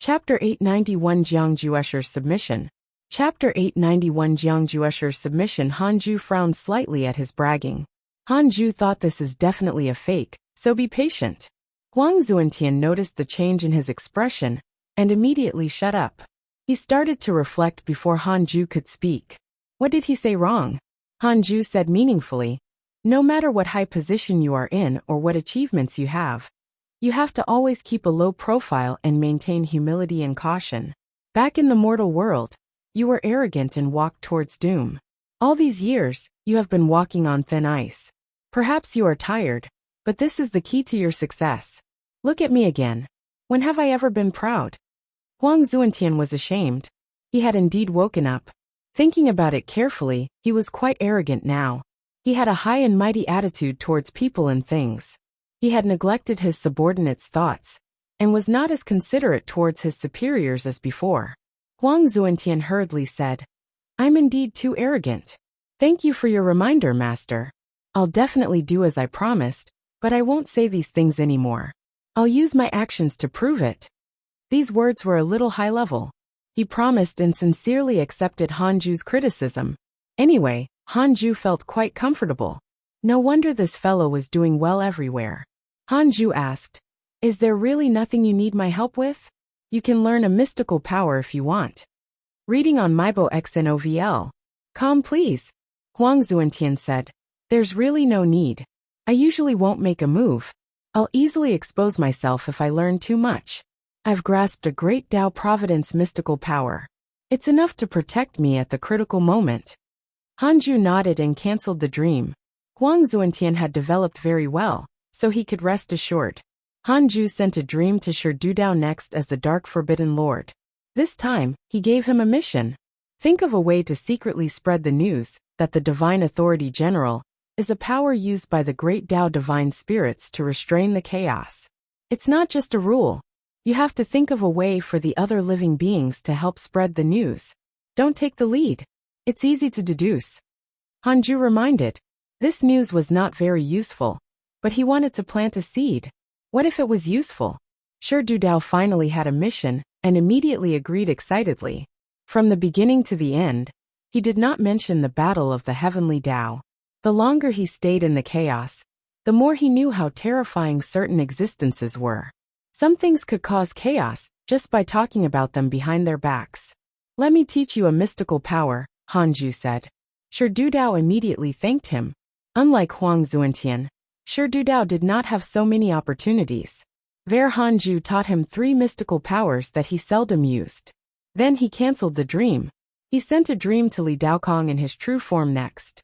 Chapter 891 Jiangjuesher's Submission. Chapter 891 Jiangjuesher's Submission. Hanju frowned slightly at his bragging. Hanju thought this is definitely a fake, so be patient. Huang Zuantian noticed the change in his expression and immediately shut up. He started to reflect before Hanju could speak. What did he say wrong? Hanju said meaningfully, no matter what high position you are in or what achievements you have to always keep a low profile and maintain humility and caution. Back in the mortal world, you were arrogant and walked towards doom. All these years, you have been walking on thin ice. Perhaps you are tired, but this is the key to your success. Look at me again. When have I ever been proud? Huang Zuantian was ashamed. He had indeed woken up. Thinking about it carefully, he was quite arrogant now. He had a high and mighty attitude towards people and things. He had neglected his subordinates' thoughts, and was not as considerate towards his superiors as before. Huang Zuantian hurriedly said, I'm indeed too arrogant. Thank you for your reminder, master. I'll definitely do as I promised, but I won't say these things anymore. I'll use my actions to prove it. These words were a little high level. He promised and sincerely accepted Hanju's criticism. Anyway, Hanju felt quite comfortable. No wonder this fellow was doing well everywhere. Hanju asked, is there really nothing you need my help with? You can learn a mystical power if you want. Reading on Maibo XNOVL. Calm please. Huang Zuantian said, there's really no need. I usually won't make a move. I'll easily expose myself if I learn too much. I've grasped a great Tao Providence mystical power. It's enough to protect me at the critical moment. Hanju nodded and cancelled the dream. Huang Zuantian had developed very well, so he could rest assured. Hanju sent a dream to Sherdudao next as the Dark Forbidden Lord. This time, he gave him a mission. Think of a way to secretly spread the news that the Divine Authority General is a power used by the great Tao Divine Spirits to restrain the chaos. It's not just a rule. You have to think of a way for the other living beings to help spread the news. Don't take the lead. It's easy to deduce. Hanju reminded. This news was not very useful, but he wanted to plant a seed. What if it was useful? Sherdudao finally had a mission and immediately agreed excitedly. From the beginning to the end, he did not mention the battle of the heavenly Tao. The longer he stayed in the chaos, the more he knew how terrifying certain existences were. Some things could cause chaos just by talking about them behind their backs. Let me teach you a mystical power, Hanju said. Sherdudao immediately thanked him. Unlike Huang Zuantian, Sherdudao did not have so many opportunities. Hanju taught him 3 mystical powers that he seldom used. Then he cancelled the dream. He sent a dream to Li Daokong in his true form next.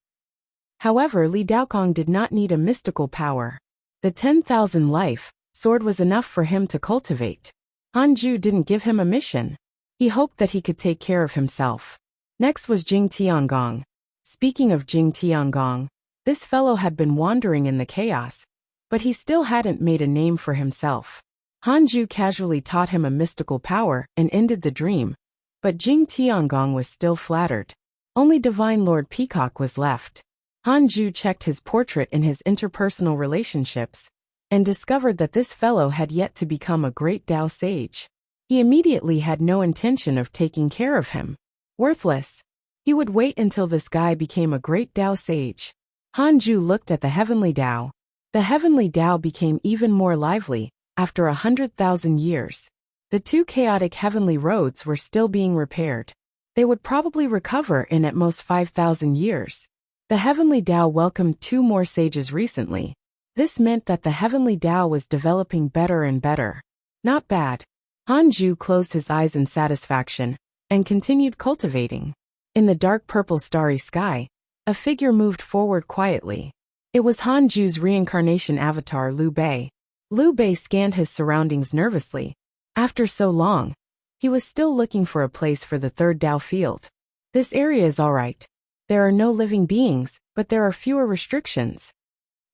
However, Li Daokong did not need a mystical power. The 10,000 life sword was enough for him to cultivate. Hanju didn't give him a mission. He hoped that he could take care of himself. Next was Jing Tiangong. Speaking of Jing Tiangong, this fellow had been wandering in the chaos, but he still hadn't made a name for himself. Hanju casually taught him a mystical power and ended the dream, but Jing Tiangong was still flattered. Only Divine Lord Peacock was left. Hanju checked his portrait in his interpersonal relationships and discovered that this fellow had yet to become a great Tao sage. He immediately had no intention of taking care of him. Worthless. He would wait until this guy became a great Tao sage. Hanju looked at the heavenly Tao. The heavenly Tao became even more lively after 100,000 years. The 2 chaotic heavenly roads were still being repaired. They would probably recover in at most 5,000 years. The heavenly Tao welcomed 2 more sages recently. This meant that the heavenly Tao was developing better and better. Not bad. Hanju closed his eyes in satisfaction and continued cultivating. In the dark purple starry sky, a figure moved forward quietly. It was Hanju's reincarnation avatar Liu Bei. Liu Bei scanned his surroundings nervously. After so long, he was still looking for a place for the 3rd Tao field. This area is alright. There are no living beings, but there are fewer restrictions.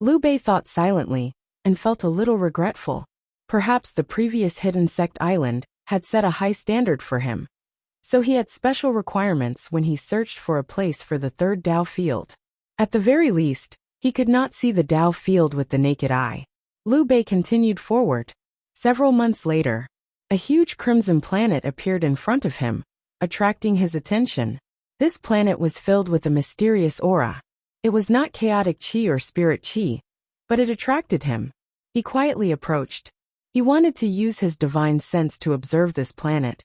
Liu Bei thought silently and felt a little regretful. Perhaps the previous hidden sect island had set a high standard for him. So he had special requirements when he searched for a place for the 3rd Tao field. At the very least, he could not see the Tao field with the naked eye. Liu Bei continued forward. Several months later, A huge crimson planet appeared in front of him, attracting his attention. This planet was filled with a mysterious aura. It was not chaotic chi or spirit chi, but it attracted him. He quietly approached. He wanted to use his divine sense to observe this planet,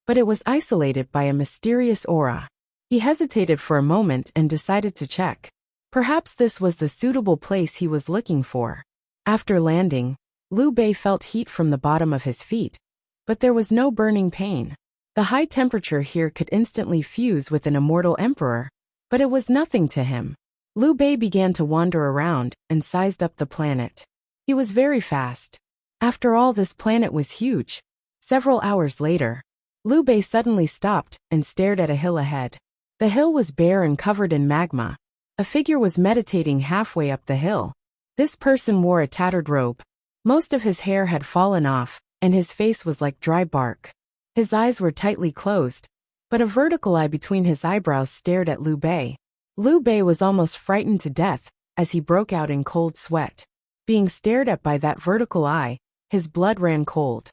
but it was isolated by a mysterious aura. He hesitated for a moment and decided to check. Perhaps this was the suitable place he was looking for. After landing, Liu Bei felt heat from the bottom of his feet, but there was no burning pain. The high temperature here could instantly fuse with an immortal emperor, but it was nothing to him. Liu Bei began to wander around and sized up the planet. He was very fast. After all, this planet was huge. Several hours later, Liu Bei suddenly stopped and stared at a hill ahead. The hill was bare and covered in magma. A figure was meditating halfway up the hill. This person wore a tattered robe. Most of his hair had fallen off, and his face was like dry bark. His eyes were tightly closed, but a vertical eye between his eyebrows stared at Liu Bei. Liu Bei was almost frightened to death as he broke out in cold sweat. Being stared at by that vertical eye, his blood ran cold.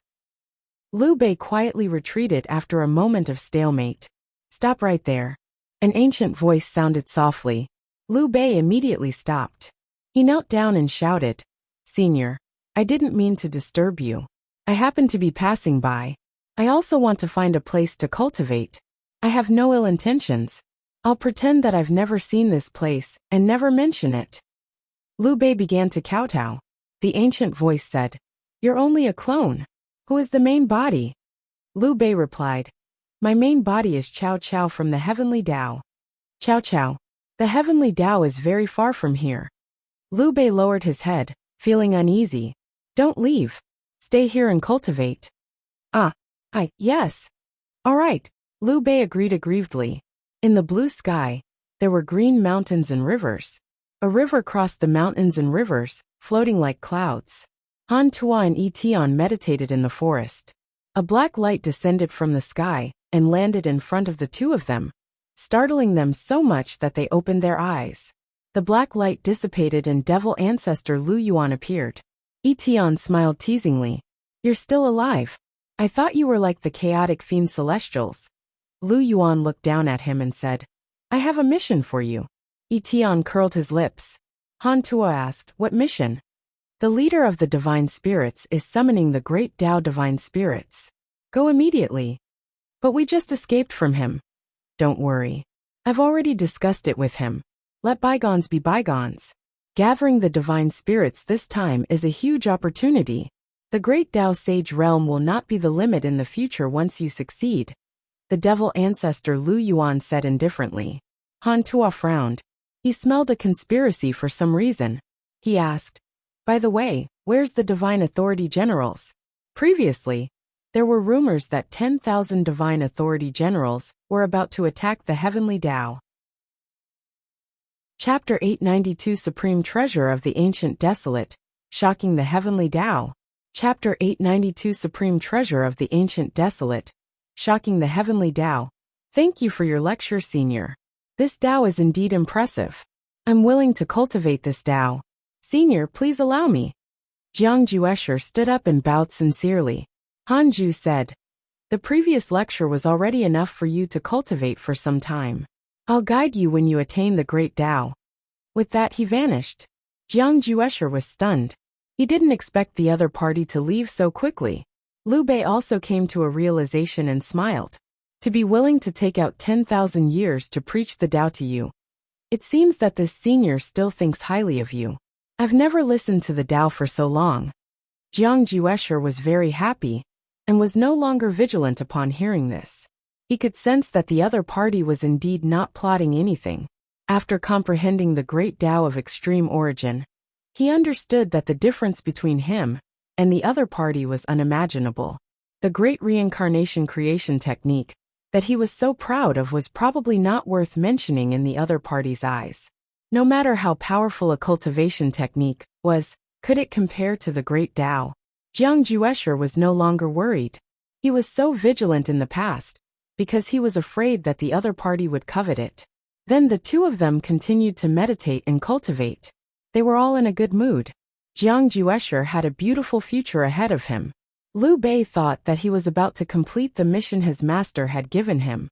Liu Bei quietly retreated after a moment of stalemate. "Stop right there." An ancient voice sounded softly. Liu Bei immediately stopped. He knelt down and shouted, "Senior, I didn't mean to disturb you. I happened to be passing by. I also want to find a place to cultivate. I have no ill intentions. I'll pretend that I've never seen this place and never mention it." Liu Bei began to kowtow. The ancient voice said, "You're only a clone. Who is the main body?" Liu Bei replied, "My main body is Cao Cao from the Heavenly Tao." "Cao Cao? The Heavenly Tao is very far from here." Liu Bei lowered his head, feeling uneasy. "Don't leave. Stay here and cultivate." Yes. All right," Liu Bei agreed aggrievedly. In the blue sky, there were green mountains and rivers. A river crossed the mountains and rivers, floating like clouds. Han Tua and Etion meditated in the forest. A black light descended from the sky and landed in front of the two of them, startling them so much that they opened their eyes. The black light dissipated and devil ancestor Lu Yuan appeared. Etion smiled teasingly. "You're still alive. I thought you were like the chaotic fiend celestials." Lu Yuan looked down at him and said, "I have a mission for you." Etion curled his lips. Han Tua asked, "What mission?" "The leader of the divine spirits is summoning the great Tao divine spirits. Go immediately." "But we just escaped from him." "Don't worry. I've already discussed it with him. Let bygones be bygones. Gathering the divine spirits this time is a huge opportunity. The great Tao Sage realm will not be the limit in the future once you succeed," the devil ancestor Lu Yuan said indifferently. Han Tua frowned. He smelled a conspiracy for some reason. He asked, "By the way, where's the divine authority generals?" Previously, there were rumors that 10,000 divine authority generals were about to attack the heavenly Tao. Chapter 892 Supreme Treasure of the Ancient Desolate, Shocking the Heavenly Tao. Chapter 892 Supreme Treasure of the Ancient Desolate, Shocking the Heavenly Tao. Thank you for your lecture, Senior. This Tao is indeed impressive. I'm willing to cultivate this Tao. Senior, please allow me. Jiang Juesher stood up and bowed sincerely. Han Ju said, "The previous lecture was already enough for you to cultivate for some time. I'll guide you when you attain the great Tao." With that he vanished. Jiang Juesher was stunned. He didn't expect the other party to leave so quickly. Liu Bei also came to a realization and smiled. To be willing to take out 10,000 years to preach the Tao to you. It seems that this senior still thinks highly of you. I've never listened to the Tao for so long. Jiang Juesher was very happy, and was no longer vigilant upon hearing this. He could sense that the other party was indeed not plotting anything. After comprehending the great Tao of extreme origin, he understood that the difference between him and the other party was unimaginable. The great reincarnation creation technique that he was so proud of was probably not worth mentioning in the other party's eyes. No matter how powerful a cultivation technique was, could it compare to the great Tao? Jiang Juesher was no longer worried. He was so vigilant in the past, because he was afraid that the other party would covet it. Then the two of them continued to meditate and cultivate. They were all in a good mood. Jiang Juesher had a beautiful future ahead of him. Liu Bei thought that he was about to complete the mission his master had given him.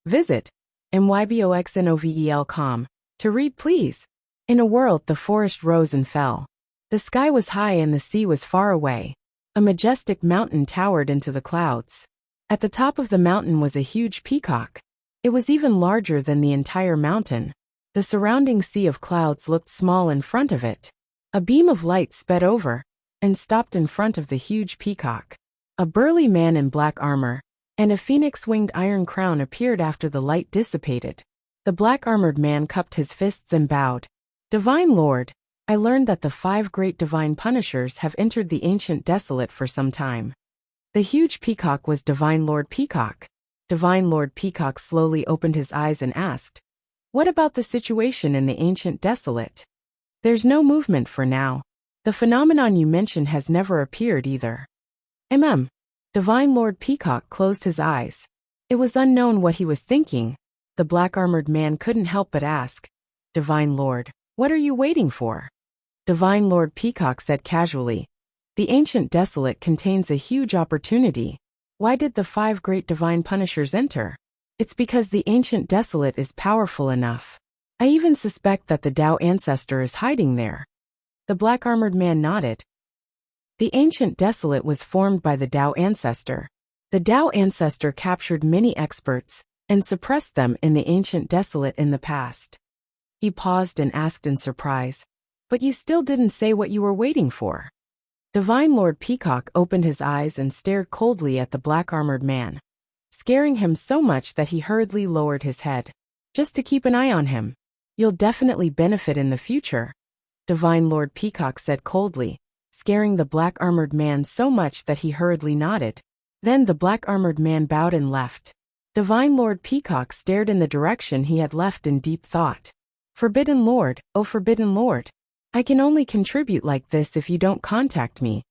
Visit myboxnovel.com to read, please. In a world, the forest rose and fell. The sky was high and the sea was far away. A majestic mountain towered into the clouds. At the top of the mountain was a huge peacock. It was even larger than the entire mountain. The surrounding sea of clouds looked small in front of it. A beam of light sped over and stopped in front of the huge peacock. A burly man in black armor and a phoenix-winged iron crown appeared after the light dissipated. The black-armored man cupped his fists and bowed. Divine Lord, I learned that the 5 great divine punishers have entered the ancient desolate for some time. The huge peacock was Divine Lord Peacock. Divine Lord Peacock slowly opened his eyes and asked, "What about the situation in the ancient desolate?" "There's no movement for now. The phenomenon you mentioned has never appeared either." Divine Lord Peacock closed his eyes. It was unknown what he was thinking. The black-armored man couldn't help but ask, "Divine Lord, what are you waiting for?" Divine Lord Peacock said casually, "The ancient desolate contains a huge opportunity. Why did the 5 great divine punishers enter? It's because the ancient desolate is powerful enough. I even suspect that the Tao ancestor is hiding there." The black-armored man nodded. The ancient desolate was formed by the Tao ancestor. The Tao ancestor captured many experts and suppressed them in the ancient desolate in the past. He paused and asked in surprise, "But you still didn't say what you were waiting for." Divine Lord Peacock opened his eyes and stared coldly at the black-armored man, scaring him so much that he hurriedly lowered his head. "Just to keep an eye on him. You'll definitely benefit in the future," Divine Lord Peacock said coldly, scaring the black-armored man so much that he hurriedly nodded. Then the black-armored man bowed and left. Divine Lord Peacock stared in the direction he had left in deep thought. "Forbidden Lord, oh Forbidden Lord. I can only contribute like this if you don't contact me."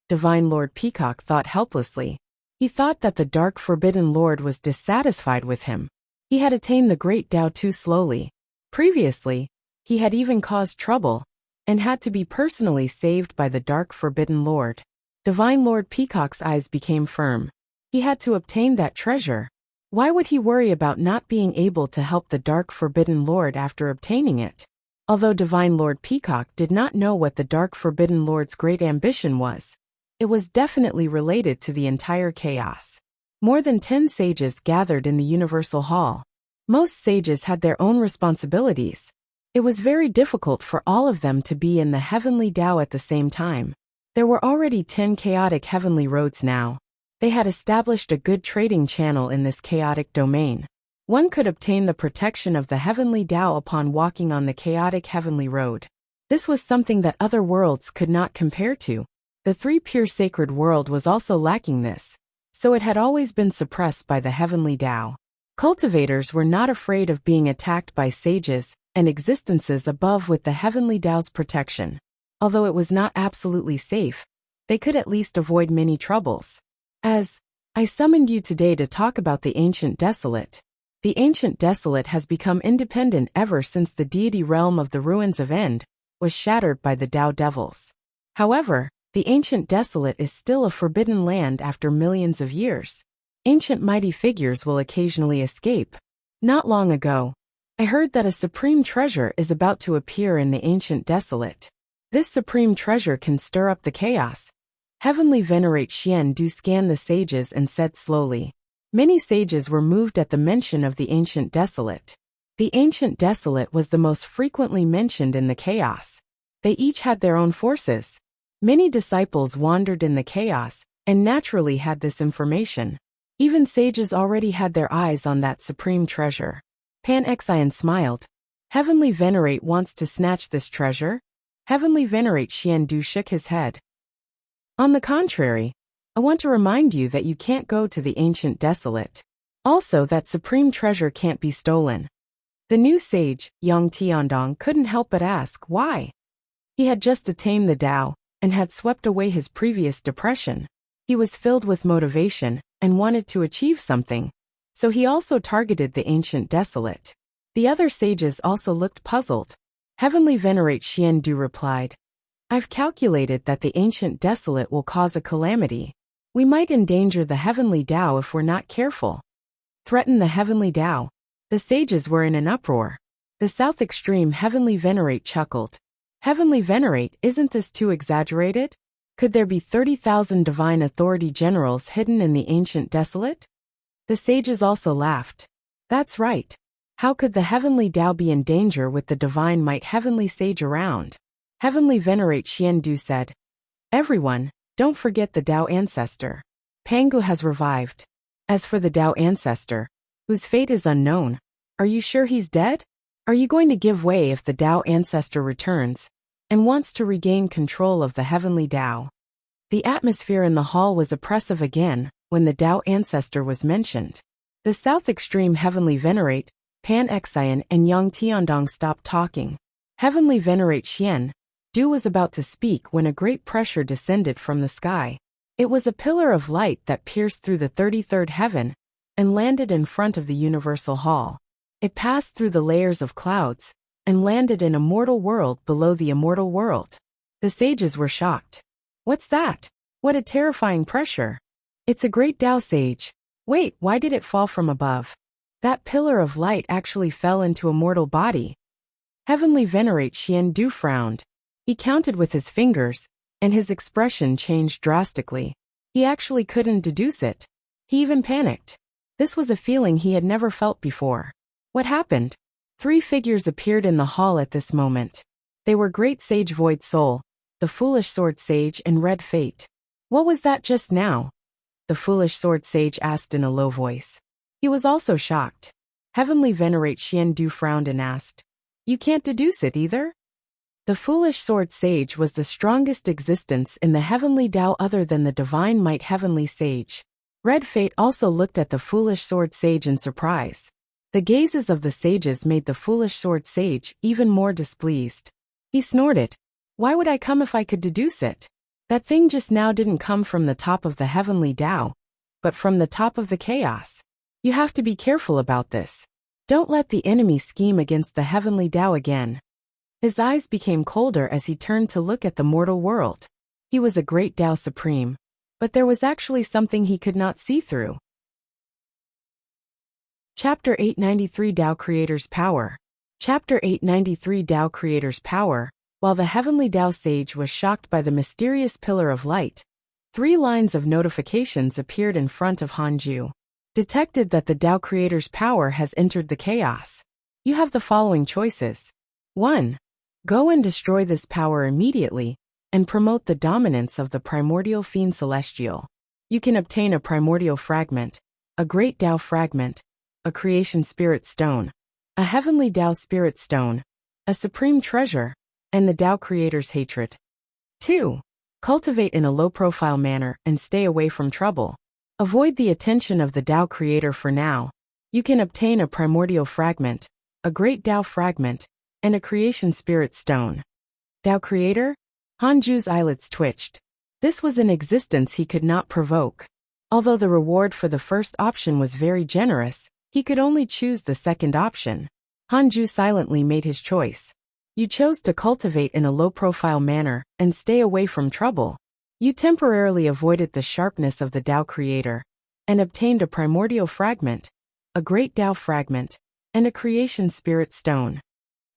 Divine Lord Peacock thought helplessly. He thought that the Dark Forbidden Lord was dissatisfied with him. He had attained the Great Tao too slowly. Previously, he had even caused trouble and had to be personally saved by the Dark Forbidden Lord. Divine Lord Peacock's eyes became firm. He had to obtain that treasure. Why would he worry about not being able to help the Dark Forbidden Lord after obtaining it? Although Divine Lord Peacock did not know what the Dark Forbidden Lord's great ambition was, it was definitely related to the entire chaos. More than 10 sages gathered in the Universal Hall. Most sages had their own responsibilities. It was very difficult for all of them to be in the heavenly Tao at the same time. There were already 10 chaotic heavenly roads now. They had established a good trading channel in this chaotic domain. One could obtain the protection of the heavenly Tao upon walking on the chaotic heavenly road. This was something that other worlds could not compare to. The 3 pure sacred world was also lacking this, so it had always been suppressed by the heavenly Tao. Cultivators were not afraid of being attacked by sages and existences above with the heavenly Tao's protection. Although it was not absolutely safe, they could at least avoid many troubles. As I summoned you today to talk about the ancient desolate. The ancient desolate has become independent ever since the deity realm of the ruins of End was shattered by the Tao devils. However, the ancient desolate is still a forbidden land after millions of years. Ancient mighty figures will occasionally escape. Not long ago, I heard that a supreme treasure is about to appear in the ancient desolate. This supreme treasure can stir up the chaos. Heavenly Venerate Xian Du scanned the sages and said slowly. Many sages were moved at the mention of the ancient desolate. The ancient desolate was the most frequently mentioned in the chaos. They each had their own forces. Many disciples wandered in the chaos and naturally had this information. Even sages already had their eyes on that supreme treasure. Pan Xian smiled. Heavenly Venerate wants to snatch this treasure? Heavenly Venerate Xian Du shook his head. On the contrary, I want to remind you that you can't go to the ancient desolate. Also, that supreme treasure can't be stolen. The new sage, Yang Tiandong, couldn't help but ask why. He had just attained the Tao and had swept away his previous depression. He was filled with motivation and wanted to achieve something, so he also targeted the ancient desolate. The other sages also looked puzzled. Heavenly Venerate Xian Du replied, I've calculated that the ancient desolate will cause a calamity. We might endanger the heavenly Tao if we're not careful. Threaten the heavenly Tao. The sages were in an uproar. The South Extreme Heavenly Venerate chuckled. Heavenly Venerate, isn't this too exaggerated? Could there be 30,000 divine authority generals hidden in the ancient desolate? The sages also laughed. That's right. How could the heavenly Tao be in danger with the divine might heavenly sage around? Heavenly Venerate Xian Du said. Everyone, don't forget the Tao ancestor. Pangu has revived. As for the Tao ancestor, whose fate is unknown, are you sure he's dead? Are you going to give way if the Tao ancestor returns and wants to regain control of the heavenly Tao? The atmosphere in the hall was oppressive again when the Tao ancestor was mentioned. The South Extreme Heavenly Venerate, Pan Xian and Yang Tiandong stopped talking. Heavenly Venerate Xian Du was about to speak when a great pressure descended from the sky. It was a pillar of light that pierced through the 33rd heaven and landed in front of the universal hall. It passed through the layers of clouds and landed in a mortal world below the immortal world. The sages were shocked. What's that? What a terrifying pressure. It's a great Tao sage. Wait, why did it fall from above? That pillar of light actually fell into a mortal body. Heavenly Venerate Xian Du frowned. He counted with his fingers, and his expression changed drastically. He actually couldn't deduce it. He even panicked. This was a feeling he had never felt before. What happened? 3 figures appeared in the hall at this moment. They were Great Sage Void Soul, the Foolish Sword Sage and Red Fate. What was that just now? The Foolish Sword Sage asked in a low voice. He was also shocked. Heavenly Venerate Xian Du frowned and asked, You can't deduce it either? The Foolish Sword Sage was the strongest existence in the heavenly Tao other than the divine might heavenly sage. Red Fate also looked at the Foolish Sword Sage in surprise. The gazes of the sages made the Foolish Sword Sage even more displeased. He snorted. Why would I come if I could deduce it? That thing just now didn't come from the top of the heavenly Tao, but from the top of the chaos. You have to be careful about this. Don't let the enemy scheme against the heavenly Tao again. His eyes became colder as he turned to look at the mortal world. He was a great Tao Supreme, but there was actually something he could not see through. Chapter 893 Tao Creator's Power. Chapter 893 Tao Creator's Power. While the heavenly Tao sage was shocked by the mysterious pillar of light, 3 lines of notifications appeared in front of Hanju. Detected that the Tao Creator's power has entered the chaos. You have the following choices. 1. Go and destroy this power immediately, and promote the dominance of the primordial fiend celestial. You can obtain a primordial fragment, a great Tao fragment, a creation spirit stone, a heavenly Tao spirit stone, a supreme treasure, and the Tao Creator's hatred. 2. Cultivate in a low-profile manner and stay away from trouble. Avoid the attention of the Tao Creator for now. You can obtain a primordial fragment, a great Tao fragment, and a creation spirit stone. Tao Creator? Hanju's eyelids twitched. This was an existence he could not provoke. Although the reward for the first option was very generous, he could only choose the second option. Hanju silently made his choice. You chose to cultivate in a low-profile manner and stay away from trouble. You temporarily avoided the sharpness of the Tao Creator and obtained a primordial fragment, a great Tao fragment, and a creation spirit stone.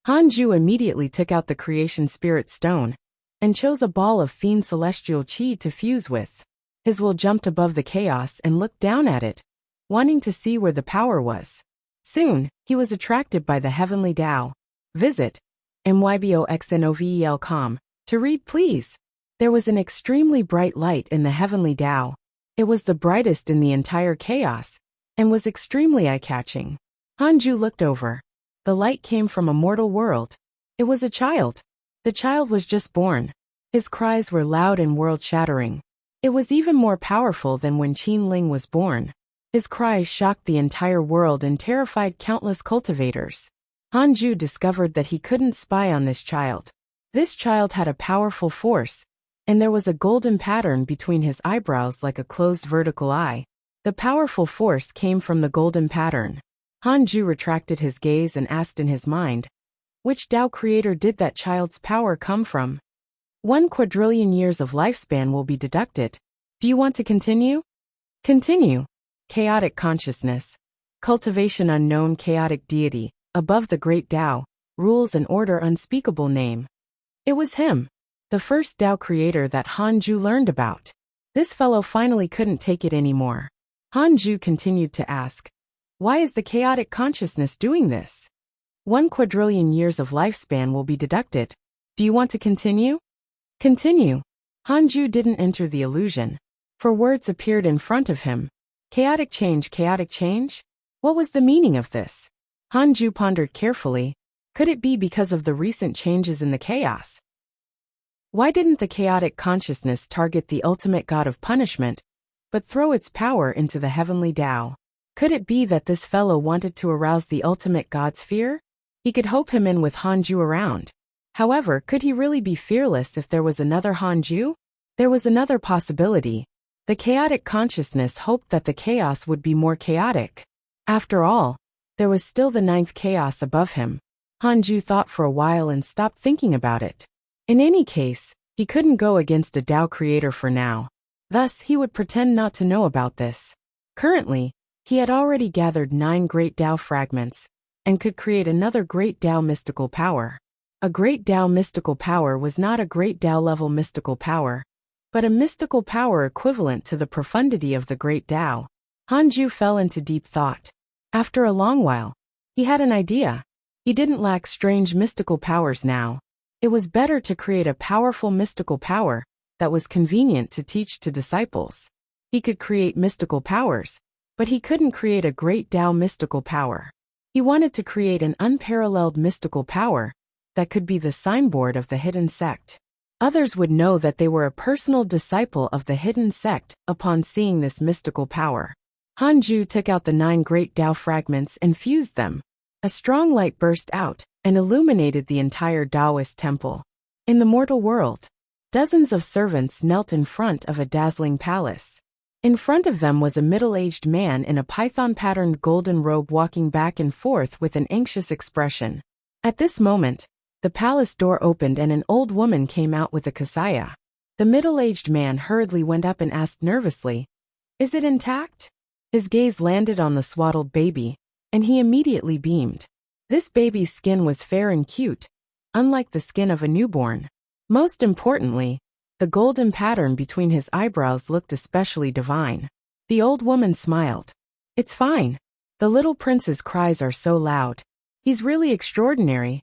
Hanju immediately took out the creation spirit stone and chose a ball of fiend celestial chi to fuse with. His will jumped above the chaos and looked down at it, wanting to see where the power was. Soon, he was attracted by the heavenly Tao. Visit myboxnovel.com to read, please. There was an extremely bright light in the heavenly Tao. It was the brightest in the entire chaos and was extremely eye-catching. Hanju looked over. The light came from a mortal world. It was a child. The child was just born. His cries were loud and world-shattering. It was even more powerful than when Qin Ling was born. His cries shocked the entire world and terrified countless cultivators. Hanju discovered that he couldn't spy on this child. This child had a powerful force, and there was a golden pattern between his eyebrows like a closed vertical eye. The powerful force came from the golden pattern. Hanju retracted his gaze and asked in his mind, which Tao Creator did that child's power come from? 1 quadrillion years of lifespan will be deducted. Do you want to continue? Continue. Chaotic consciousness. Cultivation unknown chaotic deity, above the great Tao, rules and order unspeakable name. It was him, the first Tao creator that Hanju learned about. This fellow finally couldn't take it anymore. Hanju continued to ask, why is the chaotic consciousness doing this? 1 quadrillion years of lifespan will be deducted. Do you want to continue? Continue. Hanju didn't enter the illusion, for words appeared in front of him. Chaotic change, chaotic change? What was the meaning of this? Hanju pondered carefully. Could it be because of the recent changes in the chaos? Why didn't the chaotic consciousness target the ultimate god of punishment, but throw its power into the heavenly Tao? Could it be that this fellow wanted to arouse the ultimate god's fear? He could hope him in with Hanju around. However, could he really be fearless if there was another Hanju? There was another possibility. The chaotic consciousness hoped that the chaos would be more chaotic. After all, there was still the 9th chaos above him. Hanju thought for a while and stopped thinking about it. In any case, he couldn't go against a Tao creator for now. Thus, he would pretend not to know about this. Currently, he had already gathered 9 great Tao fragments, and could create another great Tao mystical power. A great Tao mystical power was not a great Tao level mystical power, but a mystical power equivalent to the profundity of the great Tao. Hanju fell into deep thought. After a long while, he had an idea. He didn't lack strange mystical powers now. It was better to create a powerful mystical power that was convenient to teach to disciples. He could create mystical powers, but he couldn't create a great Tao mystical power. He wanted to create an unparalleled mystical power that could be the signboard of the hidden sect. Others would know that they were a personal disciple of the hidden sect upon seeing this mystical power. Hanju took out the 9 great Tao fragments and fused them. A strong light burst out and illuminated the entire Taoist temple. In the mortal world, dozens of servants knelt in front of a dazzling palace. In front of them was a middle-aged man in a python-patterned golden robe walking back and forth with an anxious expression. At this moment, the palace door opened and an old woman came out with a kasaya. The middle-aged man hurriedly went up and asked nervously, "Is it intact?" His gaze landed on the swaddled baby, and he immediately beamed. This baby's skin was fair and cute, unlike the skin of a newborn. Most importantly, the golden pattern between his eyebrows looked especially divine. The old woman smiled. "It's fine. The little prince's cries are so loud. He's really extraordinary."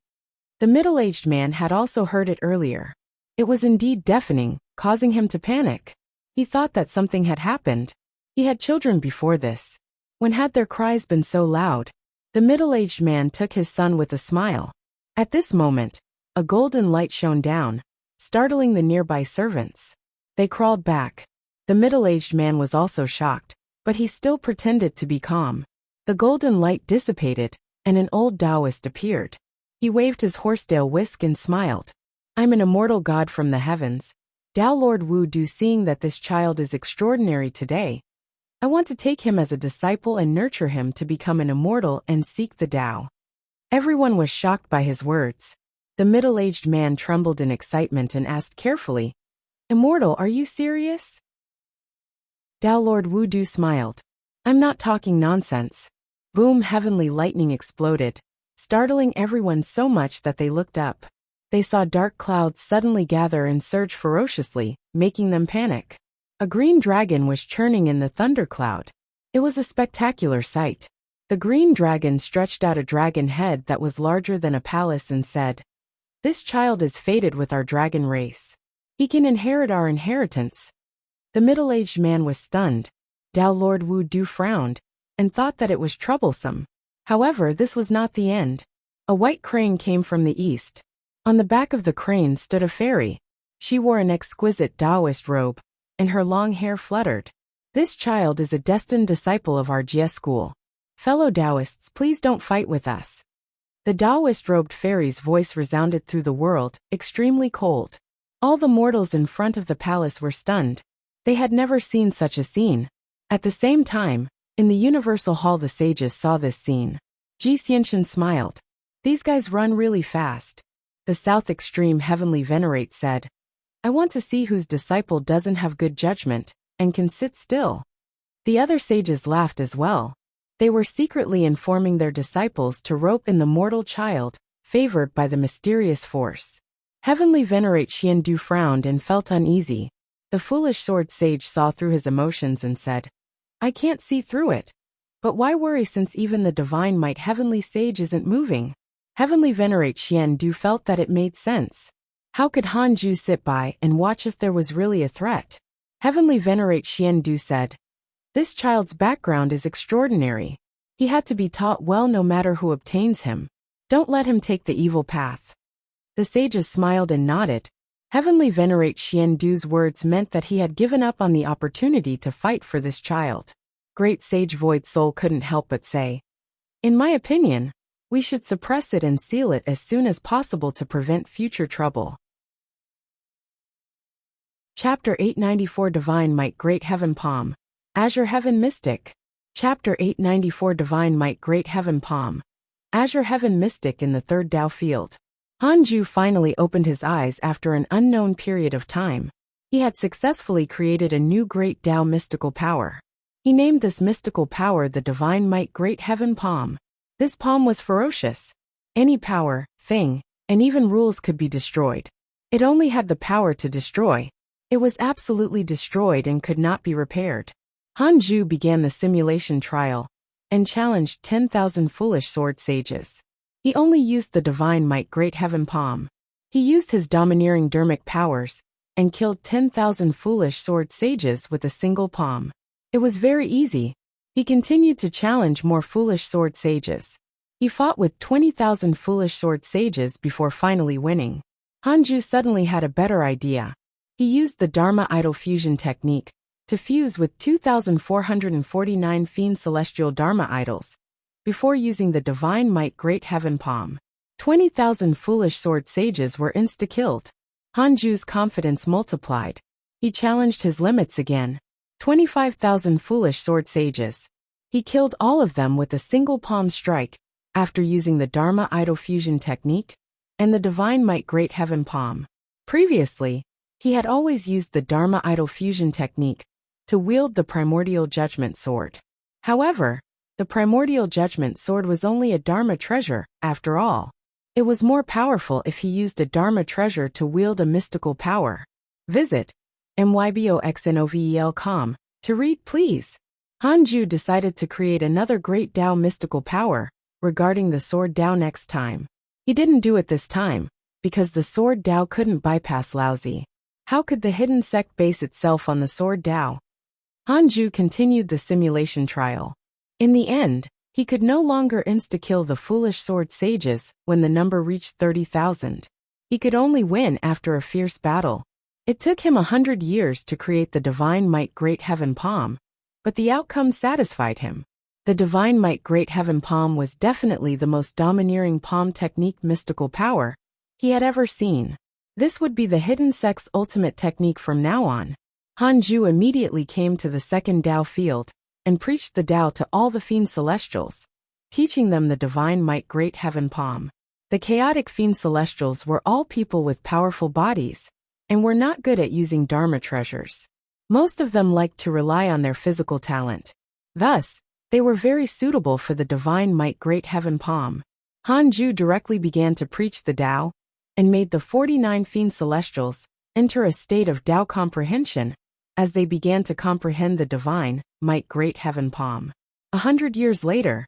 The middle-aged man had also heard it earlier. It was indeed deafening, causing him to panic. He thought that something had happened. He had children before this. When had their cries been so loud? The middle-aged man took his son with a smile. At this moment, a golden light shone down, startling the nearby servants. They crawled back. The middle-aged man was also shocked, but he still pretended to be calm. The golden light dissipated, and an old Taoist appeared. He waved his horsetail whisk and smiled. "I'm an immortal god from the heavens. Tao Lord Wu Du, seeing that this child is extraordinary today, I want to take him as a disciple and nurture him to become an immortal and seek the Tao." Everyone was shocked by his words. The middle-aged man trembled in excitement and asked carefully, "Immortal, are you serious?" Tao Lord Wu Du smiled. "I'm not talking nonsense." Boom! Heavenly lightning exploded, startling everyone so much that they looked up. They saw dark clouds suddenly gather and surge ferociously, making them panic. A green dragon was churning in the thundercloud. It was a spectacular sight. The green dragon stretched out a dragon head that was larger than a palace and said, "This child is fated with our dragon race. He can inherit our inheritance." The middle-aged man was stunned. Tao Lord Wu Du frowned, and thought that it was troublesome. However, this was not the end. A white crane came from the east. On the back of the crane stood a fairy. She wore an exquisite Taoist robe, and her long hair fluttered. "This child is a destined disciple of our Jie school. Fellow Taoists, please don't fight with us." The Taoist-robed fairy's voice resounded through the world, extremely cold. All the mortals in front of the palace were stunned. They had never seen such a scene. At the same time, in the Universal Hall, the sages saw this scene. Ji Xianxian smiled. "These guys run really fast." The South Extreme Heavenly Venerate said, "I want to see whose disciple doesn't have good judgment and can sit still." The other sages laughed as well. They were secretly informing their disciples to rope in the mortal child, favored by the mysterious force. Heavenly Venerate Xiandu frowned and felt uneasy. The foolish sword sage saw through his emotions and said, "I can't see through it. But why worry since even the divine might heavenly sage isn't moving?" Heavenly Venerate Xiandu felt that it made sense. How could Hanju sit by and watch if there was really a threat? Heavenly Venerate Xiandu said, "This child's background is extraordinary. He had to be taught well no matter who obtains him. Don't let him take the evil path." The sages smiled and nodded. Heavenly Venerate Xiandu's words meant that he had given up on the opportunity to fight for this child. Great Sage Void Soul couldn't help but say, "In my opinion, we should suppress it and seal it as soon as possible to prevent future trouble." Chapter 894 Divine Might Great Heaven Palm. Azure Heaven Mystic. Chapter 894 Divine Might Great Heaven Palm. Azure Heaven Mystic in the Third Tao Field. Hanju finally opened his eyes after an unknown period of time. He had successfully created a new great Tao mystical power. He named this mystical power the Divine Might Great Heaven Palm. This palm was ferocious. Any power, thing, and even rules could be destroyed. It only had the power to destroy. It was absolutely destroyed and could not be repaired. Hanju began the simulation trial and challenged 10,000 foolish sword sages. He only used the Divine Might Great Heaven Palm. He used his domineering dermic powers and killed 10,000 foolish sword sages with a single palm. It was very easy. He continued to challenge more foolish sword sages. He fought with 20,000 foolish sword sages before finally winning. Hanju suddenly had a better idea. He used the Dharma Idol fusion technique to fuse with 2,449 fiend celestial Dharma idols, before using the Divine Might Great Heaven Palm. 20,000 foolish sword sages were insta-killed. Hanju's confidence multiplied. He challenged his limits again. 25,000 foolish sword sages. He killed all of them with a single palm strike, after using the Dharma Idol fusion technique and the Divine Might Great Heaven Palm. Previously, he had always used the Dharma Idol fusion technique to wield the Primordial Judgment Sword. However, the Primordial Judgment Sword was only a Dharma treasure, after all. It was more powerful if he used a Dharma treasure to wield a mystical power. Visit myboxnovel.com to read, please. Hanju decided to create another great Tao mystical power regarding the Sword Tao next time. He didn't do it this time, because the Sword Tao couldn't bypass Laozi. How could the hidden sect base itself on the Sword Tao? Hanju continued the simulation trial. In the end, he could no longer insta-kill the foolish sword sages when the number reached 30,000. He could only win after a fierce battle. It took him 100 years to create the Divine Might Great Heaven Palm, but the outcome satisfied him. The Divine Might Great Heaven Palm was definitely the most domineering palm technique mystical power he had ever seen. This would be the hidden sect's ultimate technique from now on. Hanju immediately came to the second Tao field and preached the Tao to all the fiend celestials, teaching them the Divine Might Great Heaven Palm. The chaotic fiend celestials were all people with powerful bodies and were not good at using Dharma treasures. Most of them liked to rely on their physical talent. Thus, they were very suitable for the Divine Might Great Heaven Palm. Hanju directly began to preach the Tao and made the 49 fiend celestials enter a state of Tao comprehension as they began to comprehend the Divine Might Great Heaven Palm. 100 years later,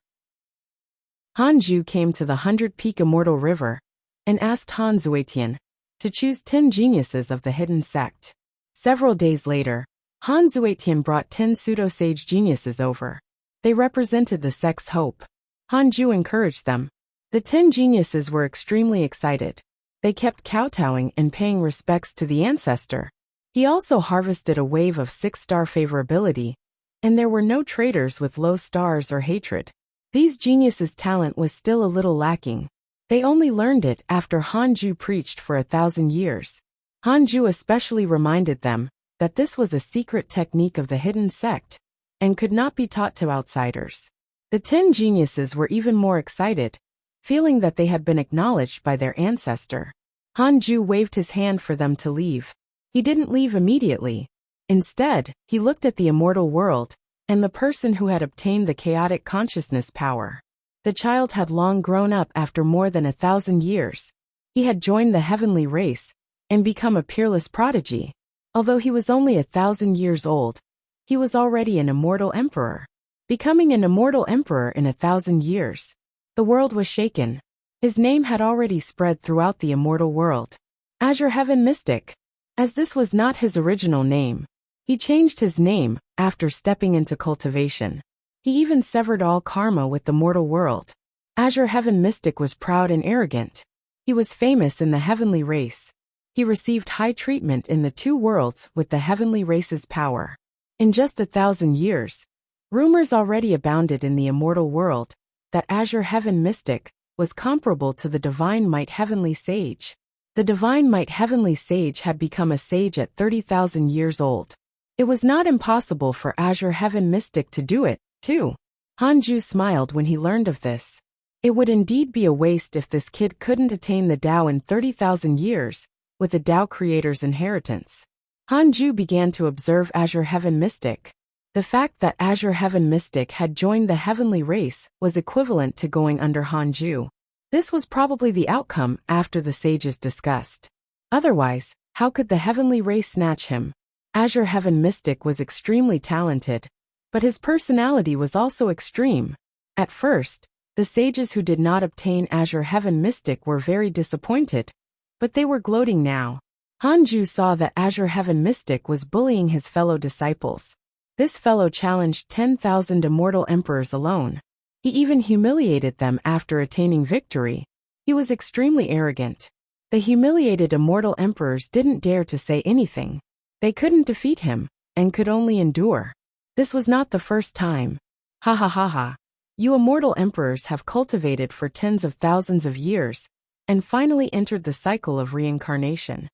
Hanju came to the 100-peak Immortal River and asked Han Zuetian to choose 10 geniuses of the hidden sect. Several days later, Han Zuetian brought 10 pseudo-sage geniuses over. They represented the sect's hope. Hanju encouraged them. The 10 geniuses were extremely excited. They kept kowtowing and paying respects to the ancestor. He also harvested a wave of 6-star favorability, and there were no traitors with low stars or hatred. These geniuses' talent was still a little lacking. They only learned it after Hanju preached for 1,000 years. Hanju especially reminded them that this was a secret technique of the hidden sect and could not be taught to outsiders. The 10 geniuses were even more excited, feeling that they had been acknowledged by their ancestor. Hanju waved his hand for them to leave. He didn't leave immediately. Instead, he looked at the immortal world, and the person who had obtained the chaotic consciousness power. The child had long grown up after more than 1,000 years. He had joined the heavenly race, and become a peerless prodigy. Although he was only 1,000 years old, he was already an immortal emperor. Becoming an immortal emperor in 1,000 years. The world was shaken. His name had already spread throughout the immortal world. Azure Heaven Mystic. As this was not his original name, he changed his name after stepping into cultivation. He even severed all karma with the mortal world. Azure Heaven Mystic was proud and arrogant. He was famous in the heavenly race. He received high treatment in the two worlds with the heavenly race's power. In just 1,000 years, rumors already abounded in the immortal world that Azure Heaven Mystic was comparable to the Divine Might Heavenly Sage. The Divine Might Heavenly Sage had become a sage at 30,000 years old. It was not impossible for Azure Heaven Mystic to do it, too. Hanju smiled when he learned of this. It would indeed be a waste if this kid couldn't attain the Tao in 30,000 years, with the Tao creator's inheritance. Hanju began to observe Azure Heaven Mystic. The fact that Azure Heaven Mystic had joined the heavenly race was equivalent to going under Hanju. This was probably the outcome after the sages discussed. Otherwise, how could the heavenly race snatch him? Azure Heaven Mystic was extremely talented, but his personality was also extreme. At first, the sages who did not obtain Azure Heaven Mystic were very disappointed, but they were gloating now. Hanju saw that Azure Heaven Mystic was bullying his fellow disciples. This fellow challenged 10,000 immortal emperors alone. He even humiliated them after attaining victory. He was extremely arrogant. The humiliated immortal emperors didn't dare to say anything. They couldn't defeat him, and could only endure. This was not the first time. Ha ha ha ha. You immortal emperors have cultivated for tens of thousands of years, and finally entered the cycle of reincarnation.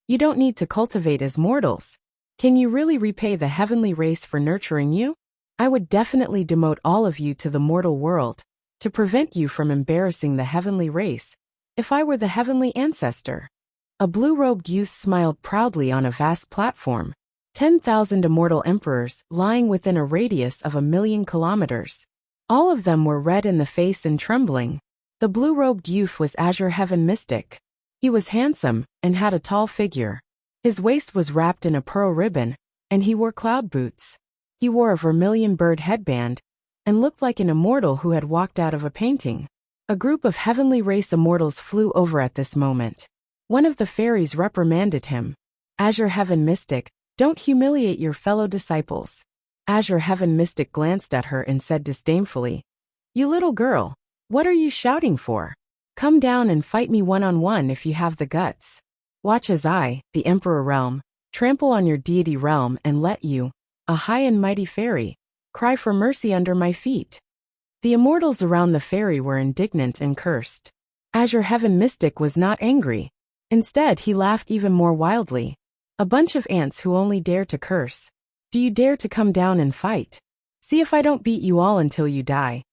You don't need to cultivate as mortals. Can you really repay the heavenly race for nurturing you? I would definitely demote all of you to the mortal world, to prevent you from embarrassing the heavenly race, if I were the heavenly ancestor. A blue-robed youth smiled proudly on a vast platform. 10,000 immortal emperors lying within a radius of 1,000,000 kilometers. All of them were red in the face and trembling. The blue-robed youth was Azure Heaven Mystic. He was handsome and had a tall figure. His waist was wrapped in a pearl ribbon, and he wore cloud boots. He wore a vermilion bird headband, and looked like an immortal who had walked out of a painting. A group of heavenly race immortals flew over at this moment. One of the fairies reprimanded him. Azure Heaven Mystic, don't humiliate your fellow disciples. Azure Heaven Mystic glanced at her and said disdainfully, You little girl, what are you shouting for? Come down and fight me one-on-one if you have the guts. Watch as I, the Emperor Realm, trample on your deity realm and let you, a high and mighty fairy, cry for mercy under my feet. The immortals around the fairy were indignant and cursed. Azure Heaven Mystic was not angry. Instead, he laughed even more wildly. A bunch of ants who only dare to curse. Do you dare to come down and fight? See if I don't beat you all until you die.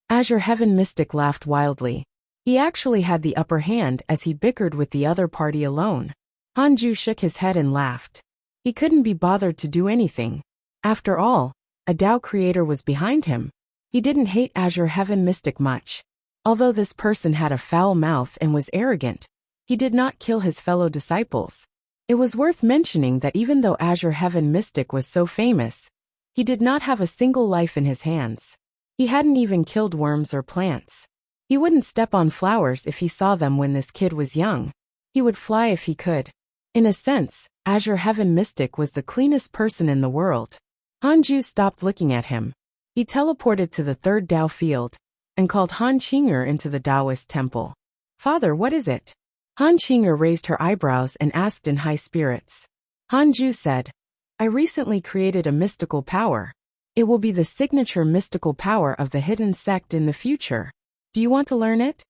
Azure Heaven Mystic laughed wildly. He actually had the upper hand as he bickered with the other party alone. Hanju shook his head and laughed. He couldn't be bothered to do anything. After all, a Tao creator was behind him. He didn't hate Azure Heaven Mystic much. Although this person had a foul mouth and was arrogant, he did not kill his fellow disciples. It was worth mentioning that even though Azure Heaven Mystic was so famous, he did not have a single life in his hands. He hadn't even killed worms or plants. He wouldn't step on flowers if he saw them when this kid was young. He would fly if he could. In a sense, Azure Heaven Mystic was the cleanest person in the world. Hanju stopped looking at him. He teleported to the third Tao field, and called Han Qinger into the Taoist temple. Father, what is it? Han Qinger raised her eyebrows and asked in high spirits. Hanju said, I recently created a mystical power. It will be the signature mystical power of the hidden sect in the future. Do you want to learn it?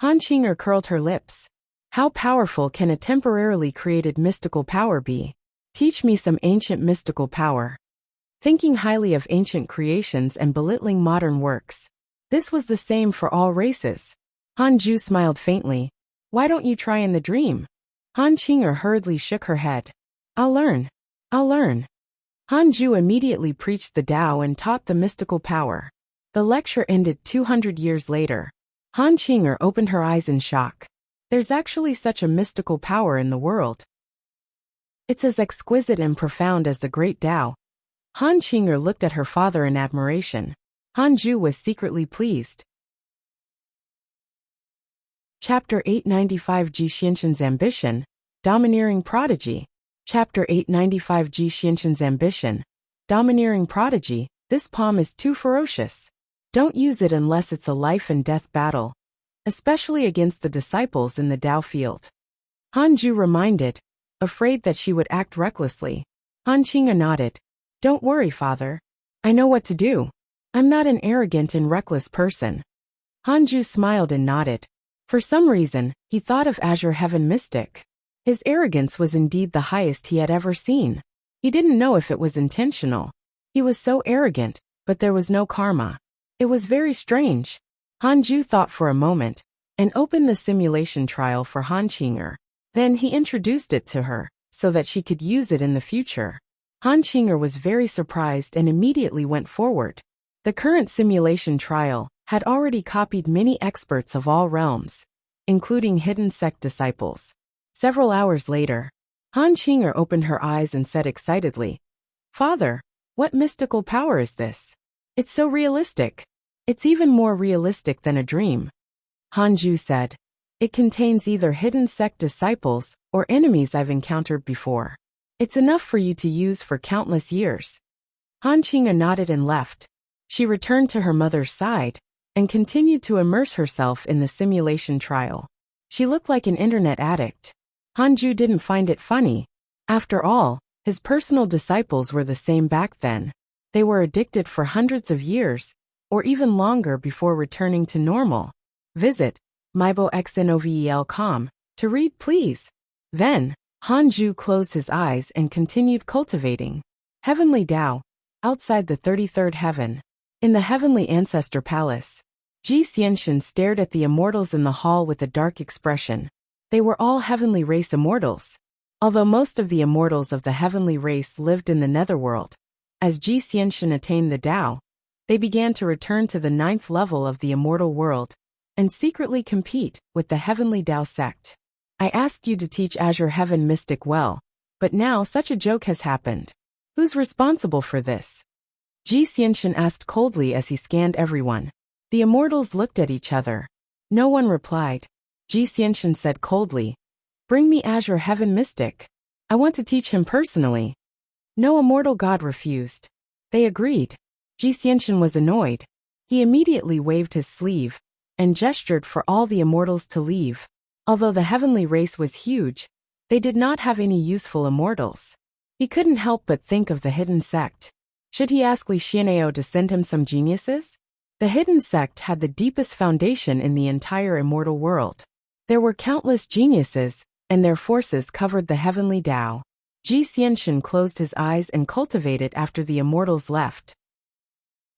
Han Qinger curled her lips. How powerful can a temporarily created mystical power be? Teach me some ancient mystical power. Thinking highly of ancient creations and belittling modern works. This was the same for all races. Hanju smiled faintly. Why don't you try in the dream? Han Qinger hurriedly shook her head. I'll learn. I'll learn. Hanju immediately preached the Tao and taught the mystical power. The lecture ended 200 years later. Han Qing'er opened her eyes in shock. There's actually such a mystical power in the world. It's as exquisite and profound as the great Tao. Han Qing'er looked at her father in admiration. Hanju was secretly pleased. Chapter 895 Ji Xianxin's Ambition, Domineering Prodigy. Chapter 895 Ji Xianxin's Ambition, Domineering Prodigy. This palm is too ferocious. Don't use it unless it's a life and death battle, especially against the disciples in the Tao field. Hanju reminded, afraid that she would act recklessly. Han Qing'er nodded. Don't worry, father. I know what to do. I'm not an arrogant and reckless person. Hanju smiled and nodded. For some reason, he thought of Azure Heaven Mystic. His arrogance was indeed the highest he had ever seen. He didn't know if it was intentional. He was so arrogant, but there was no karma. It was very strange. Hanju thought for a moment, and opened the simulation trial for Han Qing'er. Then he introduced it to her, so that she could use it in the future. Han Qing'er was very surprised and immediately went forward. The current simulation trial had already copied many experts of all realms, including hidden sect disciples. Several hours later, Han Qing'er opened her eyes and said excitedly, Father, what mystical power is this? It's so realistic. It's even more realistic than a dream. Hanju said, It contains either hidden sect disciples or enemies I've encountered before. It's enough for you to use for countless years. Han Qing'er nodded and left. She returned to her mother's side and continued to immerse herself in the simulation trial. She looked like an internet addict. Hanju didn't find it funny. After all, his personal disciples were the same back then. They were addicted for hundreds of years, or even longer before returning to normal. Visit myboxnovel.com to read, please. Then, Hanju closed his eyes and continued cultivating. Heavenly Tao, outside the 33rd heaven. In the Heavenly Ancestor Palace, Ji Xianxin stared at the immortals in the hall with a dark expression. They were all heavenly race immortals. Although most of the immortals of the heavenly race lived in the netherworld, as Ji Xianxin attained the Tao, they began to return to the 9th level of the immortal world and secretly compete with the heavenly Tao sect. I asked you to teach Azure Heaven Mystic well, but now such a joke has happened. Who's responsible for this? Ji Xianxin asked coldly as he scanned everyone. The immortals looked at each other. No one replied. Ji Xianxin said coldly, Bring me Azure Heaven Mystic. I want to teach him personally. No immortal god refused. They agreed. Ji Xianxin was annoyed. He immediately waved his sleeve and gestured for all the immortals to leave. Although the heavenly race was huge, they did not have any useful immortals. He couldn't help but think of the hidden sect. Should he ask Li Xianao to send him some geniuses? The hidden sect had the deepest foundation in the entire immortal world. There were countless geniuses, and their forces covered the heavenly Tao. Ji Xianxin closed his eyes and cultivated after the immortals left.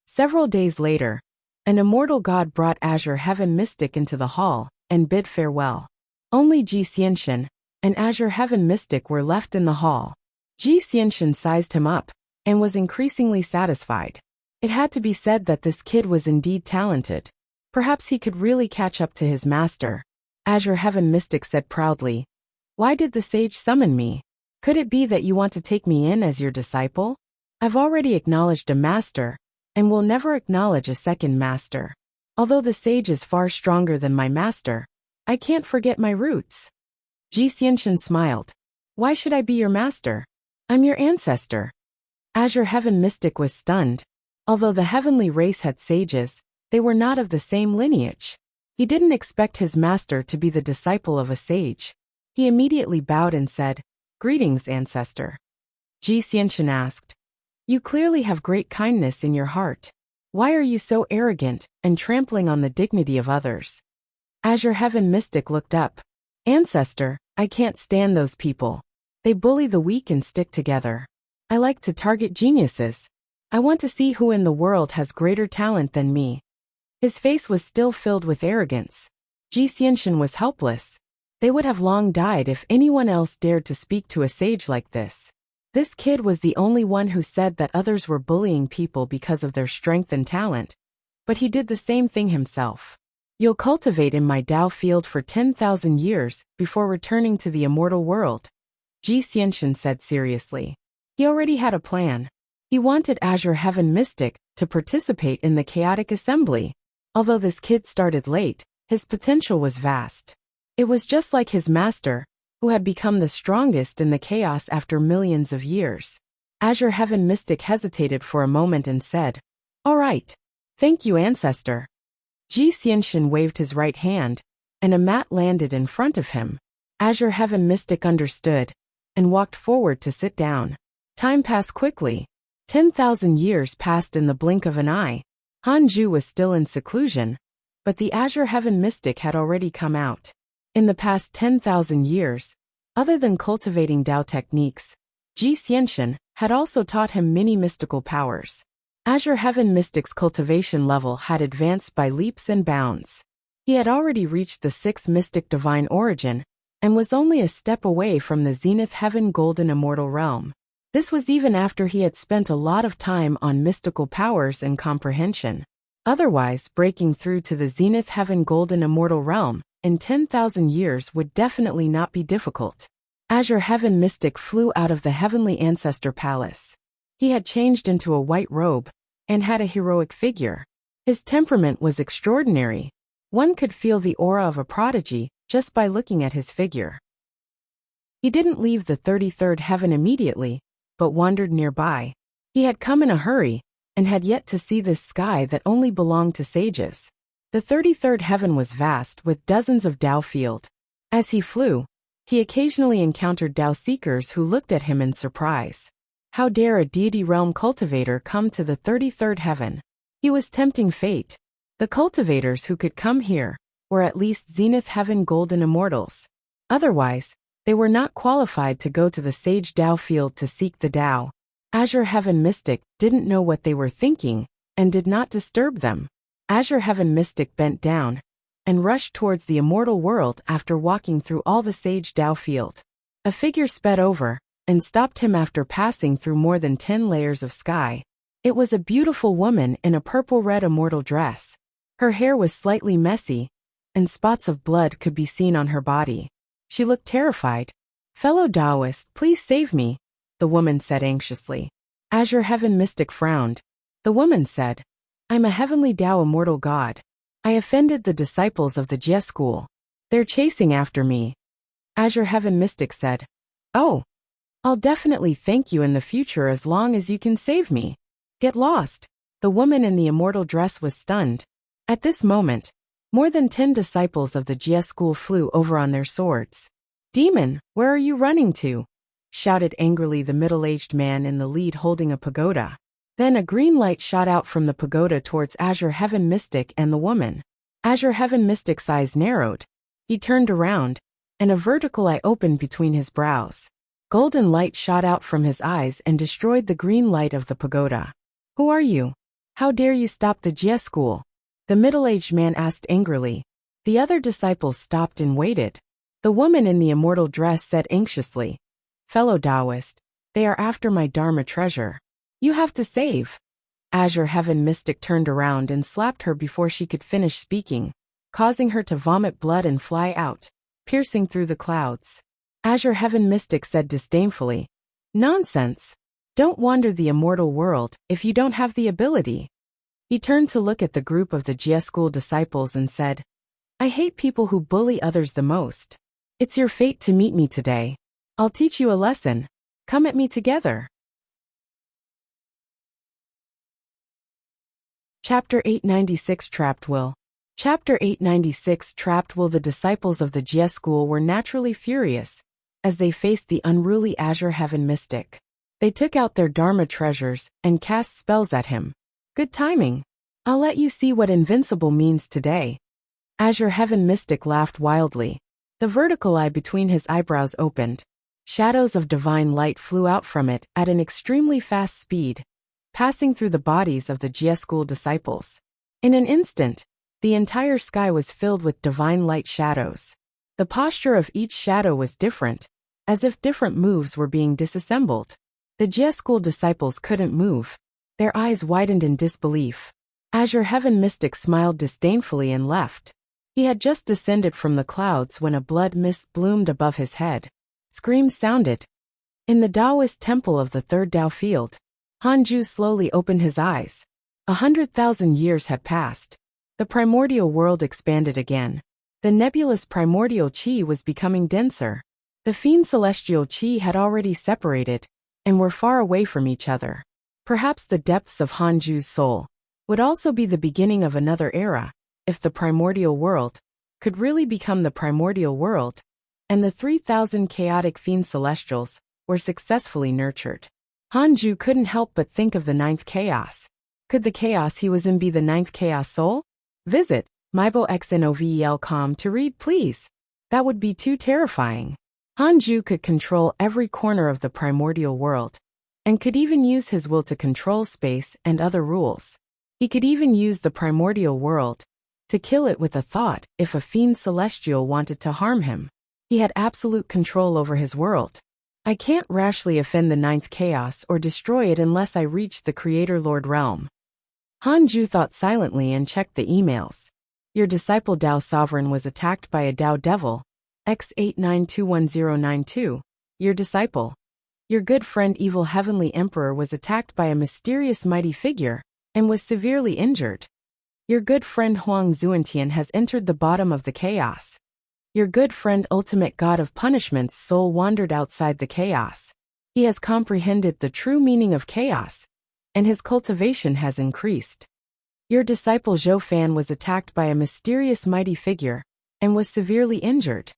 Several days later, an immortal god brought Azure Heaven Mystic into the hall and bid farewell. Only Ji Xianxin and Azure Heaven Mystic were left in the hall. Ji Xianxin sized him up and was increasingly satisfied. It had to be said that this kid was indeed talented. Perhaps he could really catch up to his master. Azure Heaven Mystic said proudly, Why did the sage summon me? Could it be that you want to take me in as your disciple? I've already acknowledged a master, and will never acknowledge a second master. Although the sage is far stronger than my master, I can't forget my roots. Ji Xianxin smiled. Why should I be your master? I'm your ancestor. Azure Heaven Mystic was stunned. Although the heavenly race had sages, they were not of the same lineage. He didn't expect his master to be the disciple of a sage. He immediately bowed and said, Greetings, ancestor. Ji Xianxin asked, You clearly have great kindness in your heart. Why are you so arrogant and trampling on the dignity of others? Azure Heaven Mystic looked up. Ancestor, I can't stand those people. They bully the weak and stick together. I like to target geniuses. I want to see who in the world has greater talent than me. His face was still filled with arrogance. Ji Xianxin was helpless. They would have long died if anyone else dared to speak to a sage like this. This kid was the only one who said that others were bullying people because of their strength and talent, but he did the same thing himself. You'll cultivate in my Tao field for 10,000 years before returning to the immortal world, Ji Xianxian said seriously. He already had a plan. He wanted Azure Heaven Mystic to participate in the chaotic assembly. Although this kid started late, his potential was vast. It was just like his master, who had become the strongest in the chaos after millions of years. Azure Heaven Mystic hesitated for a moment and said, "All right. Thank you, Ancestor." Ji Xianxian waved his right hand, and a mat landed in front of him. Azure Heaven Mystic understood, and walked forward to sit down. Time passed quickly. 10,000 years passed in the blink of an eye. Hanju was still in seclusion, but the Azure Heaven Mystic had already come out. In the past 10,000 years, other than cultivating Tao techniques, Ji Xianxian had also taught him many mystical powers. Azure Heaven Mystic's cultivation level had advanced by leaps and bounds. He had already reached the 6th Mystic Divine Origin, and was only a step away from the Zenith Heaven Golden Immortal Realm. This was even after he had spent a lot of time on mystical powers and comprehension. Otherwise, breaking through to the Zenith Heaven Golden Immortal Realm in 10,000 years would definitely not be difficult. Azure Heaven Mystic flew out of the Heavenly Ancestor Palace. He had changed into a white robe, and had a heroic figure. His temperament was extraordinary. One could feel the aura of a prodigy just by looking at his figure. He didn't leave the 33rd heaven immediately, but wandered nearby. He had come in a hurry, and had yet to see this sky that only belonged to sages. The 33rd heaven was vast with dozens of Tao field. As he flew, he occasionally encountered Tao seekers who looked at him in surprise. How dare a deity realm cultivator come to the 33rd heaven? He was tempting fate. The cultivators who could come here were at least Zenith Heaven Golden Immortals. Otherwise, they were not qualified to go to the Sage Tao field to seek the Tao. Azure Heaven Mystic didn't know what they were thinking, and did not disturb them. Azure Heaven Mystic bent down, and rushed towards the immortal world after walking through all the Sage Tao field. A figure sped over, and stopped him after passing through more than 10 layers of sky. It was a beautiful woman in a purple-red immortal dress. Her hair was slightly messy, and spots of blood could be seen on her body. She looked terrified. "Fellow Taoist, please save me," the woman said anxiously. Azure Heaven Mystic frowned. The woman said, "I'm a heavenly Tao immortal god. I offended the disciples of the Jie school. They're chasing after me." Azure Heaven Mystic said, "Oh, I'll definitely thank you in the future as long as you can save me. Get lost." The woman in the immortal dress was stunned. At this moment, more than 10 disciples of the Jie school flew over on their swords. "Demon, where are you running to?" shouted angrily the middle-aged man in the lead holding a pagoda. Then a green light shot out from the pagoda towards Azure Heaven Mystic and the woman. Azure Heaven Mystic's eyes narrowed. He turned around, and a vertical eye opened between his brows. Golden light shot out from his eyes and destroyed the green light of the pagoda. "Who are you? How dare you stop the Jie school?" the middle-aged man asked angrily. The other disciples stopped and waited. The woman in the immortal dress said anxiously, "Fellow Taoist, they are after my Dharma treasure. You have to save." Azure Heaven Mystic turned around and slapped her before she could finish speaking, causing her to vomit blood and fly out, piercing through the clouds. Azure Heaven Mystic said disdainfully, "Nonsense. Don't wander the immortal world if you don't have the ability." He turned to look at the group of the Jie school disciples and said, "I hate people who bully others the most. It's your fate to meet me today. I'll teach you a lesson. Come at me together." Chapter 896 Trapped Will. Chapter 896 Trapped Will. The disciples of the Jie school were naturally furious as they faced the unruly Azure Heaven Mystic. They took out their Dharma treasures and cast spells at him. "Good timing. I'll let you see what invincible means today." Azure Heaven Mystic laughed wildly. The vertical eye between his eyebrows opened. Shadows of divine light flew out from it at an extremely fast speed, passing through the bodies of the Jie school disciples. In an instant, the entire sky was filled with divine light shadows. The posture of each shadow was different, as if different moves were being disassembled. The Jie school disciples couldn't move. Their eyes widened in disbelief. Azure Heaven Mystic smiled disdainfully and left. He had just descended from the clouds when a blood mist bloomed above his head. Screams sounded. In the Taoist temple of the third Tao field, Hanju slowly opened his eyes. 100,000 years had passed. The primordial world expanded again. The nebulous primordial qi was becoming denser. The fiend celestial qi had already separated, and were far away from each other. Perhaps the depths of Hanju's soul would also be the beginning of another era, if the primordial world could really become the primordial world, and the 3,000 chaotic fiend celestials were successfully nurtured. Hanju couldn't help but think of the ninth chaos. Could the chaos he was in be the ninth chaos soul? Visit myboxnovel.com to read, please. That would be too terrifying. Hanju could control every corner of the primordial world, and could even use his will to control space and other rules. He could even use the primordial world to kill it with a thought if a fiend celestial wanted to harm him. He had absolute control over his world. I can't rashly offend the ninth chaos or destroy it unless I reach the Creator Lord realm. Hanju thought silently and checked the emails. Your disciple Tao Sovereign was attacked by a Tao Devil, X89211092. Your disciple. Your good friend Evil Heavenly Emperor was attacked by a mysterious mighty figure, and was severely injured. Your good friend Huang Zuantian has entered the bottom of the chaos. Your good friend Ultimate God of Punishment's soul wandered outside the chaos. He has comprehended the true meaning of chaos, and his cultivation has increased. Your disciple Zhou Fan was attacked by a mysterious mighty figure, and was severely injured.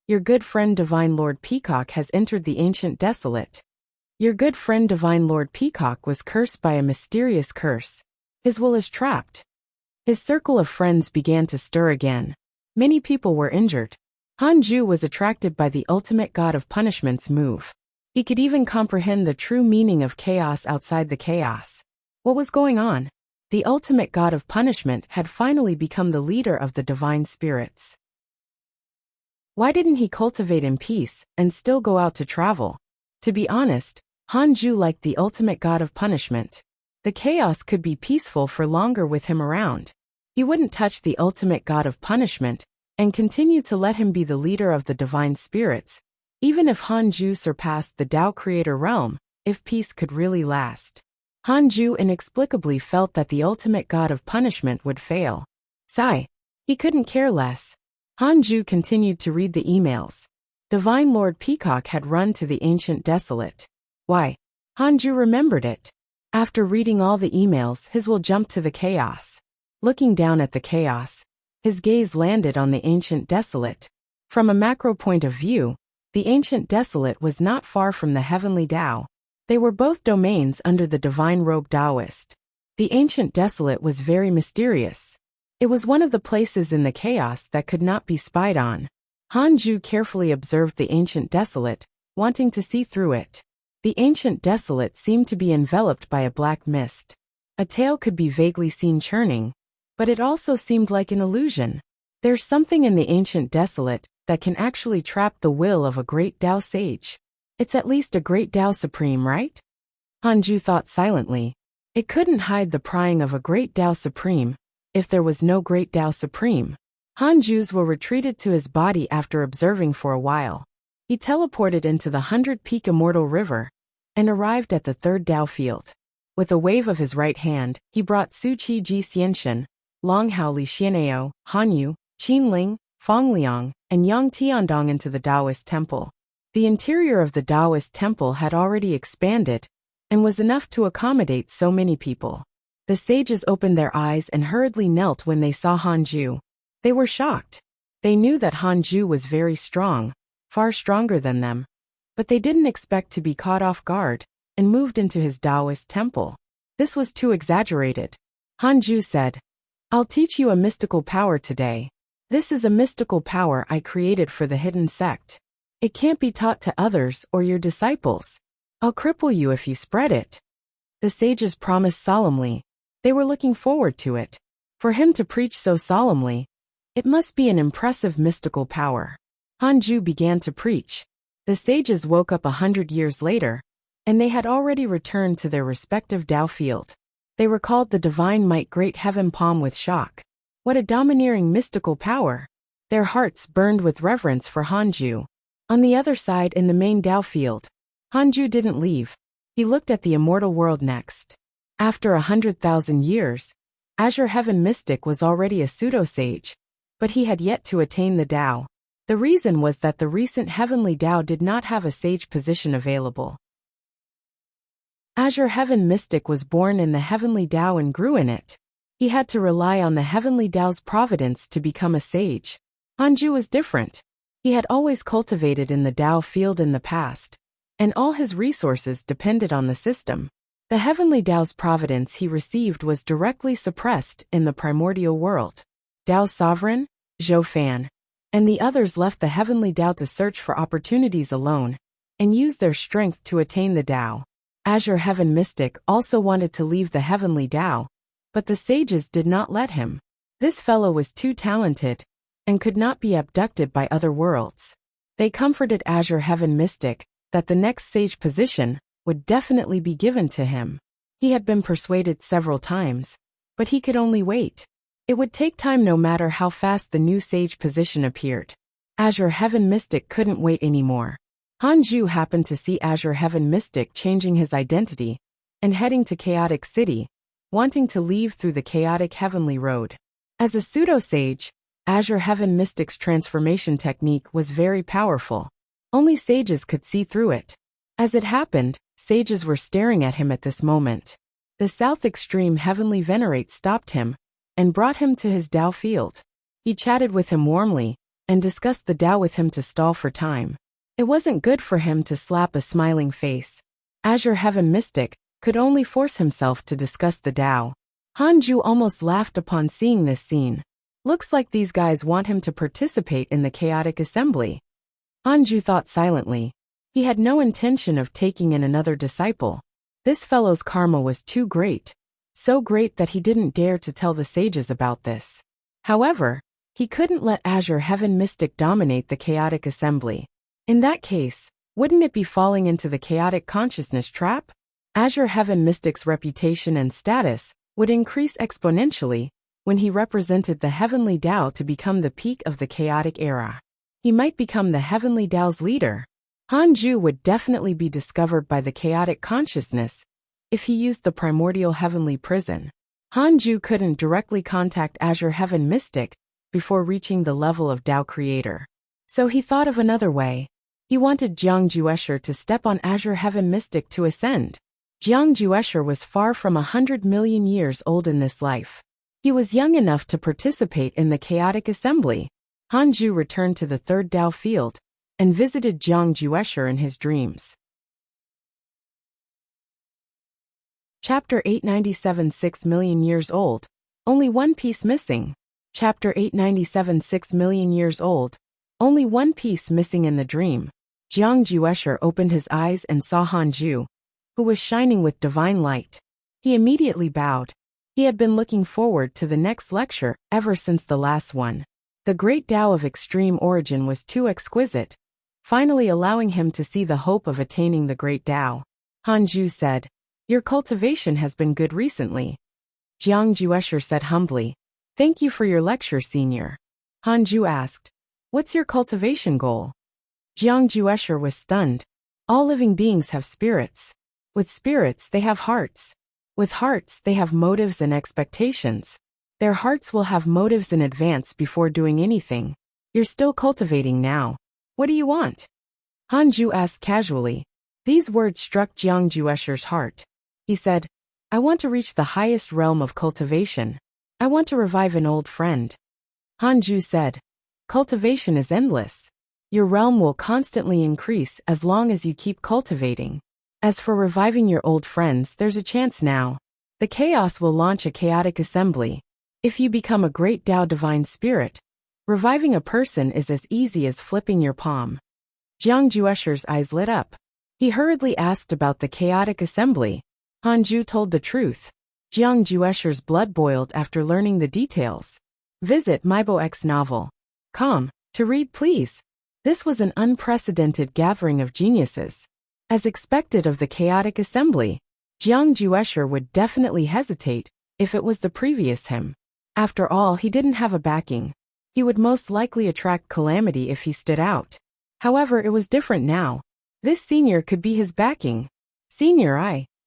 Your good friend Divine Lord Peacock has entered the Ancient Desolate. Your good friend Divine Lord Peacock was cursed by a mysterious curse. His will is trapped. His circle of friends began to stir again. Many people were injured. Hanju was attracted by the Ultimate God of Punishment's move. He could even comprehend the true meaning of chaos outside the chaos. What was going on? The Ultimate God of Punishment had finally become the leader of the divine spirits. Why didn't he cultivate in peace and still go out to travel? To be honest, Hanju liked the Ultimate God of Punishment. The chaos could be peaceful for longer with him around. He wouldn't touch the Ultimate God of Punishment, and continue to let him be the leader of the divine spirits, even if Hanju surpassed the Tao Creator realm, if peace could really last. Hanju inexplicably felt that the Ultimate God of Punishment would fail. Sigh. He couldn't care less. Hanju continued to read the emails. Divine Lord Peacock had run to the Ancient Desolate. Why? Hanju remembered it. After reading all the emails, his will jumped to the chaos. Looking down at the chaos, his gaze landed on the Ancient Desolate. From a macro point of view, the Ancient Desolate was not far from the Heavenly Tao. They were both domains under the Divine Rogue Taoist. The Ancient Desolate was very mysterious. It was one of the places in the chaos that could not be spied on. Hanju carefully observed the Ancient Desolate, wanting to see through it. The Ancient Desolate seemed to be enveloped by a black mist. A tail could be vaguely seen churning, but it also seemed like an illusion. There's something in the Ancient Desolate that can actually trap the will of a great Tao sage. It's at least a great Tao Supreme, right? Hanju thought silently. It couldn't hide the prying of a great Tao Supreme, if there was no great Tao Supreme. Hanju's will retreated to his body after observing for a while. He teleported into the 100-peak Immortal River, and arrived at the third Tao field. With a wave of his right hand, he brought Su Qi Ji Xianshen, Long Hao Li Xianao, Hanyu, Qin Ling, Fong Liang, and Yang Tiandong into the Taoist temple. The interior of the Taoist temple had already expanded, and was enough to accommodate so many people. The sages opened their eyes and hurriedly knelt when they saw Hanju. They were shocked. They knew that Hanju was very strong, far stronger than them, but they didn't expect to be caught off guard, and moved into his Taoist temple. This was too exaggerated. Hanju said, "I'll teach you a mystical power today. This is a mystical power I created for the hidden sect. It can't be taught to others or your disciples. I'll cripple you if you spread it." The sages promised solemnly. They were looking forward to it. For him to preach so solemnly, it must be an impressive mystical power. Hanju began to preach. The sages woke up 100 years later, and they had already returned to their respective Tao field. They recalled the divine might Great Heaven Palm with shock. What a domineering mystical power! Their hearts burned with reverence for Hanju. On the other side in the main Tao field, Hanju didn't leave. He looked at the immortal world next. After 100,000 years, Azure Heaven Mystic was already a pseudo-sage, but he had yet to attain the Tao. The reason was that the recent heavenly Tao did not have a sage position available. Azure Heaven Mystic was born in the heavenly Tao and grew in it. He had to rely on the heavenly Tao's providence to become a sage. Hanju was different. He had always cultivated in the Tao field in the past, and all his resources depended on the system. The heavenly Tao's providence he received was directly suppressed in the primordial world. Tao's sovereign, Zhou Fan, and the others left the heavenly Tao to search for opportunities alone, and use their strength to attain the Tao. Azure Heaven Mystic also wanted to leave the heavenly Tao, but the sages did not let him. This fellow was too talented, and could not be abducted by other worlds. They comforted Azure Heaven Mystic that the next sage position would definitely be given to him. He had been persuaded several times, but he could only wait. It would take time no matter how fast the new sage position appeared. Azure Heaven Mystic couldn't wait anymore. Hanju happened to see Azure Heaven Mystic changing his identity and heading to Chaotic City, wanting to leave through the chaotic heavenly road. As a pseudo-sage, Azure Heaven Mystic's transformation technique was very powerful. Only sages could see through it. As it happened, sages were staring at him at this moment. The South Extreme Heavenly Venerate stopped him and brought him to his Tao field. He chatted with him warmly and discussed the Tao with him to stall for time. It wasn't good for him to slap a smiling face. Azure Heaven Mystic could only force himself to discuss the Tao. Hanju almost laughed upon seeing this scene. Looks like these guys want him to participate in the chaotic assembly. Hanju thought silently. He had no intention of taking in another disciple. This fellow's karma was too great. So great that he didn't dare to tell the sages about this. However, he couldn't let Azure Heaven Mystic dominate the chaotic assembly. In that case, wouldn't it be falling into the chaotic consciousness trap? Azure Heaven Mystic's reputation and status would increase exponentially when he represented the heavenly Tao to become the peak of the chaotic era. He might become the heavenly Tao's leader. Hanju would definitely be discovered by the chaotic consciousness if he used the primordial heavenly prison. Hanju couldn't directly contact Azure Heaven Mystic before reaching the level of Tao Creator. So he thought of another way. He wanted Jiang Juesher to step on Azure Heaven Mystic to ascend. Jiang Juesher was far from 100 million years old in this life. He was young enough to participate in the chaotic assembly. Hanju returned to the third Tao field and visited Jiang Juesher in his dreams. Chapter 897 6 million years old. Only one piece missing. Chapter 897 6 million years old. Only one piece missing in the dream. Jiang Juesher opened his eyes and saw Hanju, who was shining with divine light. He immediately bowed. He had been looking forward to the next lecture ever since the last one. The great Tao of extreme origin was too exquisite, finally allowing him to see the hope of attaining the great Tao. Hanju said, "Your cultivation has been good recently." Jiang Juesher said humbly, "Thank you for your lecture, senior." Hanju asked, "What's your cultivation goal?" Jiang Juesher was stunned. All living beings have spirits. With spirits they have hearts. With hearts they have motives and expectations. Their hearts will have motives in advance before doing anything. You're still cultivating now. What do you want? Hanju asked casually. These words struck Jiang Juesher's heart. He said, "I want to reach the highest realm of cultivation. I want to revive an old friend." Hanju said, "Cultivation is endless. Your realm will constantly increase as long as you keep cultivating. As for reviving your old friends, there's a chance now. The chaos will launch a chaotic assembly. If you become a great Tao divine spirit, reviving a person is as easy as flipping your palm." Jiang Juesher's eyes lit up. He hurriedly asked about the chaotic assembly. Hanju told the truth. Jiang Juesher's blood boiled after learning the details. Visit myboxnovel.com to read, please. This was an unprecedented gathering of geniuses. As expected of the chaotic assembly, Jiang Juesher would definitely hesitate if it was the previous him. After all, he didn't have a backing. He would most likely attract calamity if he stood out. However, it was different now. This senior could be his backing. Senior,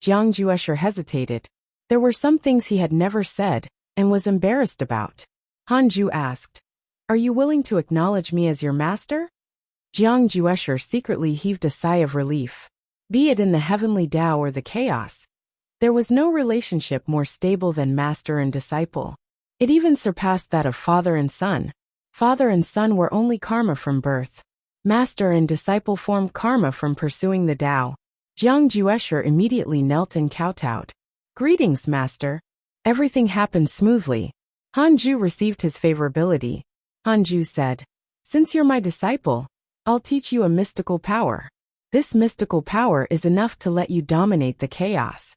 Jiang Juesher hesitated. There were some things he had never said and was embarrassed about. Hanju asked, "Are you willing to acknowledge me as your master?" Jiang Juesher secretly heaved a sigh of relief. Be it in the heavenly Tao or the chaos, there was no relationship more stable than master and disciple. It even surpassed that of father and son. Father and son were only karma from birth. Master and disciple formed karma from pursuing the Tao. Jiang Juesher immediately knelt and kowtowed. "Greetings, master." Everything happened smoothly. Hanju received his favorability. Hanju said, "Since you're my disciple, I'll teach you a mystical power. This mystical power is enough to let you dominate the chaos."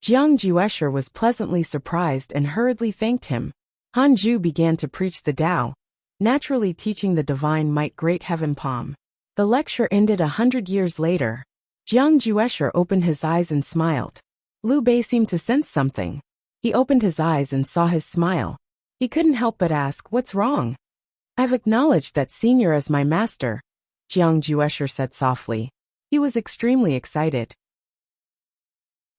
Jiang Juesher was pleasantly surprised and hurriedly thanked him. Hanju began to preach the Tao, naturally teaching the divine might great heaven palm. The lecture ended 100 years later. Jiang Juesher opened his eyes and smiled. Liu Bei seemed to sense something. He opened his eyes and saw his smile. He couldn't help but ask, "What's wrong?" "I've acknowledged that senior as my master," Jiang Juesher said softly. He was extremely excited.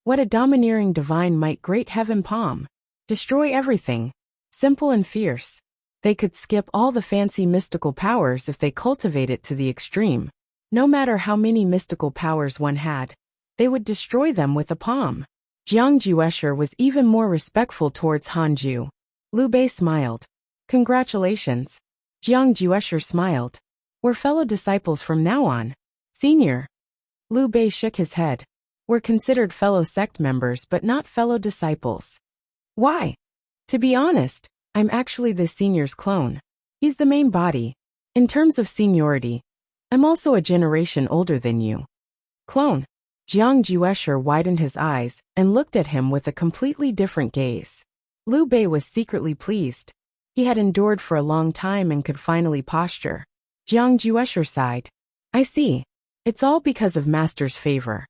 What a domineering divine might great heaven palm. Destroy everything. Simple and fierce. They could skip all the fancy mystical powers if they cultivate it to the extreme. No matter how many mystical powers one had, they would destroy them with a palm. Jiang Juesher was even more respectful towards Hanju. Liu Bei smiled. "Congratulations." Jiang Juesher smiled. "We're fellow disciples from now on." "Senior." Liu Bei shook his head. "We're considered fellow sect members but not fellow disciples." "Why?" "To be honest, I'm actually the senior's clone. He's the main body. In terms of seniority, I'm also a generation older than you." "Clone?" Jiang Juesher widened his eyes and looked at him with a completely different gaze. Liu Bei was secretly pleased. He had endured for a long time and could finally posture. Jiang Juesher sighed. "I see. It's all because of master's favor."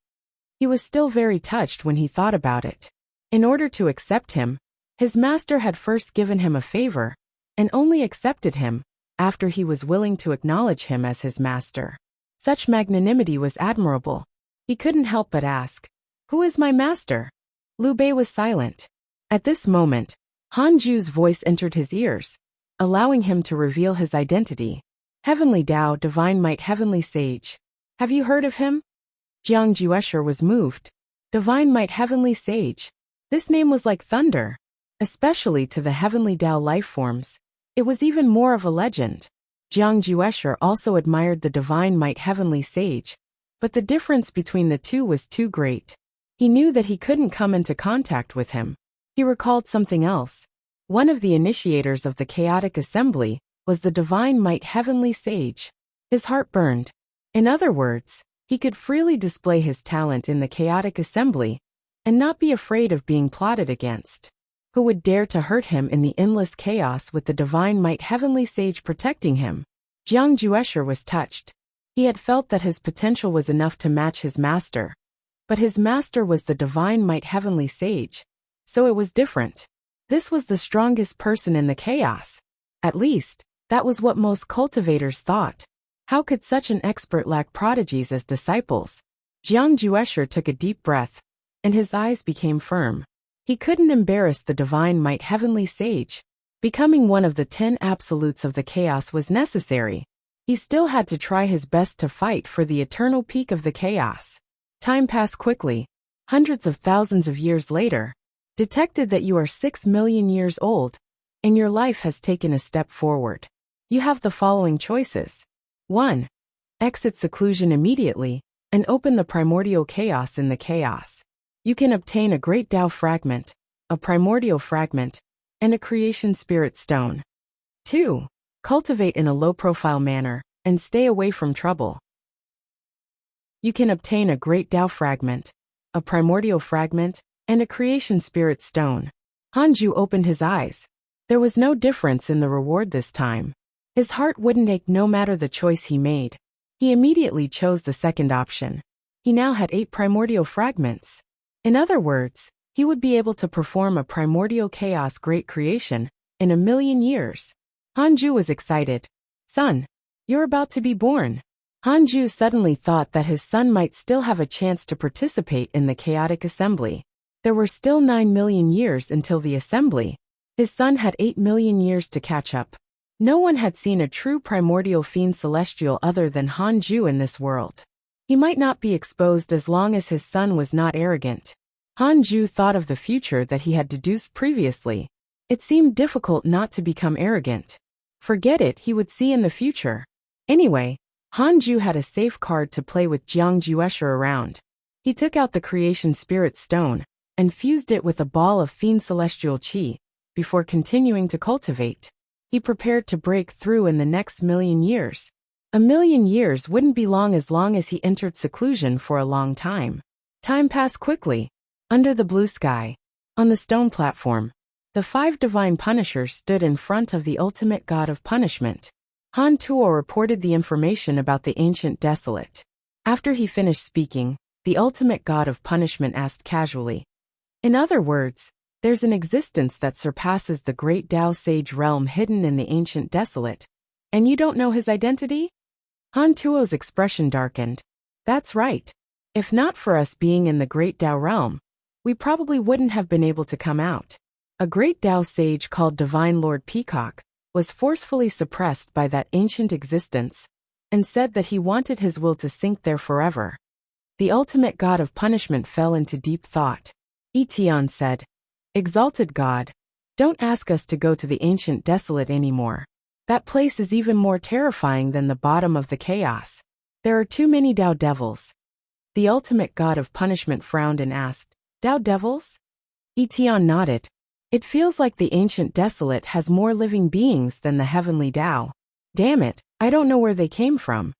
He was still very touched when he thought about it. In order to accept him, his master had first given him a favor, and only accepted him after he was willing to acknowledge him as his master. Such magnanimity was admirable. He couldn't help but ask, "Who is my master?" Liu Bei was silent. At this moment, Hanju's voice entered his ears, allowing him to reveal his identity. "Heavenly Tao, divine might, heavenly sage. Have you heard of him?" Jiang Juesher was moved. Divine might, heavenly sage. This name was like thunder. Especially to the heavenly Tao life forms, it was even more of a legend. Jiang Juesher also admired the divine might, heavenly sage, but the difference between the two was too great. He knew that he couldn't come into contact with him. He recalled something else. One of the initiators of the chaotic assembly was the divine might, heavenly sage. His heart burned. In other words, he could freely display his talent in the chaotic assembly and not be afraid of being plotted against. Who would dare to hurt him in the endless chaos with the divine might, heavenly sage protecting him? Jiang Juesher was touched. He had felt that his potential was enough to match his master. But his master was the divine might, heavenly sage. So it was different. This was the strongest person in the chaos. At least, that was what most cultivators thought. How could such an expert lack prodigies as disciples? Jiang Juesher took a deep breath, and his eyes became firm. He couldn't embarrass the divine might, heavenly sage. Becoming one of the 10 absolutes of the chaos was necessary. He still had to try his best to fight for the eternal peak of the chaos. Time passed quickly. Hundreds of thousands of years later, detected that you are 6 million years old, and your life has taken a step forward. You have the following choices. 1. Exit seclusion immediately, and open the primordial chaos in the chaos. You can obtain a great Tao fragment, a primordial fragment, and a creation spirit stone. 2. Cultivate in a low-profile manner, and stay away from trouble. You can obtain a great Tao fragment, a primordial fragment, and a creation spirit stone. Hanju opened his eyes. There was no difference in the reward this time. His heart wouldn't ache no matter the choice he made. He immediately chose the second option. He now had 8 primordial fragments. In other words, he would be able to perform a primordial chaos great creation in 1,000,000 years. Hanju was excited. Son, you're about to be born. Hanju suddenly thought that his son might still have a chance to participate in the chaotic assembly. There were still 9,000,000 years until the assembly. His son had 8,000,000 years to catch up. No one had seen a true primordial fiend celestial other than Hanju in this world. He might not be exposed as long as his son was not arrogant. Hanju thought of the future that he had deduced previously. It seemed difficult not to become arrogant. Forget it, he would see in the future. Anyway, Hanju had a safe card to play with Jiang Juesher around. He took out the creation spirit stone and fused it with a ball of fiend celestial qi before continuing to cultivate. He prepared to break through in the next 1,000,000 years. 1,000,000 years wouldn't be long as he entered seclusion for a long time. Time passed quickly. Under the blue sky, on the stone platform, the 5 divine punishers stood in front of the ultimate god of punishment. Han Tuo reported the information about the ancient desolate. After he finished speaking, the ultimate god of punishment asked casually, "In other words, there's an existence that surpasses the great Tao sage realm hidden in the ancient desolate, and you don't know his identity?" Han Tuo's expression darkened. "That's right. If not for us being in the great Tao realm, we probably wouldn't have been able to come out." A great Tao sage called Divine Lord Peacock was forcefully suppressed by that ancient existence and said that he wanted his will to sink there forever. The ultimate god of punishment fell into deep thought. Etian said, "Exalted God, don't ask us to go to the ancient desolate anymore. That place is even more terrifying than the bottom of the chaos. There are too many Tao devils." The ultimate god of punishment frowned and asked, "Tao devils?" Etian nodded. "It feels like the ancient desolate has more living beings than the heavenly Tao. Damn it, I don't know where they came from."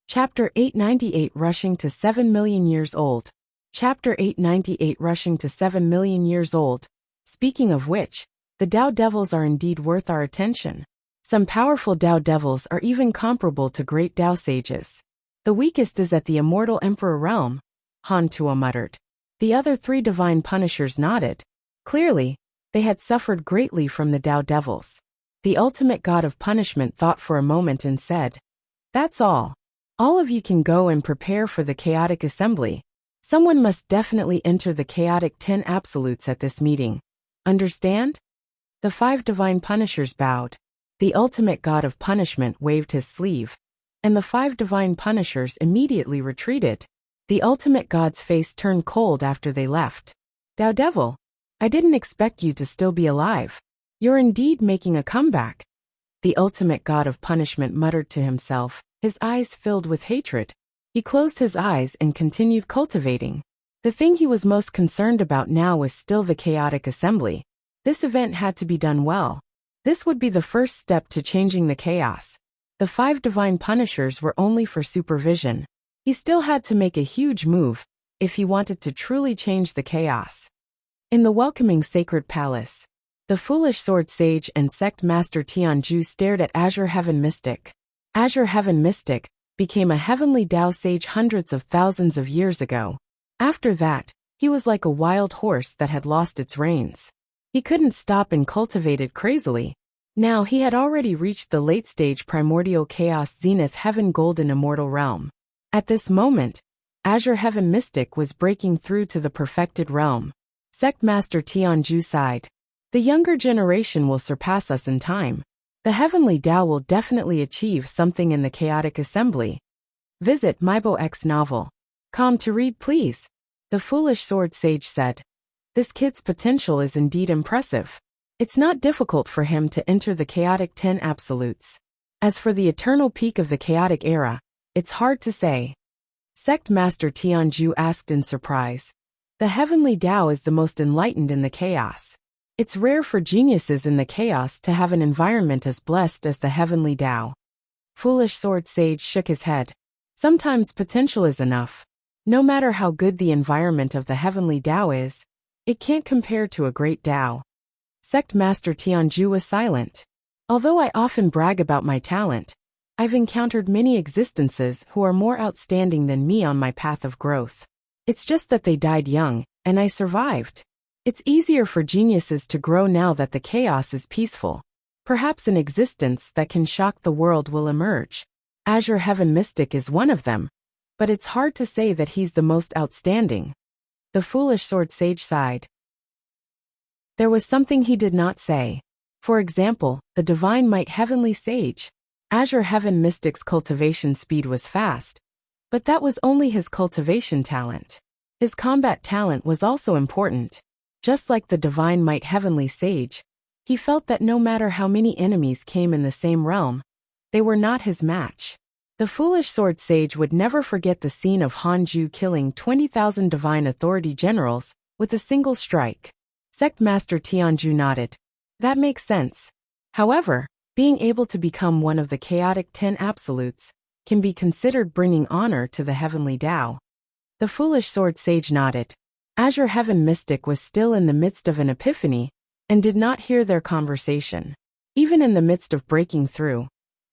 Chapter 898 Rushing to 7,000,000 years old. Chapter 898 Rushing to 7,000,000 years old. Speaking of which, the Tao devils are indeed worth our attention. Some powerful Tao devils are even comparable to great Tao sages. The weakest is at the immortal emperor realm, Han Tuo muttered. The other 3 divine punishers nodded. Clearly, they had suffered greatly from the Tao devils. The ultimate god of punishment thought for a moment and said, "That's all. All of you can go and prepare for the chaotic assembly. Someone must definitely enter the chaotic 10 absolutes at this meeting. Understand?" The 5 divine punishers bowed. The ultimate god of punishment waved his sleeve, and the 5 divine punishers immediately retreated. The ultimate god's face turned cold after they left. "Tao devil, I didn't expect you to still be alive. You're indeed making a comeback." The ultimate god of punishment muttered to himself, his eyes filled with hatred. He closed his eyes and continued cultivating. The thing he was most concerned about now was still the chaotic assembly. This event had to be done well. This would be the first step to changing the chaos. The 5 divine punishers were only for supervision. He still had to make a huge move if he wanted to truly change the chaos. In the welcoming sacred palace, the foolish sword sage and sect master Tianju stared at Azure Heaven Mystic. Azure Heaven Mystic became a heavenly Tao sage hundreds of thousands of years ago. After that, he was like a wild horse that had lost its reins. He couldn't stop and cultivated crazily. Now he had already reached the late-stage primordial chaos zenith heaven golden immortal realm. At this moment, Azure Heaven Mystic was breaking through to the perfected realm. Sect Master Tianju sighed. "The younger generation will surpass us in time. The heavenly Tao will definitely achieve something in the chaotic assembly." Visit Maibo X novel. Com to read please. The foolish sword sage said. "This kid's potential is indeed impressive. It's not difficult for him to enter the chaotic 10 absolutes. As for the eternal peak of the chaotic era, it's hard to say." Sect Master Tianju asked in surprise. "The heavenly Tao is the most enlightened in the chaos. It's rare for geniuses in the chaos to have an environment as blessed as the heavenly Tao." Foolish sword sage shook his head. "Sometimes potential is enough. No matter how good the environment of the heavenly Tao is, it can't compare to a great Tao." Sect Master Tianju was silent. "Although I often brag about my talent, I've encountered many existences who are more outstanding than me on my path of growth. It's just that they died young, and I survived. It's easier for geniuses to grow now that the chaos is peaceful. Perhaps an existence that can shock the world will emerge. Azure Heaven Mystic is one of them, but it's hard to say that he's the most outstanding. The foolish sword sage sighed. There was something he did not say. For example, the divine might heavenly sage. Azure Heaven Mystic's cultivation speed was fast, but that was only his cultivation talent. His combat talent was also important. Just like the divine might heavenly sage, he felt that no matter how many enemies came in the same realm, they were not his match. The foolish sword sage would never forget the scene of Hanju killing 20,000 divine authority generals with a single strike. Sect Master Tianju nodded. That makes sense. However, being able to become one of the chaotic 10 absolutes can be considered bringing honor to the heavenly Tao. The foolish sword sage nodded. Azure Heaven Mystic was still in the midst of an epiphany and did not hear their conversation. Even in the midst of breaking through,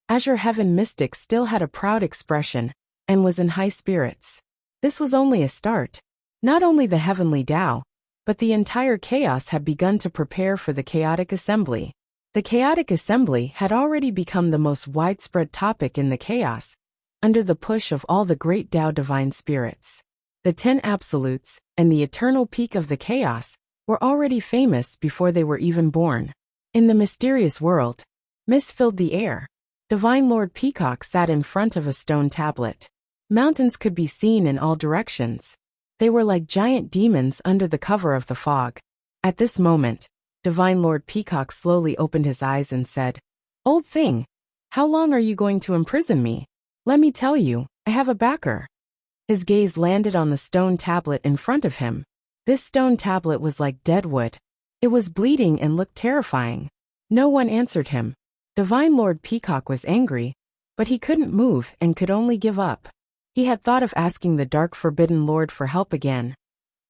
Azure Heaven Mystic still had a proud expression and was in high spirits. This was only a start. Not only the heavenly Tao, but the entire chaos had begun to prepare for the chaotic assembly. The chaotic assembly had already become the most widespread topic in the chaos, under the push of all the great Tao divine spirits. The 10 absolutes, and the eternal peak of the chaos, were already famous before they were even born. In the mysterious world, mist filled the air. Divine Lord Peacock sat in front of a stone tablet. Mountains could be seen in all directions. They were like giant demons under the cover of the fog. At this moment, Divine Lord Peacock slowly opened his eyes and said, "Old thing, how long are you going to imprison me? Let me tell you, I have a backer." His gaze landed on the stone tablet in front of him. This stone tablet was like dead wood. It was bleeding and looked terrifying. No one answered him. Divine Lord Peacock was angry, but he couldn't move and could only give up. He had thought of asking the Dark Forbidden Lord for help again,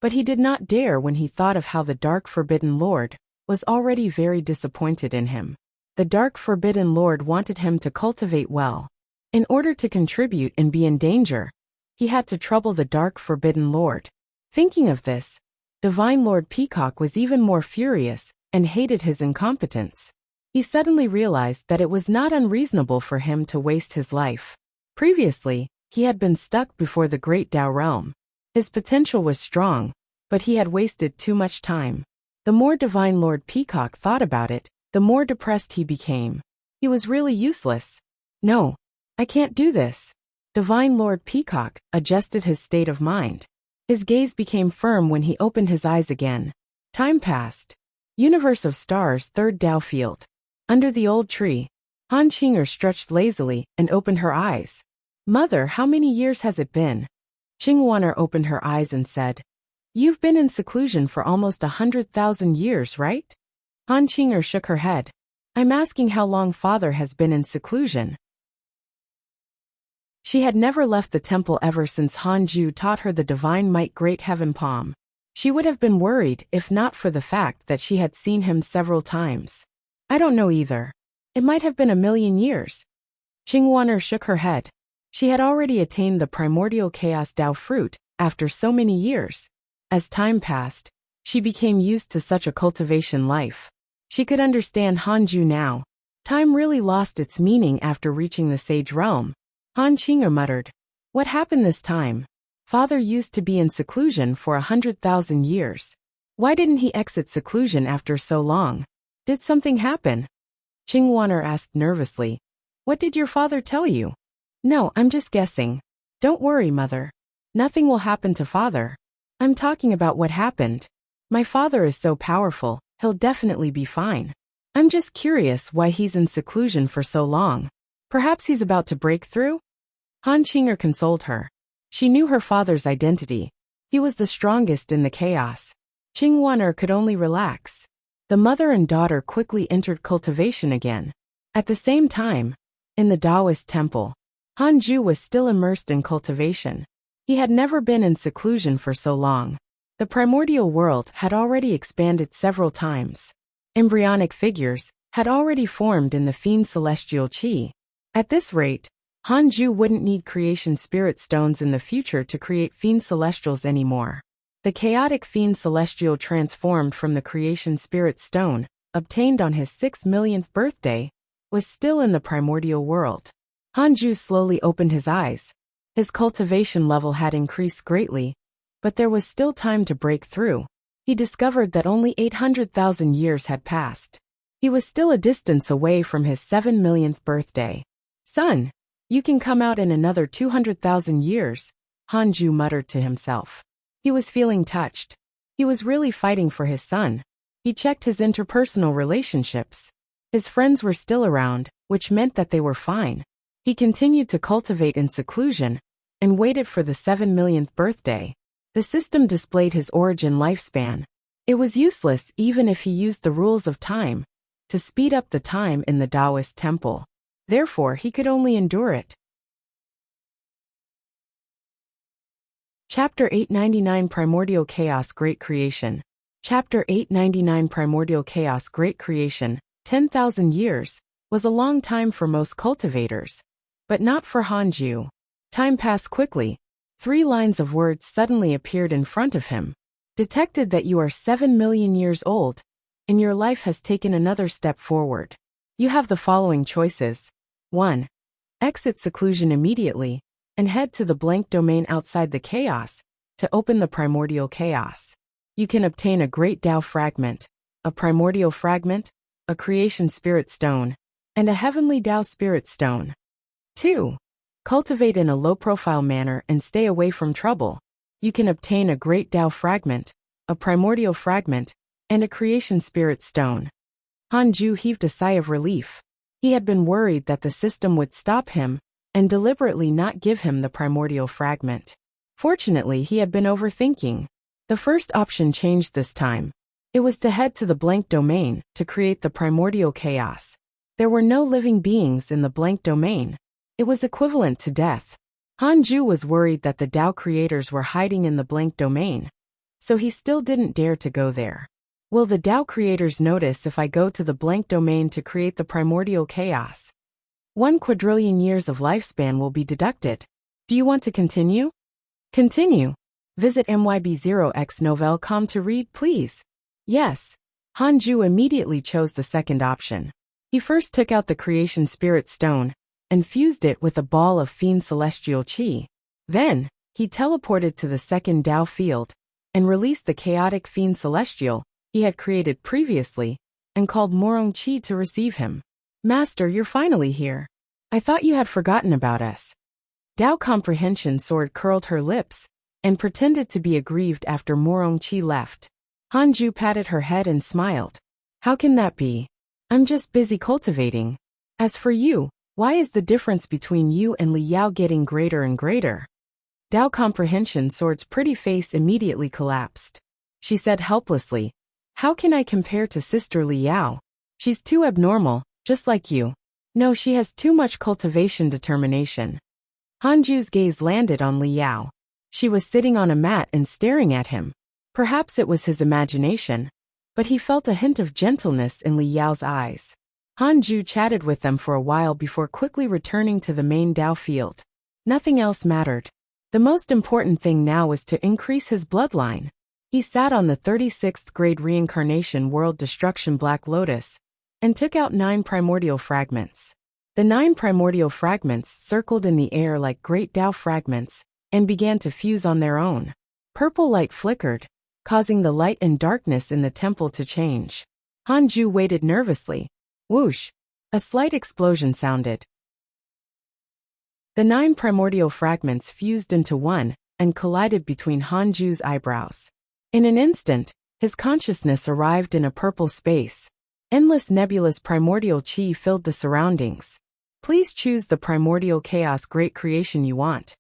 but he did not dare when he thought of how the Dark Forbidden Lord was already very disappointed in him. The Dark Forbidden Lord wanted him to cultivate well. In order to contribute and be in danger, he had to trouble the Dark Forbidden Lord. Thinking of this, Divine Lord Peacock was even more furious and hated his incompetence. He suddenly realized that it was not unreasonable for him to waste his life. Previously, he had been stuck before the Great Tao realm. His potential was strong, but he had wasted too much time. The more Divine Lord Peacock thought about it, the more depressed he became. He was really useless. No, I can't do this. Divine Lord Peacock adjusted his state of mind. His gaze became firm when he opened his eyes again. Time passed. Universe of Stars, third Tao field. Under the old tree, Han Qinger stretched lazily and opened her eyes. "Mother, how many years has it been?" Qingwaner opened her eyes and said, "You've been in seclusion for almost 100,000 years, right?" Han Qinger shook her head. "I'm asking how long father has been in seclusion." She had never left the temple ever since Hanju taught her the divine might Great Heaven Palm. She would have been worried if not for the fact that she had seen him several times. "I don't know either. It might have been 1,000,000 years." Qingwaner shook her head. She had already attained the primordial chaos Tao fruit after so many years. As time passed, she became used to such a cultivation life. She could understand Hanju now. Time really lost its meaning after reaching the sage realm. Han Qinger muttered, "What happened this time? Father used to be in seclusion for 100,000 years. Why didn't he exit seclusion after so long? Did something happen?" Qingwaner asked nervously, "What did your father tell you?" "No, I'm just guessing. Don't worry, mother. Nothing will happen to father. I'm talking about what happened. My father is so powerful, he'll definitely be fine. I'm just curious why he's in seclusion for so long. Perhaps he's about to break through?" Han Qinger consoled her. She knew her father's identity. He was the strongest in the chaos. Qingwaner could only relax. The mother and daughter quickly entered cultivation again. At the same time, in the Taoist temple, Hanju was still immersed in cultivation. He had never been in seclusion for so long. The primordial world had already expanded several times. Embryonic figures had already formed in the fiend celestial qi. At this rate, Hanju wouldn't need creation spirit stones in the future to create fiend celestials anymore. The chaotic fiend celestial transformed from the creation spirit stone, obtained on his 6 millionth birthday, was still in the primordial world. Hanju slowly opened his eyes. His cultivation level had increased greatly, but there was still time to break through. He discovered that only 800,000 years had passed. He was still a distance away from his 7 millionth birthday. Son, you can come out in another 200,000 years, Hanju muttered to himself. He was feeling touched. He was really fighting for his son. He checked his interpersonal relationships. His friends were still around, which meant that they were fine. He continued to cultivate in seclusion and waited for the 7 millionth birthday. The system displayed his origin lifespan. It was useless even if he used the rules of time to speed up the time in the Taoist temple. Therefore, he could only endure it. Chapter 899 Primordial Chaos Great Creation. Chapter 899 Primordial Chaos Great Creation. 10,000 years was a long time for most cultivators, but not for Hanju. Time passed quickly. 3 lines of words suddenly appeared in front of him. Detected that you are 7 million years old, and your life has taken another step forward. You have the following choices. 1. Exit seclusion immediately, and head to the blank domain outside the chaos, to open the primordial chaos. You can obtain a great Tao fragment, a primordial fragment, a creation spirit stone, and a heavenly Tao spirit stone. 2. Cultivate in a low-profile manner and stay away from trouble. You can obtain a great Tao fragment, a primordial fragment, and a creation spirit stone. Hanju heaved a sigh of relief. He had been worried that the system would stop him and deliberately not give him the primordial fragment. Fortunately, he had been overthinking. The first option changed this time. It was to head to the blank domain to create the primordial chaos. There were no living beings in the blank domain. It was equivalent to death. Hanju was worried that the Tao creators were hiding in the blank domain, so he still didn't dare to go there. Will the Tao creators notice if I go to the blank domain to create the primordial chaos? 1 quadrillion years of lifespan will be deducted. Do you want to continue? Continue. Visit myb0xnovel.com to read, please. Yes. Hanju immediately chose the second option. He first took out the creation spirit stone and fused it with a ball of fiend celestial chi. Then, he teleported to the second Tao field and released the chaotic fiend celestial he had created previously and called Morong Chi to receive him. Master, you're finally here. I thought you had forgotten about us. Tao Comprehension Sword curled her lips and pretended to be aggrieved after Morong Chi left. Hanju patted her head and smiled. How can that be? I'm just busy cultivating. As for you, why is the difference between you and Li Yao getting greater and greater? Tao Comprehension Sword's pretty face immediately collapsed. She said helplessly, how can I compare to Sister Li Yao? She's too abnormal, just like you. No, she has too much cultivation determination. Hanju's gaze landed on Li Yao. She was sitting on a mat and staring at him. Perhaps it was his imagination, but he felt a hint of gentleness in Li Yao's eyes. Hanju chatted with them for a while before quickly returning to the main Tao field. Nothing else mattered. The most important thing now was to increase his bloodline. He sat on the 36th grade reincarnation world destruction Black Lotus and took out 9 primordial fragments. The 9 primordial fragments circled in the air like great Tao fragments and began to fuse on their own. Purple light flickered, causing the light and darkness in the temple to change. Hanju waited nervously. Whoosh! A slight explosion sounded. The 9 primordial fragments fused into one and collided between Hanju's eyebrows. In an instant, his consciousness arrived in a purple space. Endless nebulous primordial chi filled the surroundings. Please choose the primordial chaos great creation you want.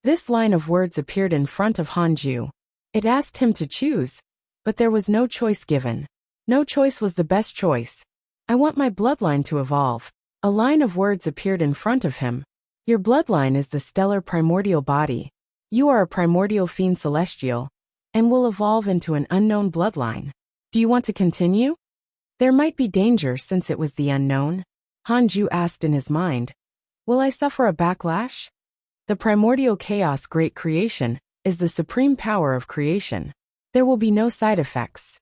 This line of words appeared in front of Hanju. It asked him to choose, but there was no choice given. No choice was the best choice. I want my bloodline to evolve. A line of words appeared in front of him. Your bloodline is the stellar primordial body. You are a primordial fiend celestial, and will evolve into an unknown bloodline. Do you want to continue? There might be danger since it was the unknown. Hanju asked in his mind. Will I suffer a backlash? The primordial chaos great creation is the supreme power of creation. There will be no side effects.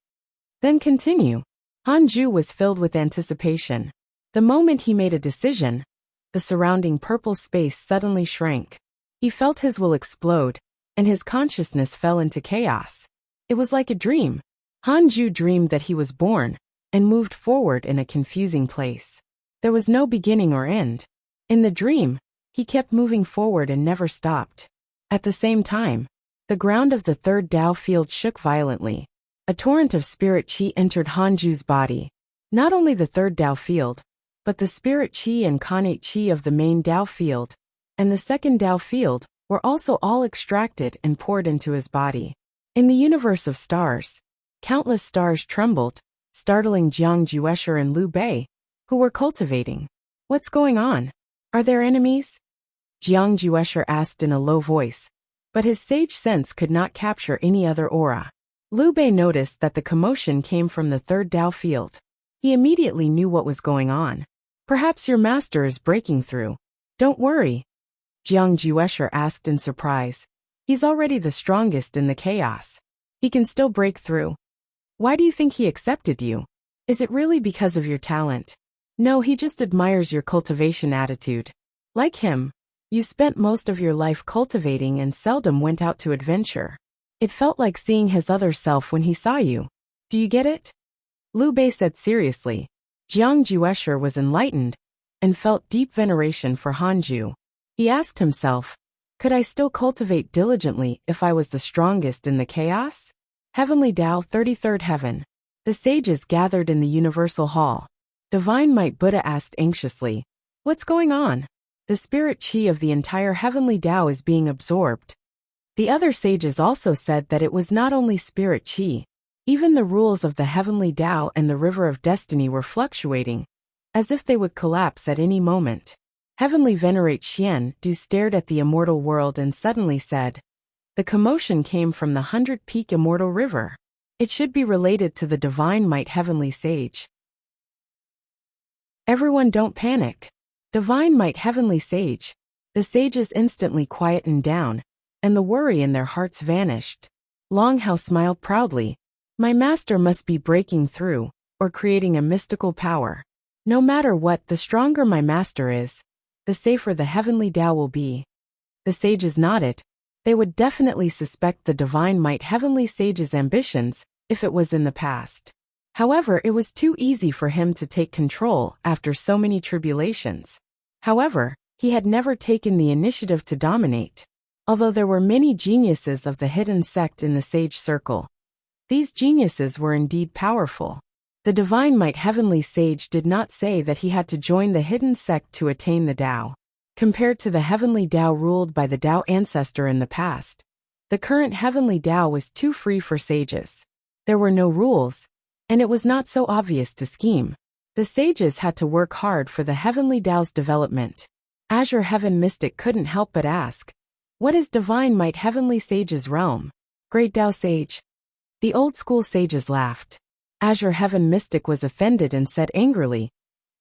Then continue. Hanju was filled with anticipation. The moment he made a decision, the surrounding purple space suddenly shrank. He felt his will explode, and his consciousness fell into chaos. It was like a dream. Hanju dreamed that he was born and moved forward in a confusing place. There was no beginning or end. In the dream, he kept moving forward and never stopped. At the same time, the ground of the third Tao field shook violently. A torrent of spirit qi entered Hanju's body. Not only the third Tao field, but the spirit qi and connate qi of the main Tao field and the second Tao field were also all extracted and poured into his body. In the universe of stars, countless stars trembled, startling Jiang Juesher and Liu Bei, who were cultivating. What's going on? Are there enemies? Jiang Juesher asked in a low voice, but his sage sense could not capture any other aura. Liu Bei noticed that the commotion came from the third Tao field. He immediately knew what was going on. Perhaps your master is breaking through. Don't worry. Jiang Juesher asked in surprise. He's already the strongest in the chaos. He can still break through. Why do you think he accepted you? Is it really because of your talent? No, he just admires your cultivation attitude. Like him, you spent most of your life cultivating and seldom went out to adventure. It felt like seeing his other self when he saw you. Do you get it? Liu Bei said seriously. Jiang Juesher was enlightened and felt deep veneration for Hanju. He asked himself, could I still cultivate diligently if I was the strongest in the chaos? Heavenly Tao 33rd Heaven. The sages gathered in the Universal Hall. Divine Might Buddha asked anxiously, what's going on? The spirit qi of the entire Heavenly Tao is being absorbed. The other sages also said that it was not only spirit qi. Even the rules of the Heavenly Tao and the River of Destiny were fluctuating, as if they would collapse at any moment. Heavenly Venerate Xian Du stared at the immortal world and suddenly said, the commotion came from the 100-peak immortal river. It should be related to the Divine Might Heavenly Sage. Everyone don't panic. Divine Might Heavenly Sage. The sages instantly quietened down, and the worry in their hearts vanished. Long Hao smiled proudly. My master must be breaking through, or creating a mystical power. No matter what, the stronger my master is, the safer the Heavenly Tao will be. The sages nodded. They would definitely suspect the Divine Might Heavenly Sage's ambitions if it was in the past. However, it was too easy for him to take control after so many tribulations. However, he had never taken the initiative to dominate. Although there were many geniuses of the hidden sect in the sage circle, these geniuses were indeed powerful. The Divine Might Heavenly Sage did not say that he had to join the hidden sect to attain the Tao. Compared to the Heavenly Tao ruled by the Tao ancestor in the past, the current Heavenly Tao was too free for sages. There were no rules, and it was not so obvious to scheme. The sages had to work hard for the Heavenly Tao's development. Azure Heaven Mystic couldn't help but ask, what is Divine Might Heavenly Sage's realm? Great Tao Sage. The old school sages laughed. Azure Heaven Mystic was offended and said angrily,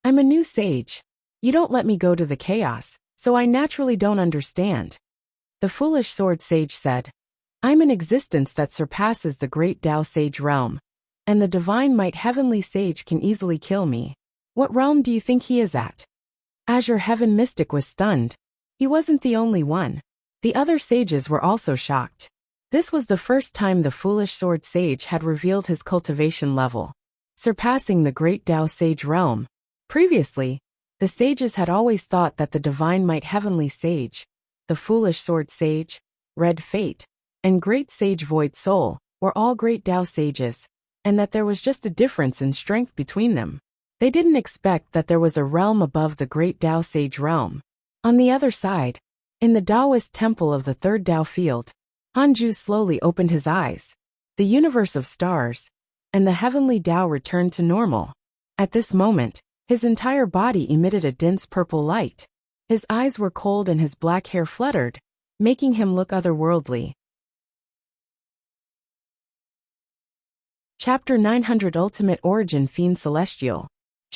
I'm a new sage. You don't let me go to the chaos, so I naturally don't understand. The foolish sword sage said, I'm an existence that surpasses the great Tao Sage realm, and the Divine Might Heavenly Sage can easily kill me. What realm do you think he is at? Azure Heaven Mystic was stunned. He wasn't the only one. The other sages were also shocked. This was the first time the foolish sword sage had revealed his cultivation level, surpassing the great Tao Sage realm. Previously, the sages had always thought that the Divine Might Heavenly Sage, the foolish sword sage, Red Fate, and great sage Void Soul were all great Tao sages, and that there was just a difference in strength between them. They didn't expect that there was a realm above the great Tao Sage realm. On the other side, in the Taoist temple of the third Tao field, Hanju slowly opened his eyes. The universe of stars and the Heavenly Tao returned to normal. At this moment, his entire body emitted a dense purple light. His eyes were cold and his black hair fluttered, making him look otherworldly. Chapter 900 Ultimate Origin Fiend Celestial.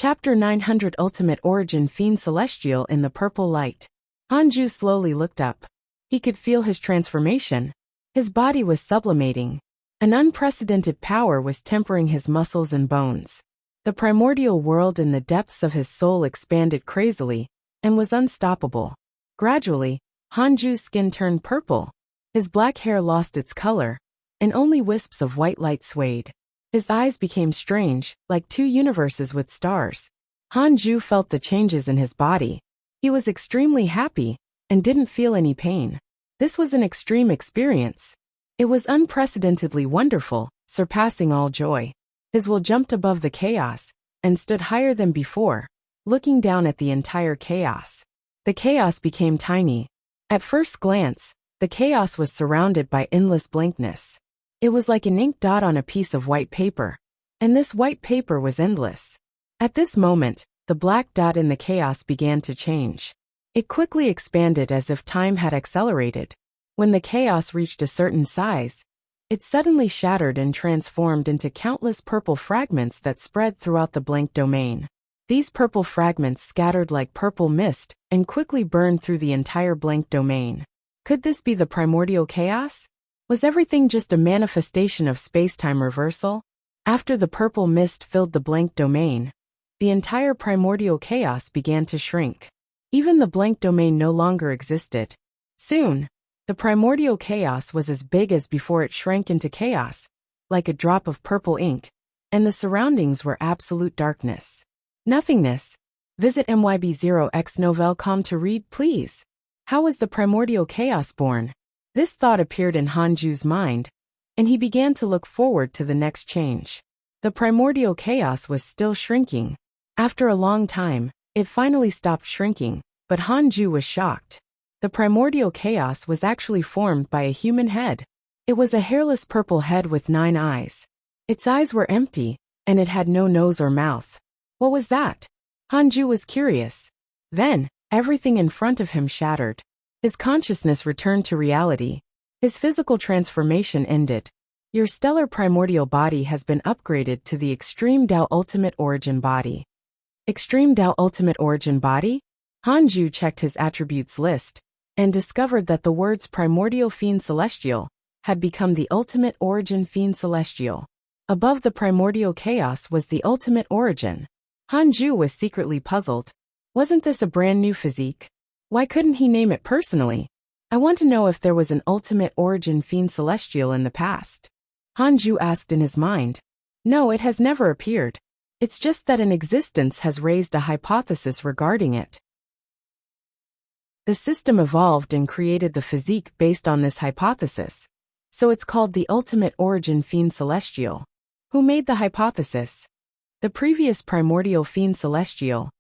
Chapter 900 Ultimate Origin Fiend Celestial in the Purple Light. Hanju slowly looked up. He could feel his transformation. His body was sublimating. An unprecedented power was tempering his muscles and bones. The primordial world in the depths of his soul expanded crazily and was unstoppable. Gradually, Hanju's skin turned purple. His black hair lost its color, and only wisps of white light swayed. His eyes became strange, like two universes with stars. Hanju felt the changes in his body. He was extremely happy and didn't feel any pain. This was an extreme experience. It was unprecedentedly wonderful, surpassing all joy. His will jumped above the chaos and stood higher than before, looking down at the entire chaos. The chaos became tiny. At first glance, the chaos was surrounded by endless blankness. It was like an ink dot on a piece of white paper, and this white paper was endless. At this moment, the black dot in the chaos began to change. It quickly expanded as if time had accelerated. When the chaos reached a certain size, it suddenly shattered and transformed into countless purple fragments that spread throughout the blank domain. These purple fragments scattered like purple mist and quickly burned through the entire blank domain. Could this be the primordial chaos? Was everything just a manifestation of space-time reversal? After the purple mist filled the blank domain, the entire primordial chaos began to shrink. Even the blank domain no longer existed. Soon, the primordial chaos was as big as before. It shrank into chaos, like a drop of purple ink, and the surroundings were absolute darkness. Nothingness. Visit myb0xnovel.com to read, please. How was the primordial chaos born? This thought appeared in Hanju's mind, and he began to look forward to the next change. The primordial chaos was still shrinking. After a long time, it finally stopped shrinking, but Hanju was shocked. The primordial chaos was actually formed by a human head. It was a hairless purple head with 9 eyes. Its eyes were empty, and it had no nose or mouth. What was that? Hanju was curious. Then, everything in front of him shattered. His consciousness returned to reality. His physical transformation ended. Your stellar primordial body has been upgraded to the Extreme Tao Ultimate Origin Body. Extreme Tao Ultimate Origin Body? Hanju checked his attributes list and discovered that the words Primordial Fiend Celestial had become the Ultimate Origin Fiend Celestial. Above the primordial chaos was the Ultimate Origin. Hanju was secretly puzzled. Wasn't this a brand new physique? Why couldn't he name it personally? I want to know if there was an Ultimate Origin Fiend Celestial in the past. Hanju asked in his mind. No, it has never appeared. It's just that an existence has raised a hypothesis regarding it. The system evolved and created the physique based on this hypothesis. So it's called the Ultimate Origin Fiend Celestial. Who made the hypothesis? The previous Primordial Fiend Celestial.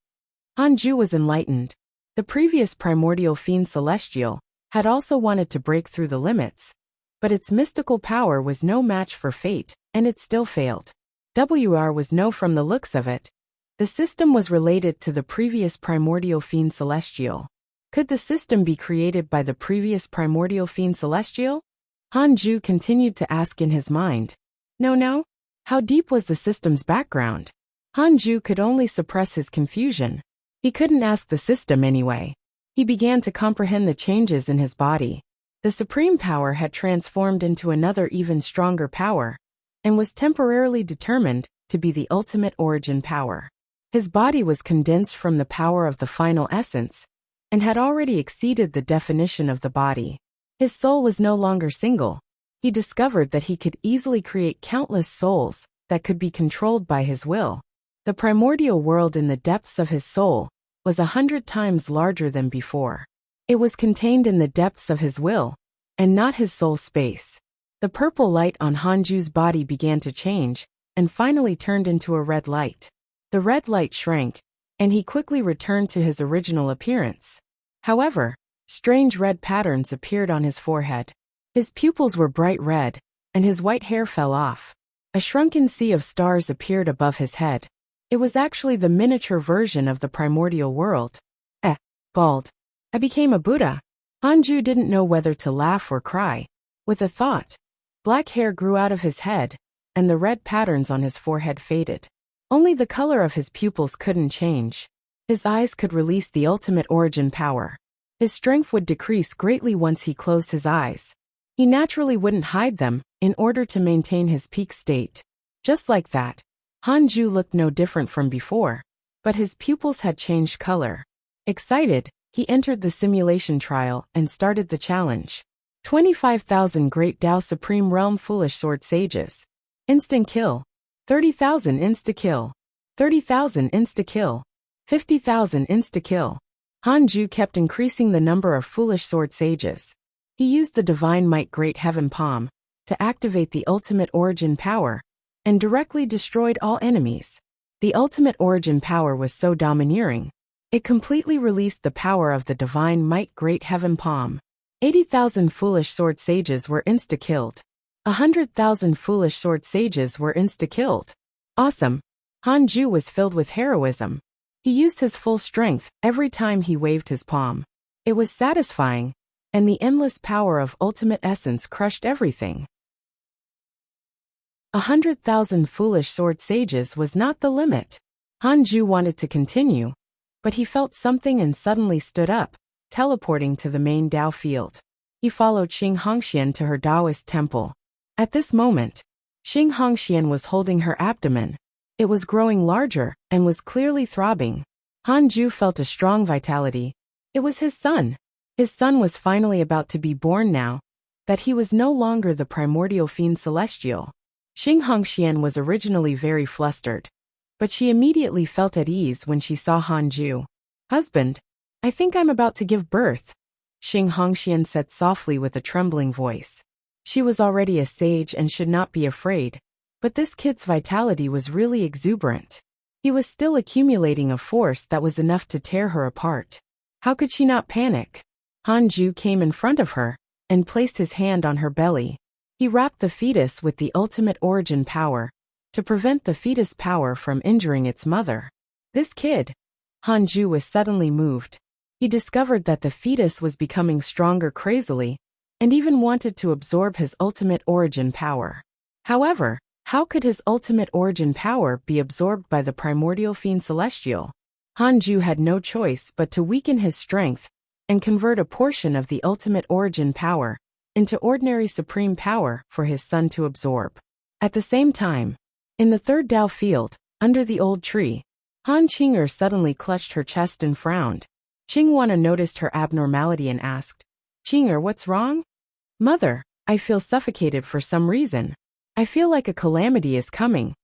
Hanju was enlightened. The previous Primordial Fiend Celestial had also wanted to break through the limits, but its mystical power was no match for fate, and it still failed. WR was no from the looks of it. The system was related to the previous Primordial Fiend Celestial. Could the system be created by the previous Primordial Fiend Celestial? Hanju continued to ask in his mind. No. How deep was the system's background? Hanju could only suppress his confusion. He couldn't ask the system anyway. He began to comprehend the changes in his body. The supreme power had transformed into another even stronger power, and was temporarily determined to be the ultimate origin power. His body was condensed from the power of the final essence, and had already exceeded the definition of the body. His soul was no longer single. He discovered that he could easily create countless souls that could be controlled by his will. The primordial world in the depths of his soul was 100 times larger than before. It was contained in the depths of his will, and not his soul space. The purple light on Hanju's body began to change, and finally turned into a red light. The red light shrank, and he quickly returned to his original appearance. However, strange red patterns appeared on his forehead. His pupils were bright red, and his white hair fell off. A shrunken sea of stars appeared above his head. It was actually the miniature version of the primordial world. Bald. I became a Buddha. Hanju didn't know whether to laugh or cry. With a thought, black hair grew out of his head, and the red patterns on his forehead faded. Only the color of his pupils couldn't change. His eyes could release the ultimate origin power. His strength would decrease greatly once he closed his eyes. He naturally wouldn't hide them in order to maintain his peak state. Just like that, Hanju looked no different from before, but his pupils had changed color. Excited, he entered the simulation trial and started the challenge. 25,000 Great Tao Supreme Realm Foolish Sword Sages. Instant kill. 30,000 insta-kill. 30,000 insta-kill. 50,000 insta-kill. Hanju kept increasing the number of Foolish Sword Sages. He used the Divine Might Great Heaven Palm to activate the ultimate origin power and directly destroyed all enemies. The ultimate origin power was so domineering, it completely released the power of the Divine Might Great Heaven Palm. 80,000 Foolish Sword Sages were insta-killed. 100,000 Foolish Sword Sages were insta-killed. Awesome. Hanju was filled with heroism. He used his full strength every time he waved his palm. It was satisfying, and the endless power of ultimate essence crushed everything. 100,000 Foolish Sword Sages was not the limit. Hanju wanted to continue, but he felt something and suddenly stood up, teleporting to the main Dao field. He followed Xing Hongxian to her Taoist temple. At this moment, Xing Hongxian was holding her abdomen. It was growing larger and was clearly throbbing. Hanju felt a strong vitality. It was his son. His son was finally about to be born now that he was no longer the primordial fiend celestial. Xing Hongxian was originally very flustered, but she immediately felt at ease when she saw Hanju. "Husband, I think I'm about to give birth," Xing Hongxian said softly with a trembling voice. She was already a sage and should not be afraid, but this kid's vitality was really exuberant. He was still accumulating a force that was enough to tear her apart. How could she not panic? Hanju came in front of her and placed his hand on her belly. He wrapped the fetus with the ultimate origin power to prevent the fetus power from injuring its mother. This kid. Hanju was suddenly moved. He discovered that the fetus was becoming stronger crazily and even wanted to absorb his ultimate origin power. However, how could his ultimate origin power be absorbed by the primordial fiend celestial? Hanju had no choice but to weaken his strength and convert a portion of the ultimate origin power into ordinary supreme power for his son to absorb. At the same time, in the third Dao field, under the old tree, Han Qing'er suddenly clutched her chest and frowned. Qingwana noticed her abnormality and asked, "Qing'er, what's wrong?" "Mother, I feel suffocated for some reason. I feel like a calamity is coming,"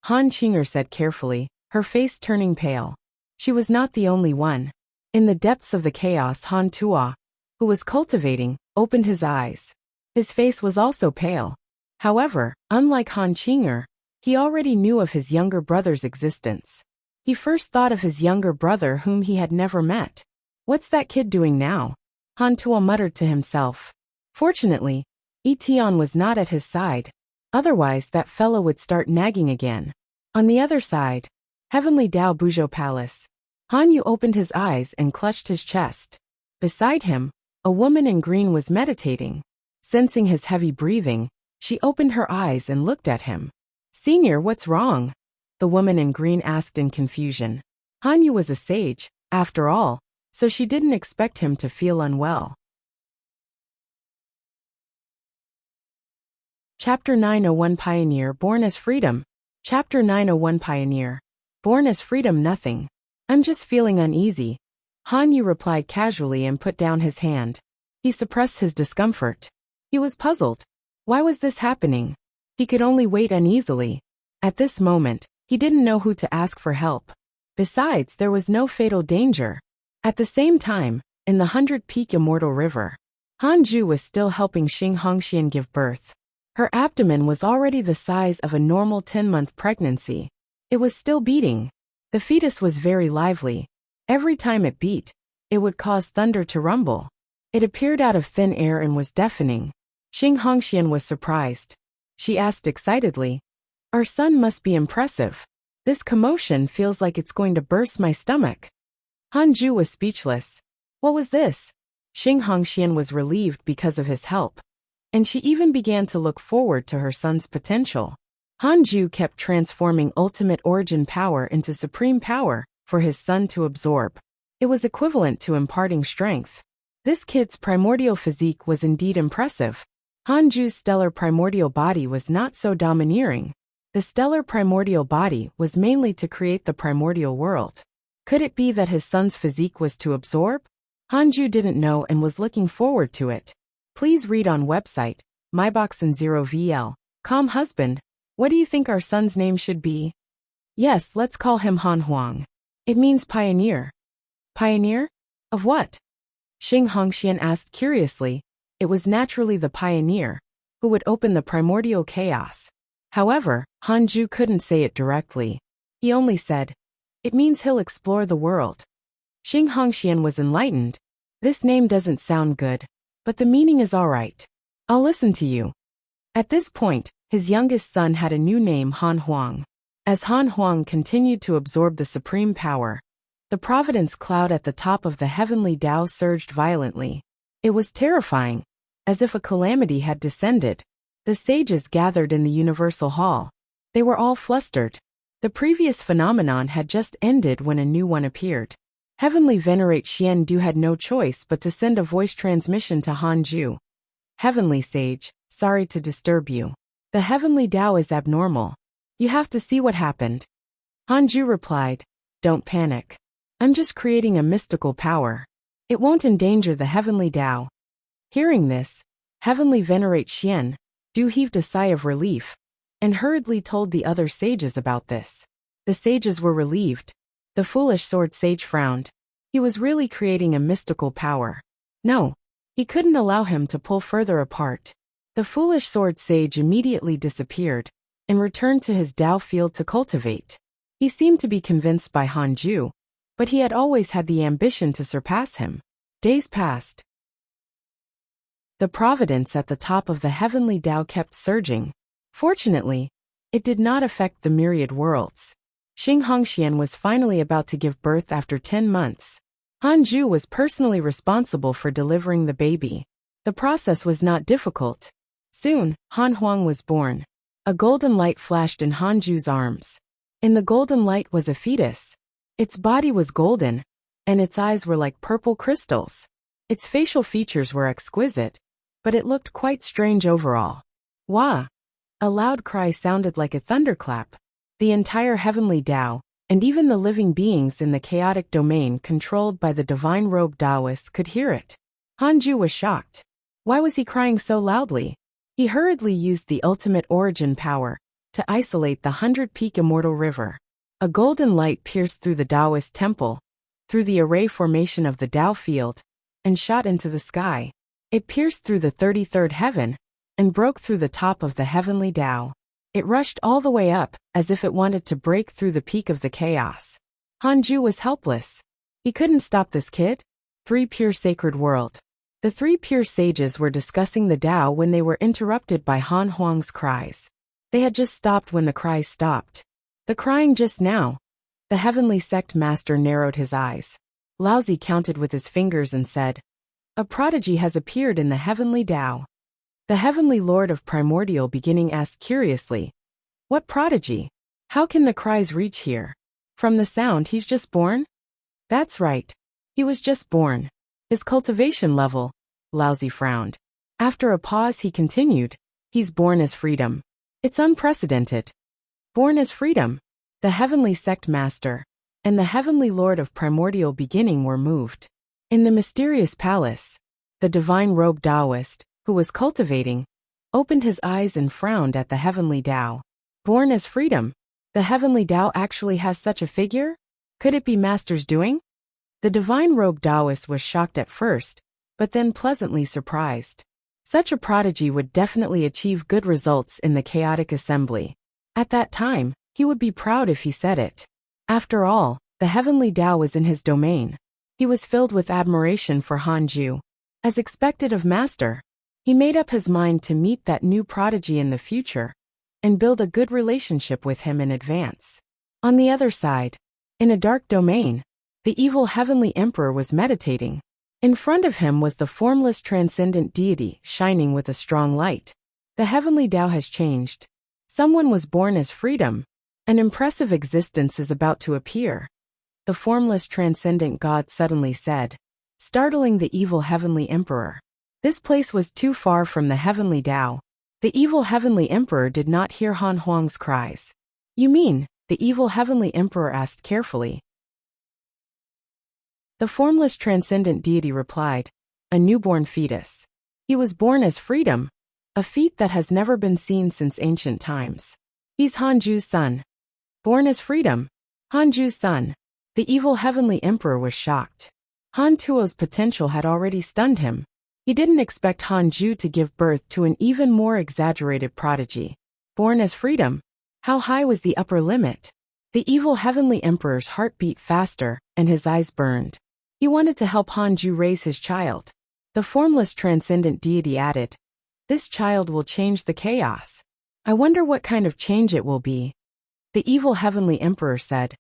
Han Qing'er said carefully, her face turning pale. She was not the only one. In the depths of the chaos, Han Tua, who was cultivating, opened his eyes. His face was also pale. However, unlike Han Qing'er, he already knew of his younger brother's existence. He first thought of his younger brother whom he had never met. "What's that kid doing now?" Han Tua muttered to himself. Fortunately, Etion was not at his side. Otherwise that fellow would start nagging again. On the other side, Heavenly Dao Buzhou Palace. Han Yu opened his eyes and clutched his chest. Beside him, a woman in green was meditating. Sensing his heavy breathing, she opened her eyes and looked at him. "Senior, what's wrong?" the woman in green asked in confusion. Han Yu was a sage, after all, so she didn't expect him to feel unwell. Chapter 901 Pioneer Born as Freedom. Chapter 901 Pioneer. Born as freedom. Nothing. I'm just feeling uneasy. Han Yu replied casually and put down his hand. He suppressed his discomfort. He was puzzled. Why was this happening? He could only wait uneasily. At this moment, he didn't know who to ask for help. Besides, there was no fatal danger. At the same time, in the 100-peak Immortal River, Hanju was still helping Xing Hongxian give birth. Her abdomen was already the size of a normal 10-month pregnancy. It was still beating. The fetus was very lively. Every time it beat, it would cause thunder to rumble. It appeared out of thin air and was deafening. Xing Hongxian was surprised. She asked excitedly, "Our son must be impressive. This commotion feels like it's going to burst my stomach." Hanju was speechless. What was this? Xing Hongxian was relieved because of his help, and she even began to look forward to her son's potential. Hanju kept transforming ultimate origin power into supreme power for his son to absorb. It was equivalent to imparting strength. This kid's primordial physique was indeed impressive. Hanju's stellar primordial body was not so domineering. The stellar primordial body was mainly to create the primordial world. Could it be that his son's physique was to absorb? Hanju didn't know and was looking forward to it. Please read on website, myboxin0vl. Calm husband, what do you think our son's name should be? Yes, let's call him Han Huang. It means pioneer. Pioneer? Of what? Xing Hongxian asked curiously. It was naturally the pioneer, who would open the primordial chaos. However, Hanju couldn't say it directly. He only said, it means he'll explore the world. Xing Hongxian was enlightened. This name doesn't sound good, but the meaning is all right. I'll listen to you. At this point, his youngest son had a new name, Han Huang. As Han Huang continued to absorb the supreme power, the providence cloud at the top of the heavenly Tao surged violently. It was terrifying, as if a calamity had descended. The sages gathered in the universal hall. They were all flustered. The previous phenomenon had just ended when a new one appeared. Heavenly Venerate Xian Du had no choice but to send a voice transmission to Hanju. Heavenly Sage, sorry to disturb you. The heavenly Tao is abnormal. You have to see what happened. Hanju replied, don't panic. I'm just creating a mystical power. It won't endanger the heavenly Tao. Hearing this, Heavenly Venerate Xian Du heaved a sigh of relief and hurriedly told the other sages about this. The sages were relieved. The foolish sword sage frowned. He was really creating a mystical power. No, he couldn't allow him to pull further apart. The foolish sword sage immediately disappeared and returned to his Tao field to cultivate. He seemed to be convinced by Hanju, but he had always had the ambition to surpass him. Days passed. The providence at the top of the heavenly Tao kept surging. Fortunately, it did not affect the myriad worlds. Xing Hongxian was finally about to give birth after 10 months. Hanju was personally responsible for delivering the baby. The process was not difficult. Soon, Han Huang was born. A golden light flashed in Hanju's arms. In the golden light was a fetus. Its body was golden, and its eyes were like purple crystals. Its facial features were exquisite, but it looked quite strange overall. Wah! A loud cry sounded like a thunderclap. The entire heavenly Tao, and even the living beings in the chaotic domain controlled by the divine robed Taoists could hear it. Hanju was shocked. Why was he crying so loudly? He hurriedly used the ultimate origin power to isolate the 100-peak immortal river. A golden light pierced through the Taoist temple, through the array formation of the Tao field, and shot into the sky. It pierced through the 33rd heaven and broke through the top of the heavenly Tao. It rushed all the way up, as if it wanted to break through the peak of the chaos. Hanju was helpless. He couldn't stop this kid. 3 pure sacred world. The 3 pure sages were discussing the Tao when they were interrupted by Han Huang's cries. They had just stopped when the cries stopped. The crying just now. The heavenly sect master narrowed his eyes. Laozi counted with his fingers and said, a prodigy has appeared in the heavenly Tao. The heavenly lord of primordial beginning asked curiously, what prodigy? How can the cries reach here? From the sound, he's just born? That's right. He was just born. His cultivation level, Laozi frowned. After a pause he continued, he's born as freedom. It's unprecedented. Born as freedom. The heavenly sect master and the heavenly lord of primordial beginning were moved. In the mysterious palace, the divine robed Taoist, who was cultivating, opened his eyes and frowned at the heavenly Tao. Born as freedom. The heavenly Tao actually has such a figure? Could it be master's doing? The divine robed Taoist was shocked at first, but then pleasantly surprised. Such a prodigy would definitely achieve good results in the chaotic assembly. At that time, he would be proud if he said it. After all, the heavenly Tao was in his domain. He was filled with admiration for Hanju. As expected of master, he made up his mind to meet that new prodigy in the future and build a good relationship with him in advance. On the other side, in a dark domain, the evil heavenly emperor was meditating. In front of him was the formless transcendent deity shining with a strong light. The heavenly Tao has changed. Someone was born as freedom. An impressive existence is about to appear. The formless transcendent God suddenly said, startling the evil heavenly emperor. This place was too far from the heavenly Tao. The evil heavenly emperor did not hear Han Huang's cries. You mean, the evil heavenly emperor asked carefully. The formless transcendent deity replied, a newborn fetus. He was born as freedom, a feat that has never been seen since ancient times. He's Hanju's son. Born as freedom. Hanju's son. The evil heavenly emperor was shocked. Han Tuo's potential had already stunned him. He didn't expect Hanju to give birth to an even more exaggerated prodigy. Born as freedom. How high was the upper limit? The evil heavenly emperor's heart beat faster, and his eyes burned. He wanted to help Hanju raise his child. The formless transcendent deity added, this child will change the chaos. I wonder what kind of change it will be. The evil heavenly emperor said,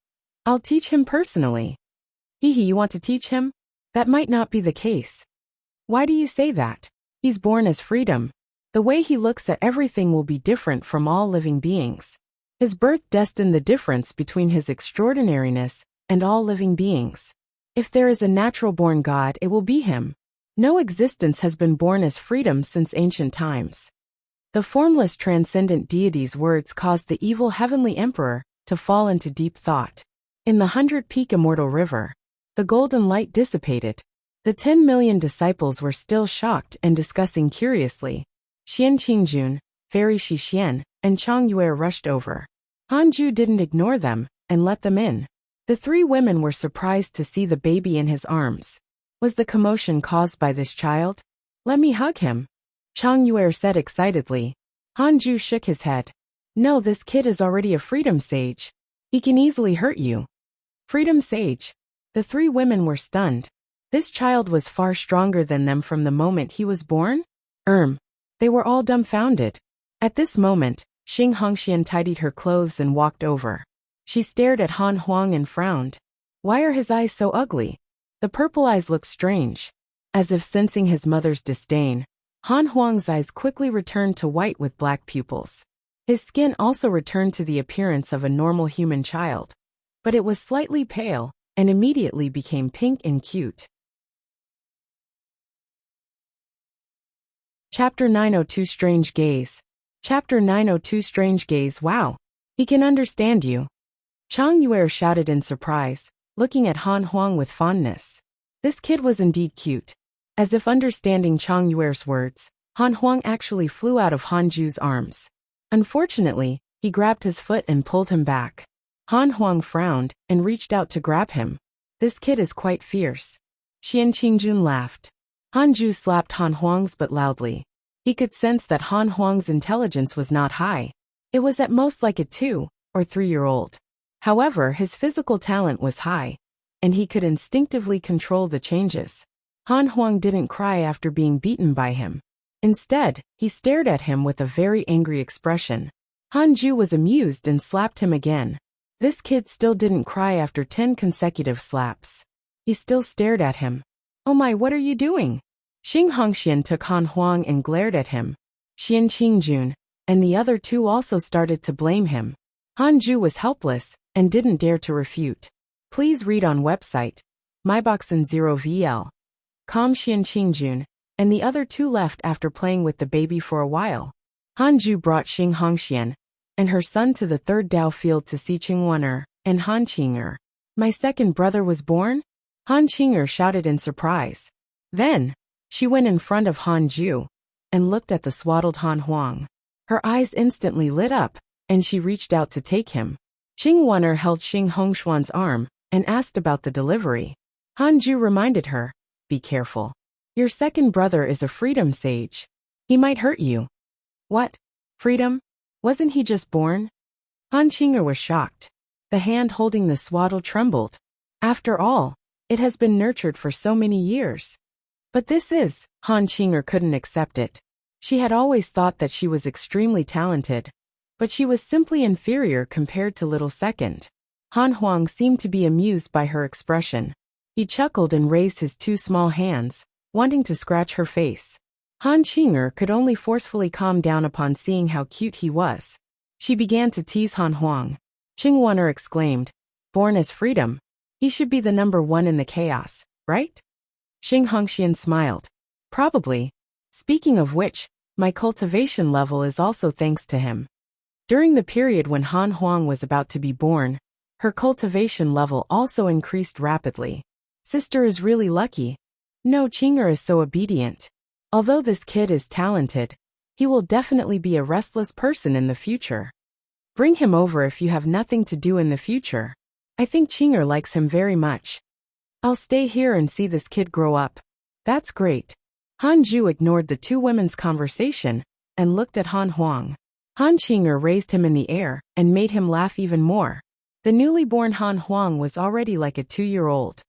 I'll teach him personally. You want to teach him? That might not be the case. Why do you say that? He's born as freedom. The way he looks at everything will be different from all living beings. His birth destined the difference between his extraordinariness and all living beings. If there is a natural-born God, it will be him. No existence has been born as freedom since ancient times. The formless transcendent deity's words caused the evil heavenly emperor to fall into deep thought. In the 100-peak immortal river, the golden light dissipated. The 10 million disciples were still shocked and discussing curiously. Xian Qingjun, Fairy Shi Xian, and Chang Yue rushed over. Hanju didn't ignore them and let them in. The three women were surprised to see the baby in his arms. Was the commotion caused by this child? Let me hug him, Chang Yue said excitedly. Hanju shook his head. No, this kid is already a freedom sage. He can easily hurt you. Freedom sage. The three women were stunned. This child was far stronger than them from the moment he was born? They were all dumbfounded. At this moment, Xing Hongxian tidied her clothes and walked over. She stared at Han Huang and frowned. Why are his eyes so ugly? The purple eyes looked strange. As if sensing his mother's disdain, Han Huang's eyes quickly returned to white with black pupils. His skin also returned to the appearance of a normal human child. But it was slightly pale, and immediately became pink and cute. Chapter 902 Strange Gaze. Chapter 902 Strange Gaze. Wow. He can understand you. Chang Yue shouted in surprise, looking at Han Huang with fondness. This kid was indeed cute. As if understanding Chang Yue's words, Han Huang actually flew out of Hanju's arms. Unfortunately, he grabbed his foot and pulled him back. Han Huang frowned and reached out to grab him. This kid is quite fierce. Xian Qingjun laughed. Hanju slapped Han Huang's butt loudly. He could sense that Han Huang's intelligence was not high. It was at most like a 2- or 3-year-old. However, his physical talent was high, and he could instinctively control the changes. Han Huang didn't cry after being beaten by him. Instead, he stared at him with a very angry expression. Hanju was amused and slapped him again. This kid still didn't cry after 10 consecutive slaps. He still stared at him. Oh my, what are you doing? Xing Hongxian took Han Huang and glared at him. Xian Qingjun and the other two also started to blame him. Hanju was helpless and didn't dare to refute. Please read on website. myboxin0vl. Xian Qingjun and the other two left after playing with the baby for a while. Hanju brought Xing Hongxian and her son to the third Dao field to see Qingwaner and Han Qing'er. My second brother was born? Han Qing'er shouted in surprise. Then, she went in front of Hanju and looked at the swaddled Han Huang. Her eyes instantly lit up, and she reached out to take him. Qingwaner held Xing Hongshuan's arm and asked about the delivery. Hanju reminded her, be careful. Your second brother is a freedom sage. He might hurt you. What? Freedom? Wasn't he just born? Han Qing'er was shocked. The hand holding the swaddle trembled. After all, it has been nurtured for so many years. But this is, Han Qing'er couldn't accept it. She had always thought that she was extremely talented, but she was simply inferior compared to little second. Han Huang seemed to be amused by her expression. He chuckled and raised his two small hands, wanting to scratch her face. Han Qing'er could only forcefully calm down upon seeing how cute he was. She began to tease Han Huang. Qing Wan'er exclaimed, "Born as freedom. He should be the number one in the chaos, right?" Xing Hongxian smiled. "Probably. Speaking of which, my cultivation level is also thanks to him." During the period when Han Huang was about to be born, her cultivation level also increased rapidly. Sister is really lucky. No, Qing'er is so obedient. Although this kid is talented, he will definitely be a restless person in the future. Bring him over if you have nothing to do in the future. I think Qing'er likes him very much. I'll stay here and see this kid grow up. That's great. Han Ju ignored the two women's conversation and looked at Han Huang. Han Qing'er raised him in the air and made him laugh even more. The newly born Han Huang was already like a 2-year-old.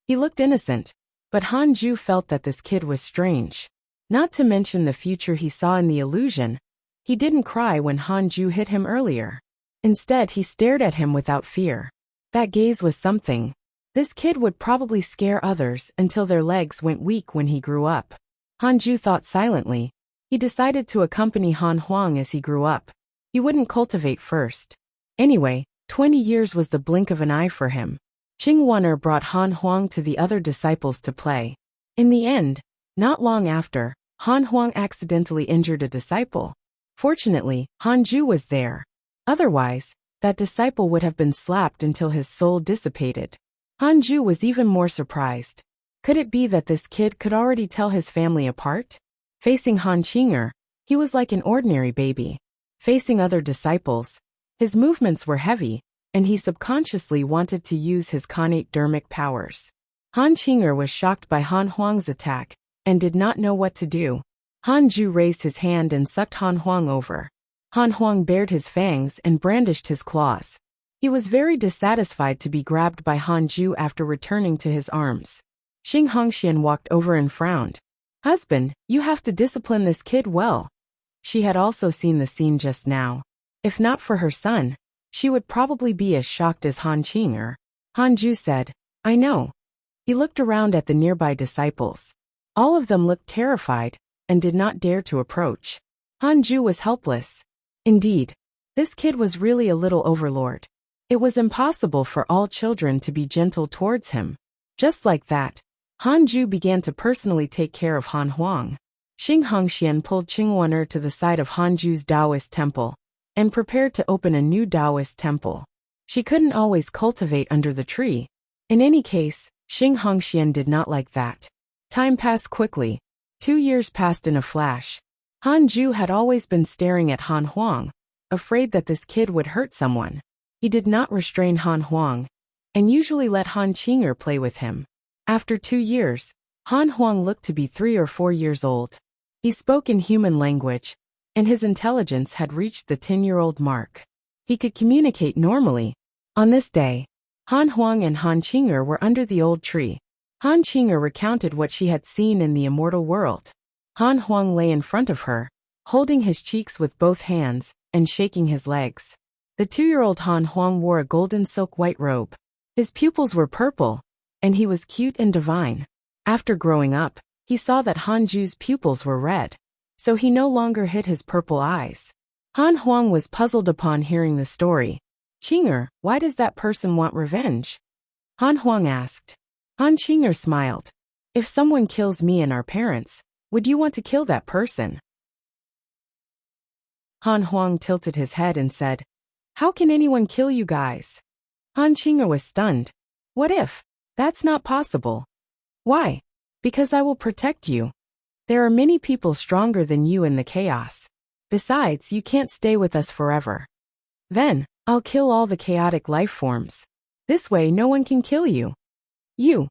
He looked innocent, but Han Ju felt that this kid was strange. Not to mention the future he saw in the illusion. He didn't cry when Han Ju hit him earlier. Instead, he stared at him without fear. That gaze was something. This kid would probably scare others until their legs went weak when he grew up. Han Ju thought silently. He decided to accompany Han Huang as he grew up. He wouldn't cultivate first. Anyway, 20 years was the blink of an eye for him. Qing Wan'er brought Han Huang to the other disciples to play. In the end, not long after, Han Huang accidentally injured a disciple. Fortunately, Han Ju was there. Otherwise, that disciple would have been slapped until his soul dissipated. Han Ju was even more surprised. Could it be that this kid could already tell his family apart? Facing Han Qing'er, he was like an ordinary baby. Facing other disciples, his movements were heavy, and he subconsciously wanted to use his connate dermic powers. Han Qing'er was shocked by Han Huang's attack and did not know what to do. Han Ju raised his hand and sucked Han Huang over. Han Huang bared his fangs and brandished his claws. He was very dissatisfied to be grabbed by Han Ju after returning to his arms. Xing Hongxian walked over and frowned. "Husband, you have to discipline this kid well." She had also seen the scene just now. If not for her son, she would probably be as shocked as Han Qing'er. Han Ju said, "I know." He looked around at the nearby disciples. All of them looked terrified and did not dare to approach. Han Ju was helpless. Indeed, this kid was really a little overlord. It was impossible for all children to be gentle towards him. Just like that, Han Ju began to personally take care of Han Huang. Xing Hongxian pulled Qing Wan'er to the side of Han Ju's Taoist temple and prepared to open a new Taoist temple. She couldn't always cultivate under the tree. In any case, Xing Hongxian did not like that. Time passed quickly. 2 years passed in a flash. Han Ju had always been staring at Han Huang, afraid that this kid would hurt someone. He did not restrain Han Huang, and usually let Han Qing'er play with him. After 2 years, Han Huang looked to be 3 or 4 years old. He spoke in human language, and his intelligence had reached the 10-year-old mark. He could communicate normally. On this day, Han Huang and Han Qing'er were under the old tree. Han Qing'er recounted what she had seen in the immortal world. Han Huang lay in front of her, holding his cheeks with both hands and shaking his legs. The 2-year-old Han Huang wore a golden silk white robe. His pupils were purple, and he was cute and divine. After growing up, he saw that Han Ju's pupils were red, so he no longer hid his purple eyes. Han Huang was puzzled upon hearing the story. "Qing'er, why does that person want revenge?" Han Huang asked. Han Qing'er smiled. "If someone kills me and our parents, would you want to kill that person?" Han Huang tilted his head and said, "How can anyone kill you guys?" Han Qing'er was stunned. "What if? That's not possible." "Why?" "Because I will protect you. There are many people stronger than you in the chaos. Besides, you can't stay with us forever. Then, I'll kill all the chaotic life forms. This way no one can kill you." "You."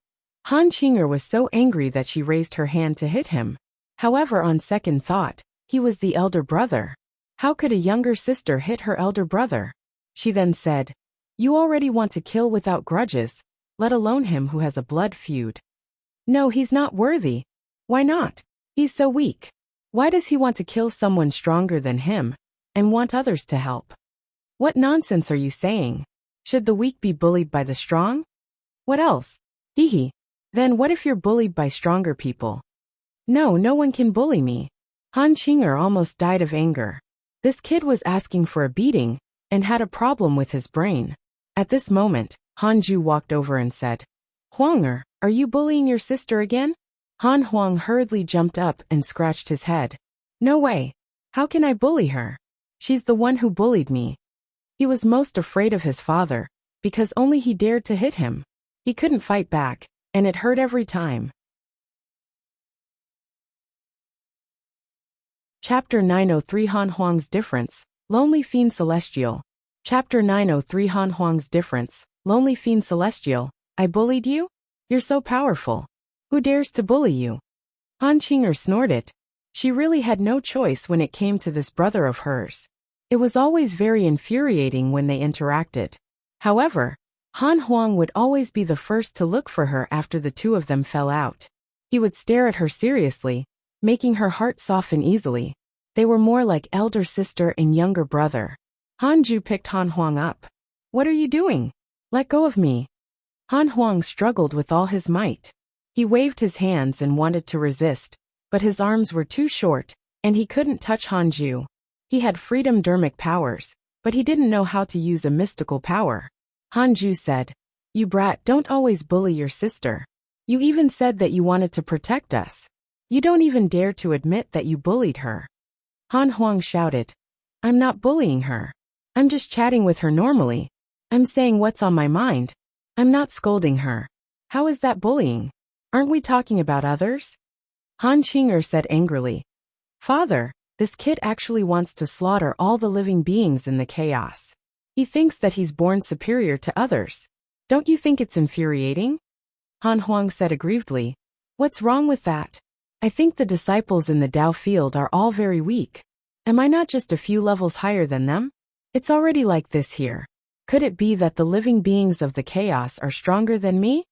Han Qing'er was so angry that she raised her hand to hit him. However, on second thought, he was the elder brother. How could a younger sister hit her elder brother? She then said, "You already want to kill without grudges, let alone him who has a blood feud." "No, he's not worthy." "Why not? He's so weak. Why does he want to kill someone stronger than him, and want others to help?" "What nonsense are you saying? Should the weak be bullied by the strong?" "What else?" "Hee. Then what if you're bullied by stronger people?" "No, no one can bully me." Han Qing'er almost died of anger. This kid was asking for a beating and had a problem with his brain. At this moment, Hanju walked over and said, "Huanger, are you bullying your sister again?" Han Huang hurriedly jumped up and scratched his head. "No way. How can I bully her? She's the one who bullied me." He was most afraid of his father, because only he dared to hit him. He couldn't fight back, and it hurt every time. Chapter 903 Han Huang's Difference, Lonely Fiend Celestial. Chapter 903 Han Huang's Difference, Lonely Fiend Celestial. I bullied you? You're so powerful. Who dares to bully you? Han Qinger snorted. She really had no choice when it came to this brother of hers. It was always very infuriating when they interacted. However, Han Huang would always be the first to look for her after the two of them fell out. He would stare at her seriously, making her heart soften easily. They were more like elder sister and younger brother. Hanju picked Han Huang up. "What are you doing? Let go of me." Han Huang struggled with all his might. He waved his hands and wanted to resist, but his arms were too short, and he couldn't touch Hanju. He had freedom dermic powers, but he didn't know how to use a mystical power. Hanju said, "You brat, don't always bully your sister. You even said that you wanted to protect us. You don't even dare to admit that you bullied her." Han Huang shouted, "I'm not bullying her. I'm just chatting with her normally. I'm saying what's on my mind. I'm not scolding her. How is that bullying? Aren't we talking about others?" Han Qinger said angrily, "Father, this kid actually wants to slaughter all the living beings in the chaos. He thinks that he's born superior to others. Don't you think it's infuriating?" Han Huang said aggrievedly, "What's wrong with that? I think the disciples in the Dao field are all very weak. Am I not just a few levels higher than them? It's already like this here. Could it be that the living beings of the chaos are stronger than me?"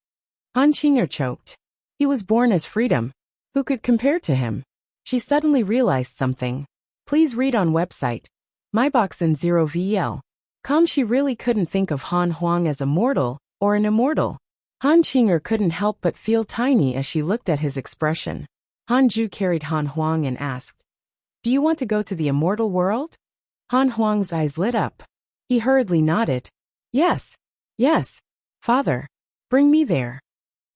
Han Qinger choked. He was born as freedom. Who could compare to him? She suddenly realized something. Please read on website. myboxin0vl.com. She really couldn't think of Han Huang as a mortal or an immortal. Han Qinger couldn't help but feel tiny as she looked at his expression. Hanju carried Han Huang and asked, "Do you want to go to the immortal world?" Han Huang's eyes lit up. He hurriedly nodded. Yes, father. Bring me there."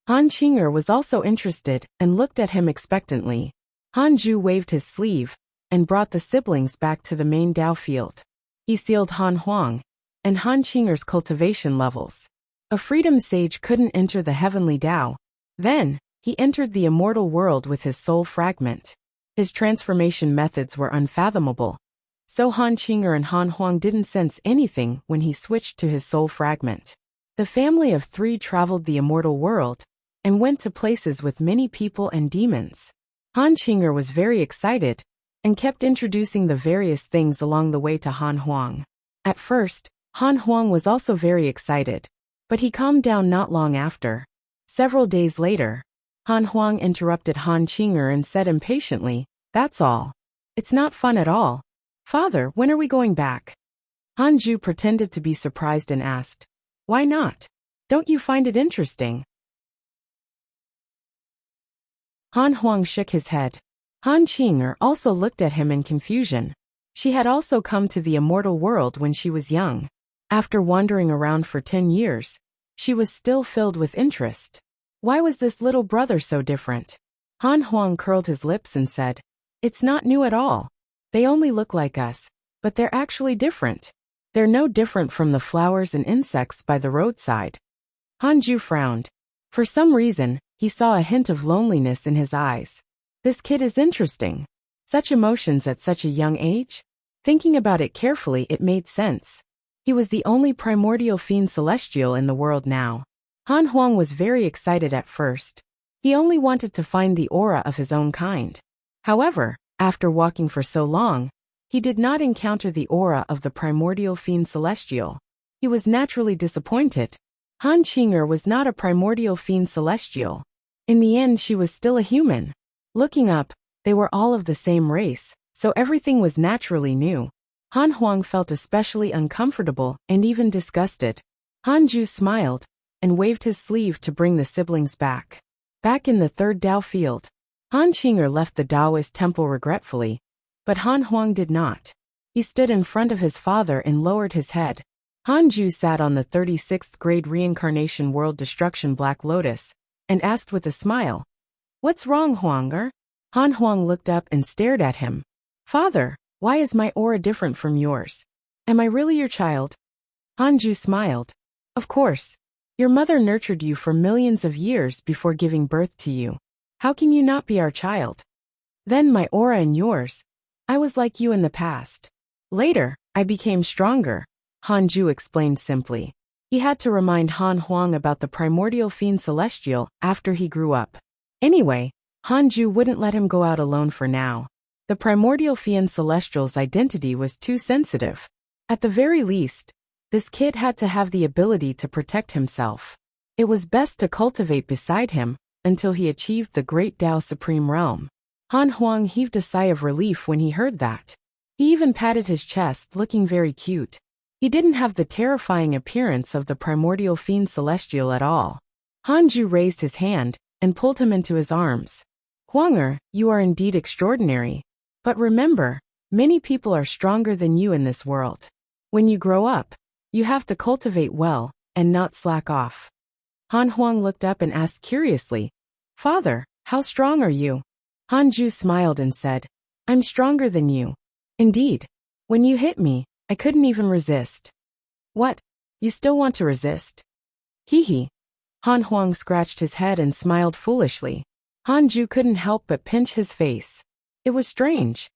Han Qinger was also interested and looked at him expectantly. Hanju waved his sleeve and brought the siblings back to the main Dao field. He sealed Han Huang and Han Qinger's cultivation levels. A freedom sage couldn't enter the heavenly Dao. Then, he entered the immortal world with his soul fragment. His transformation methods were unfathomable. So Han Qinger and Han Huang didn't sense anything when he switched to his soul fragment. The family of three traveled the immortal world and went to places with many people and demons. Han Qinger was very excited and kept introducing the various things along the way to Han Huang. At first, Han Huang was also very excited, but he calmed down not long after. Several days later, Han Huang interrupted Han Qinger and said impatiently, "That's all. It's not fun at all. Father, when are we going back?" Hanju pretended to be surprised and asked, "Why not? Don't you find it interesting?" Han Huang shook his head. Han Qinger also looked at him in confusion. She had also come to the immortal world when she was young. After wandering around for 10 years, she was still filled with interest. Why was this little brother so different? Han Huang curled his lips and said, "It's not new at all. They only look like us, but they're actually different. They're no different from the flowers and insects by the roadside." Hanju frowned. For some reason, he saw a hint of loneliness in his eyes. This kid is interesting. Such emotions at such a young age? Thinking about it carefully, it made sense. He was the only primordial fiend celestial in the world now. Han Huang was very excited at first. He only wanted to find the aura of his own kind. However, after walking for so long, he did not encounter the aura of the primordial fiend celestial. He was naturally disappointed. Han Qinger was not a primordial fiend celestial. In the end, she was still a human. Looking up, they were all of the same race, so everything was naturally new. Han Huang felt especially uncomfortable and even disgusted. Hanju smiled and waved his sleeve to bring the siblings back. Back in the third Dao field, Han Qinger left the Daoist temple regretfully, but Han Huang did not. He stood in front of his father and lowered his head. Hanju sat on the 36th grade reincarnation world destruction Black Lotus, and asked with a smile, "What's wrong, Huanger?" Han Huang looked up and stared at him. "Father, why is my aura different from yours? Am I really your child?" Hanju smiled. "Of course. Your mother nurtured you for millions of years before giving birth to you. How can you not be our child?" "Then my aura and yours. I was like you in the past. Later, I became stronger," Hanju explained simply. He had to remind Han Huang about the primordial fiend celestial after he grew up. Anyway, Hanju wouldn't let him go out alone for now. The primordial fiend celestial's identity was too sensitive. At the very least, this kid had to have the ability to protect himself. It was best to cultivate beside him until he achieved the Great Tao Supreme Realm. Han Huang heaved a sigh of relief when he heard that. He even patted his chest, looking very cute. He didn't have the terrifying appearance of the primordial fiend celestial at all. Hanju raised his hand and pulled him into his arms. "Huanger, you are indeed extraordinary. But remember, many people are stronger than you in this world. When you grow up, you have to cultivate well and not slack off." Han Huang looked up and asked curiously, "Father, how strong are you?" Hanju smiled and said, "I'm stronger than you. Indeed, when you hit me, I couldn't even resist." "What? You still want to resist?" "Hee." Han Huang scratched his head and smiled foolishly. Hanju couldn't help but pinch his face. It was strange.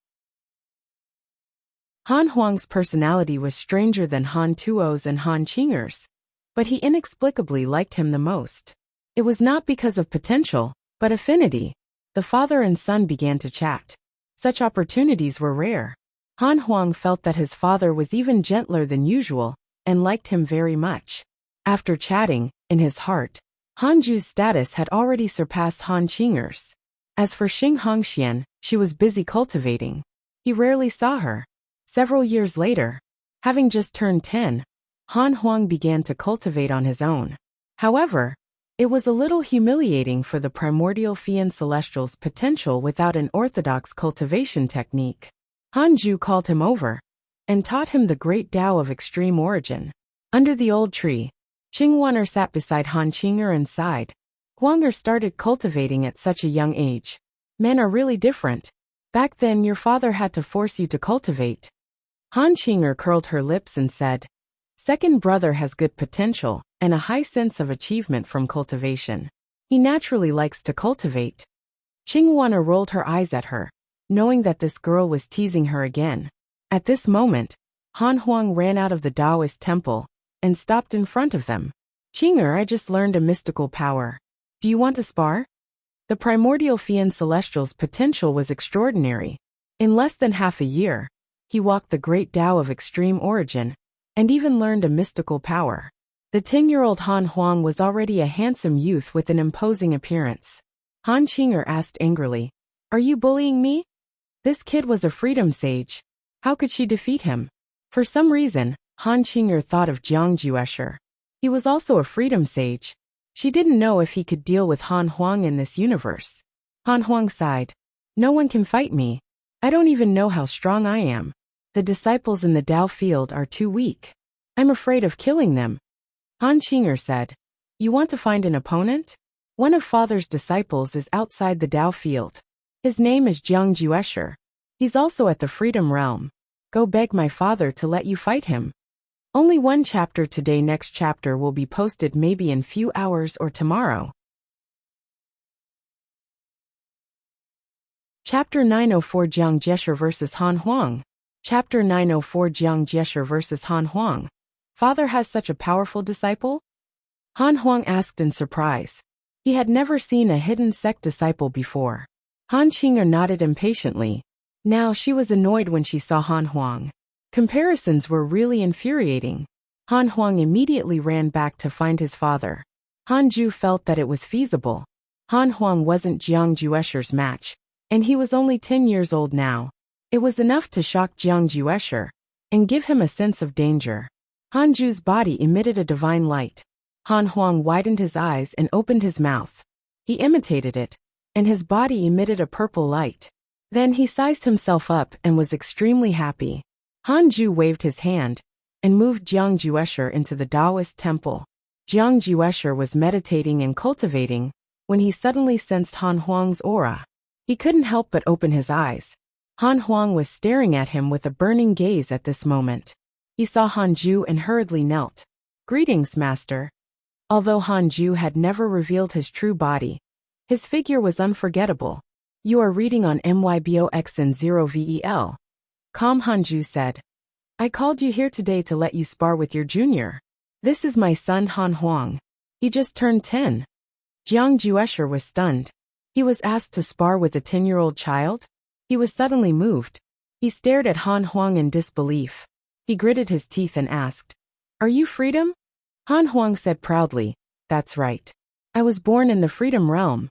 Han Huang's personality was stranger than Han Tuo's and Han Qing'er's, but he inexplicably liked him the most. It was not because of potential, but affinity. The father and son began to chat. Such opportunities were rare. Han Huang felt that his father was even gentler than usual, and liked him very much. After chatting, in his heart, Hanju's status had already surpassed Han Qing'er's. As for Xing Hongxian, she was busy cultivating. He rarely saw her. Several years later, having just turned 10, Han Huang began to cultivate on his own. However, it was a little humiliating for the primordial fiend celestial's potential without an orthodox cultivation technique. Hanju called him over and taught him the great Tao of extreme origin. Under the old tree, Qingwaner sat beside Han Qing'er and sighed. "Huanger started cultivating at such a young age. Men are really different. Back then your father had to force you to cultivate." Han Qing'er curled her lips and said, "Second brother has good potential and a high sense of achievement from cultivation. He naturally likes to cultivate." Qingwaner rolled her eyes at her, knowing that this girl was teasing her again. At this moment, Han Huang ran out of the Taoist temple and stopped in front of them. "Qing'er, I just learned a mystical power. Do you want to spar?" The primordial fiend celestial's potential was extraordinary. In less than half a year, he walked the great Tao of extreme origin, and even learned a mystical power. The 10-year-old Han Huang was already a handsome youth with an imposing appearance. Han Qing'er asked angrily, "Are you bullying me?" This kid was a freedom sage. How could she defeat him? For some reason, Han Qing'er thought of Jiang Juesher. He was also a freedom sage. She didn't know if he could deal with Han Huang in this universe. Han Huang sighed. "No one can fight me. I don't even know how strong I am. The disciples in the Tao field are too weak. I'm afraid of killing them." Han Qing'er said, "You want to find an opponent? One of father's disciples is outside the Tao field. His name is Jiang Juesher. He's also at the Freedom Realm. Go beg my father to let you fight him." Only one chapter today. Next chapter will be posted maybe in few hours or tomorrow. Chapter 904 Jiang Juesher vs. Han Huang. Chapter 904 Jiang Juesher vs. Han Huang. Father has such a powerful disciple? Han Huang asked in surprise. He had never seen a hidden sect disciple before. Han Qing'er nodded impatiently. Now she was annoyed when she saw Han Huang. Comparisons were really infuriating. Han Huang immediately ran back to find his father. Hanju felt that it was feasible. Han Huang wasn't Jiang Juesher's match, and he was only 10 years old now. It was enough to shock Jiang Juesher and give him a sense of danger. Hanju's body emitted a divine light. Han Huang widened his eyes and opened his mouth. He imitated it, and his body emitted a purple light. Then he sized himself up and was extremely happy. Hanju waved his hand and moved Jiang Juesher into the Taoist temple. Jiang Juesher was meditating and cultivating when he suddenly sensed Han Huang's aura. He couldn't help but open his eyes. Han Huang was staring at him with a burning gaze at this moment. He saw Hanju and hurriedly knelt. "Greetings, master." Although Hanju had never revealed his true body, his figure was unforgettable. "You are reading on MYBOXN0VEL. Calm, Hanju said. "I called you here today to let you spar with your junior. This is my son Han Huang. He just turned 10. Jiang Juesher was stunned. He was asked to spar with a 10-year-old child? He was suddenly moved. He stared at Han Huang in disbelief. He gritted his teeth and asked, "Are you Freedom?" Han Huang said proudly, "That's right. I was born in the Freedom realm."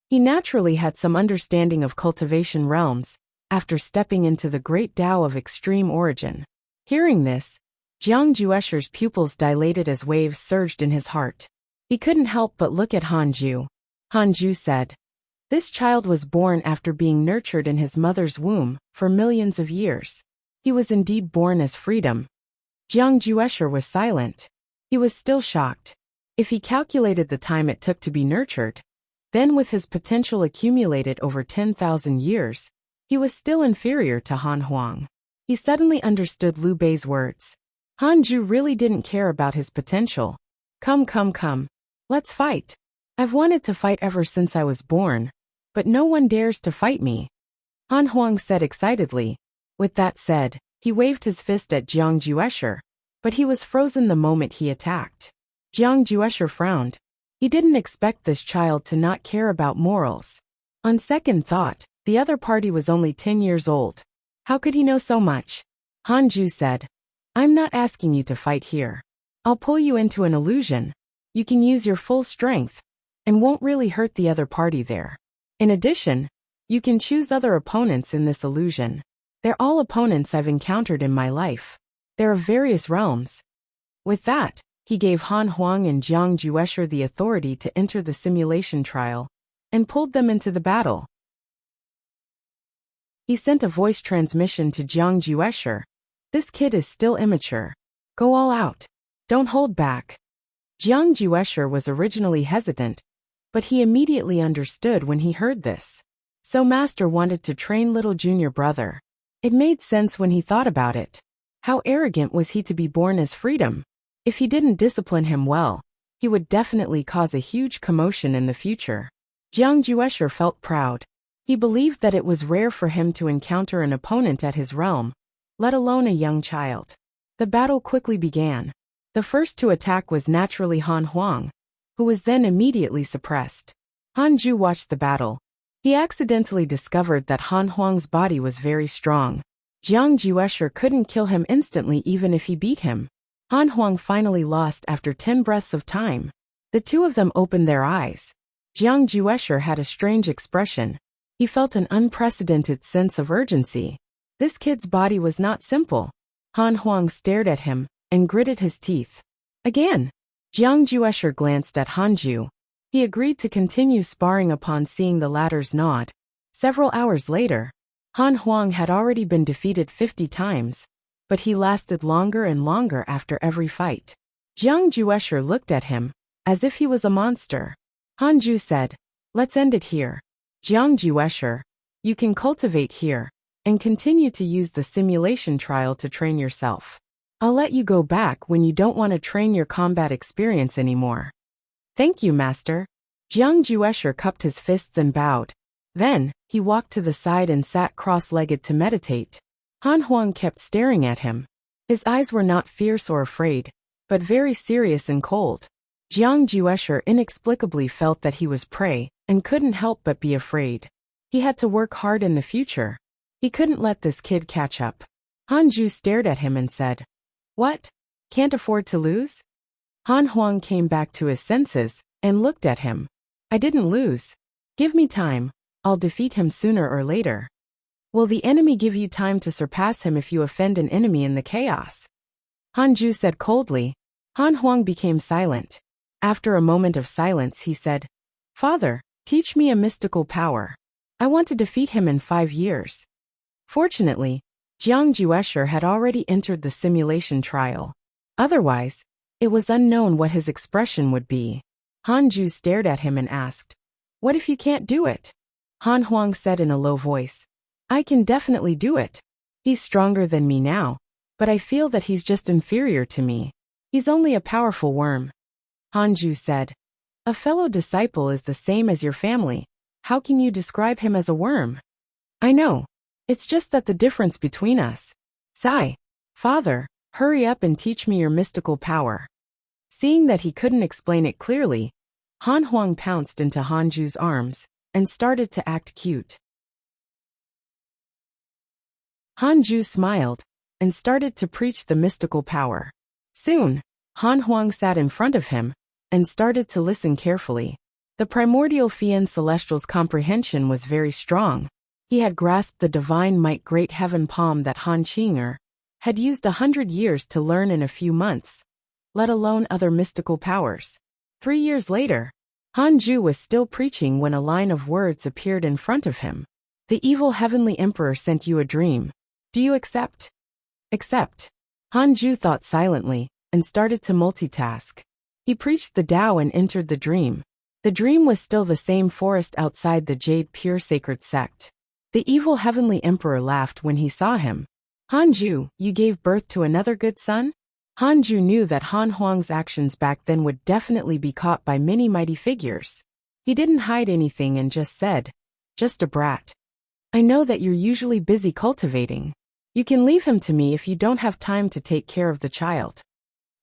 He naturally had some understanding of cultivation realms after stepping into the great Tao of extreme origin. Hearing this, Jiang Juesher's pupils dilated as waves surged in his heart. He couldn't help but look at Hanju. Hanju said, "This child was born after being nurtured in his mother's womb for millions of years. He was indeed born as Freedom." Jiang Juesher was silent. He was still shocked. If he calculated the time it took to be nurtured, then with his potential accumulated over 10,000 years, he was still inferior to Han Huang. He suddenly understood Liu Bei's words. Hanju really didn't care about his potential. Come. Let's fight. I've wanted to fight ever since I was born, but no one dares to fight me," Han Huang said excitedly. With that said, he waved his fist at Jiang Juesher, but he was frozen the moment he attacked. Jiang Juesher frowned. He didn't expect this child to not care about morals. On second thought, the other party was only 10 years old. How could he know so much? Hanju said, "I'm not asking you to fight here. I'll pull you into an illusion. You can use your full strength and won't really hurt the other party there. In addition, you can choose other opponents in this illusion. They're all opponents I've encountered in my life. They're of various realms." With that, he gave Han Huang and Jiang Juesher the authority to enter the simulation trial and pulled them into the battle. He sent a voice transmission to Jiang Juesher. "This kid is still immature. Go all out. Don't hold back." Jiang Juesher was originally hesitant, but he immediately understood when he heard this. So master wanted to train little junior brother. It made sense when he thought about it. How arrogant was he to be born as Freedom? If he didn't discipline him well, he would definitely cause a huge commotion in the future. Jiang Juesher felt proud. He believed that it was rare for him to encounter an opponent at his realm, let alone a young child. The battle quickly began. The first to attack was naturally Han Huang, who was then immediately suppressed. Hanju watched the battle. He accidentally discovered that Han Huang's body was very strong. Jiang Juesher couldn't kill him instantly even if he beat him. Han Huang finally lost after 10 breaths of time. The two of them opened their eyes. Jiang Juesher had a strange expression. He felt an unprecedented sense of urgency. This kid's body was not simple. Han Huang stared at him and gritted his teeth. Again, Jiang Juesher glanced at Hanju. He agreed to continue sparring upon seeing the latter's nod. Several hours later, Han Huang had already been defeated 50 times, but he lasted longer and longer after every fight. Jiang Juesher looked at him, as if he was a monster. Hanju said, "Let's end it here. Jiang Juesher, you can cultivate here, and continue to use the simulation trial to train yourself. I'll let you go back when you don't want to train your combat experience anymore." "Thank you, master." Jiang Juesher cupped his fists and bowed. Then, he walked to the side and sat cross-legged to meditate. Han Huang kept staring at him. His eyes were not fierce or afraid, but very serious and cold. Jiang Juesher inexplicably felt that he was prey and couldn't help but be afraid. He had to work hard in the future. He couldn't let this kid catch up. Hanju stared at him and said, "What? Can't afford to lose?" Han Huang came back to his senses and looked at him. "I didn't lose. Give me time. I'll defeat him sooner or later." "Will the enemy give you time to surpass him if you offend an enemy in the chaos?" Hanju said coldly. Han Huang became silent. After a moment of silence he said, "Father, teach me a mystical power. I want to defeat him in 5 years." Fortunately, Jiang Juesher had already entered the simulation trial. Otherwise, it was unknown what his expression would be. Han Ju stared at him and asked, "What if you can't do it?" Han Huang said in a low voice, "I can definitely do it. He's stronger than me now, but I feel that he's just inferior to me. He's only a powerful worm." Han Ju said, "A fellow disciple is the same as your family. How can you describe him as a worm?" "I know. It's just that the difference between us." "Sigh. Father, hurry up and teach me your mystical power." Seeing that he couldn't explain it clearly, Han Huang pounced into Han Ju's arms and started to act cute. Han Ju smiled and started to preach the mystical power. Soon, Han Huang sat in front of him and started to listen carefully. The primordial Fian Celestial's comprehension was very strong. He had grasped the divine might great heaven palm that Han Qing'er had used 100 years to learn in a few months, let alone other mystical powers. 3 years later, Han Ju was still preaching when a line of words appeared in front of him. "The evil heavenly emperor sent you a dream. Do you accept?" "Accept." Han Ju thought silently and started to multitask. He preached the Tao and entered the dream. The dream was still the same forest outside the Jade Pure Sacred Sect. The evil heavenly emperor laughed when he saw him. "Han Ju, you gave birth to another good son?" Han Ju knew that Han Huang's actions back then would definitely be caught by many mighty figures. He didn't hide anything and just said, "Just a brat. I know that you're usually busy cultivating. You can leave him to me if you don't have time to take care of the child."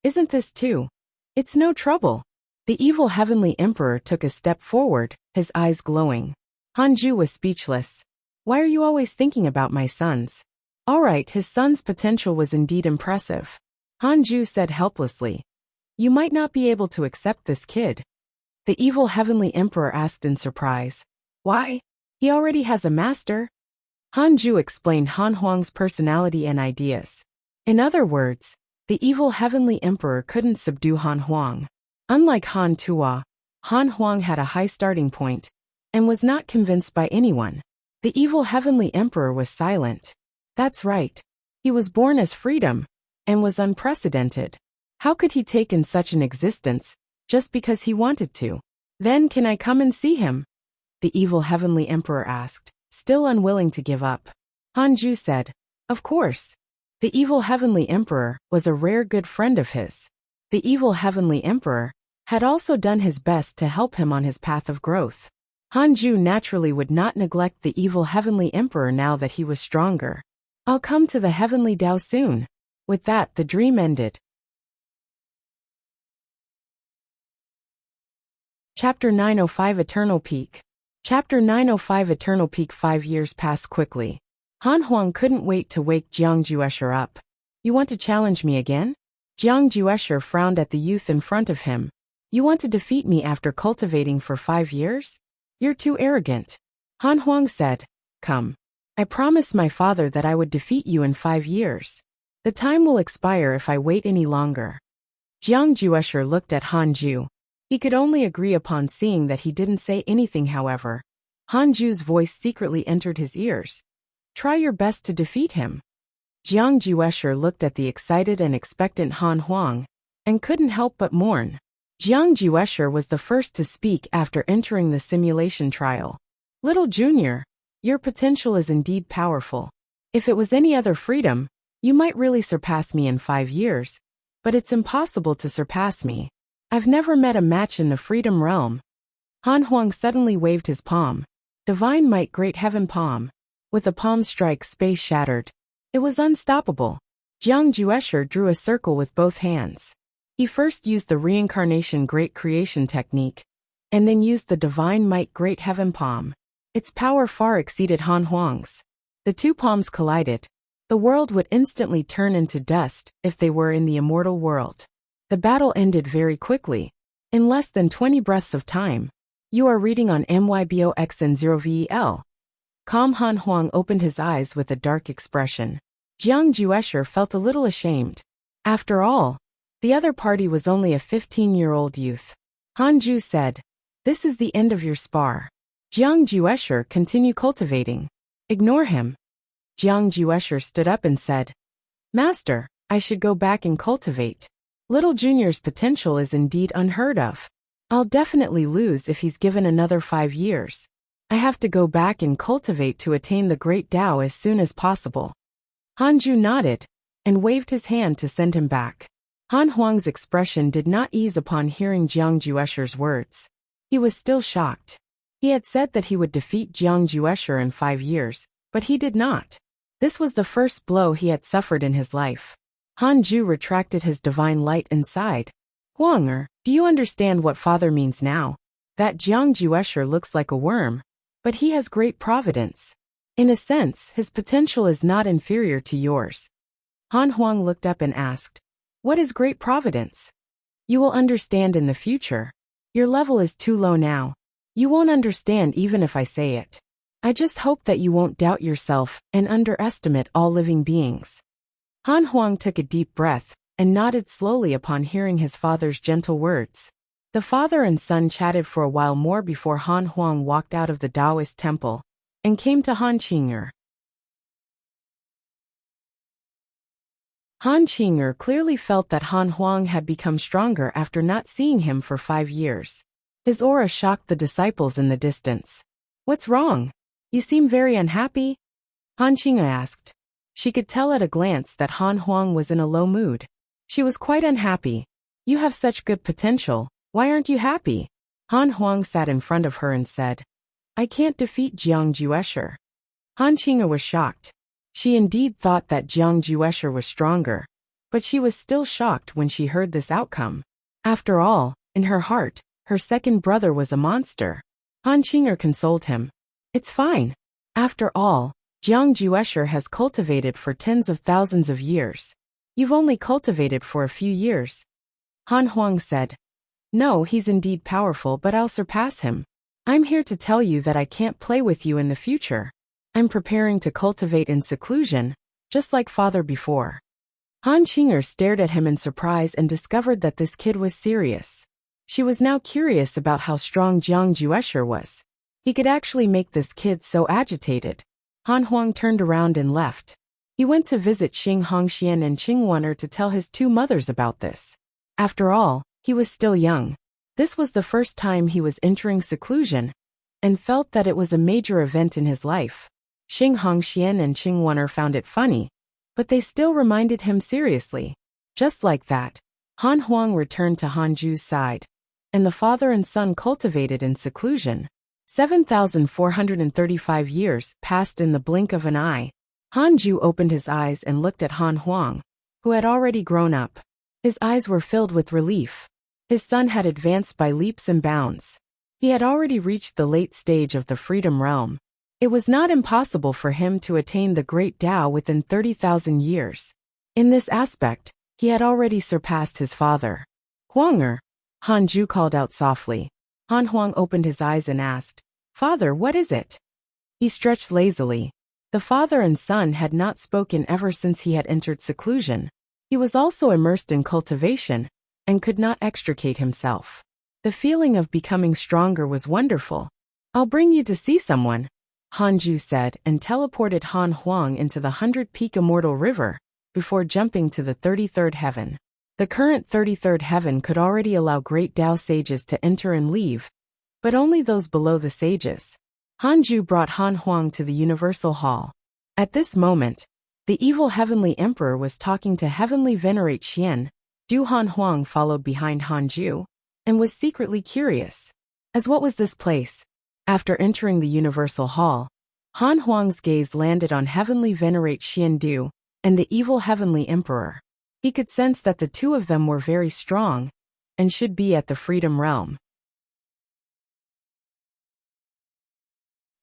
"Isn't this too? It's no trouble." The evil heavenly emperor took a step forward, his eyes glowing. Han Ju was speechless. "Why are you always thinking about my sons?" All right, his son's potential was indeed impressive. Han Ju said helplessly, "You might not be able to accept this kid." The evil heavenly emperor asked in surprise, "Why? He already has a master." Han Ju explained Han Huang's personality and ideas. In other words, the evil heavenly emperor couldn't subdue Han Huang. Unlike Han Tua, Han Huang had a high starting point and was not convinced by anyone. The evil heavenly emperor was silent. That's right. He was born as freedom and was unprecedented. How could he take in such an existence just because he wanted to? "Then can I come and see him?" the evil heavenly emperor asked, still unwilling to give up. Han Ju said, "Of course." The evil heavenly emperor was a rare good friend of his. The evil heavenly emperor had also done his best to help him on his path of growth. Han Ju naturally would not neglect the evil heavenly emperor now that he was stronger. "I'll come to the heavenly Tao soon." With that, the dream ended. Chapter 905 Eternal Peak. Chapter 905 Eternal Peak. 5 years passed quickly. Han Huang couldn't wait to wake Jiang Juesher up. "You want to challenge me again?" Jiang Juesher frowned at the youth in front of him. "You want to defeat me after cultivating for 5 years? You're too arrogant." Han Huang said, "Come. I promised my father that I would defeat you in 5 years. The time will expire if I wait any longer." Jiang Juesher looked at Han Ju. He could only agree upon seeing that he didn't say anything. However, Han Ju's voice secretly entered his ears. "Try your best to defeat him." Jiang Juesher looked at the excited and expectant Han Huang and couldn't help but mourn. Jiang Juesher was the first to speak after entering the simulation trial. "Little Junior, your potential is indeed powerful. If it was any other freedom, you might really surpass me in 5 years, but it's impossible to surpass me. I've never met a match in the freedom realm." Han Huang suddenly waved his palm. Divine might great heaven palm. With a palm strike, space shattered. It was unstoppable. Jiang Juesher drew a circle with both hands. He first used the reincarnation great creation technique, and then used the divine might great heaven palm. Its power far exceeded Han Huang's. The two palms collided. The world would instantly turn into dust if they were in the immortal world. The battle ended very quickly, in less than 20 breaths of time. You are reading on MYBOXN0VEL. Calm Han Huang opened his eyes with a dark expression. Jiang Juesher felt a little ashamed. After all, the other party was only a 15-year-old youth. Han Ju said, "This is the end of your spar. Jiang Juesher, continue cultivating. Ignore him." Jiang Juesher stood up and said, Master, I should go back and cultivate. Little Junior's potential is indeed unheard of. I'll definitely lose if he's given another 5 years. I have to go back and cultivate to attain the great Tao as soon as possible. Hanju nodded and waved his hand to send him back. Han Huang's expression did not ease upon hearing Jiang Juesher's words. He was still shocked. He had said that he would defeat Jiang Juesher in 5 years, but he did not. This was the first blow he had suffered in his life. Hanju retracted his divine light and sighed. Huang'er, do you understand what father means now? That Jiang Juesher looks like a worm, but he has great providence. In a sense, his potential is not inferior to yours. Han Huang looked up and asked, What is great providence? You will understand in the future. Your level is too low now. You won't understand even if I say it. I just hope that you won't doubt yourself and underestimate all living beings. Han Huang took a deep breath and nodded slowly upon hearing his father's gentle words. The father and son chatted for a while more before Han Huang walked out of the Taoist temple and came to Han Qing'er. Han Qing'er clearly felt that Han Huang had become stronger after not seeing him for 5 years. His aura shocked the disciples in the distance. What's wrong? You seem very unhappy? Han Qing'er asked. She could tell at a glance that Han Huang was in a low mood. She was quite unhappy. You have such good potential, why aren't you happy? Han Huang sat in front of her and said, I can't defeat Jiang Juesher. Han Qing'er was shocked. She indeed thought that Jiang Juesher was stronger, but she was still shocked when she heard this outcome. After all, in her heart, her second brother was a monster. Han Qing'er consoled him. It's fine. After all, Jiang Juesher has cultivated for tens of thousands of years. You've only cultivated for a few years. Han Huang said, No, he's indeed powerful, but I'll surpass him. I'm here to tell you that I can't play with you in the future. I'm preparing to cultivate in seclusion, just like father before. Han Qing'er stared at him in surprise and discovered that this kid was serious. She was now curious about how strong Jiang Juesher was. He could actually make this kid so agitated. Han Huang turned around and left. He went to visit Xing Hongxian and Qingwan'er to tell his 2 mothers about this. After all, he was still young. This was the first time he was entering seclusion, and felt that it was a major event in his life. Xing Hongxian and Qingwan'er found it funny, but they still reminded him seriously. Just like that, Han Huang returned to Hanju's side, and the father and son cultivated in seclusion. 7,435 years passed in the blink of an eye. Hanju opened his eyes and looked at Han Huang, who had already grown up. His eyes were filled with relief. His son had advanced by leaps and bounds. He had already reached the late stage of the Freedom Realm. It was not impossible for him to attain the Great Tao within 30,000 years. In this aspect, he had already surpassed his father. Huang'er, Hanju called out softly. Han Huang opened his eyes and asked, Father, what is it? He stretched lazily. The father and son had not spoken ever since he had entered seclusion. He was also immersed in cultivation, and could not extricate himself. The feeling of becoming stronger was wonderful. I'll bring you to see someone, Hanju said and teleported Han Huang into the 100-peak immortal river, before jumping to the 33rd heaven. The current 33rd heaven could already allow great Tao sages to enter and leave, but only those below the sages. Hanju brought Han Huang to the Universal Hall. At this moment, the evil Heavenly Emperor was talking to Heavenly Venerate Xian. Han Huang followed behind Hanju, and was secretly curious. As what was this place? After entering the Universal Hall, Han Huang's gaze landed on Heavenly Venerate Xian and the evil Heavenly Emperor. He could sense that the 2 of them were very strong, and should be at the Freedom Realm.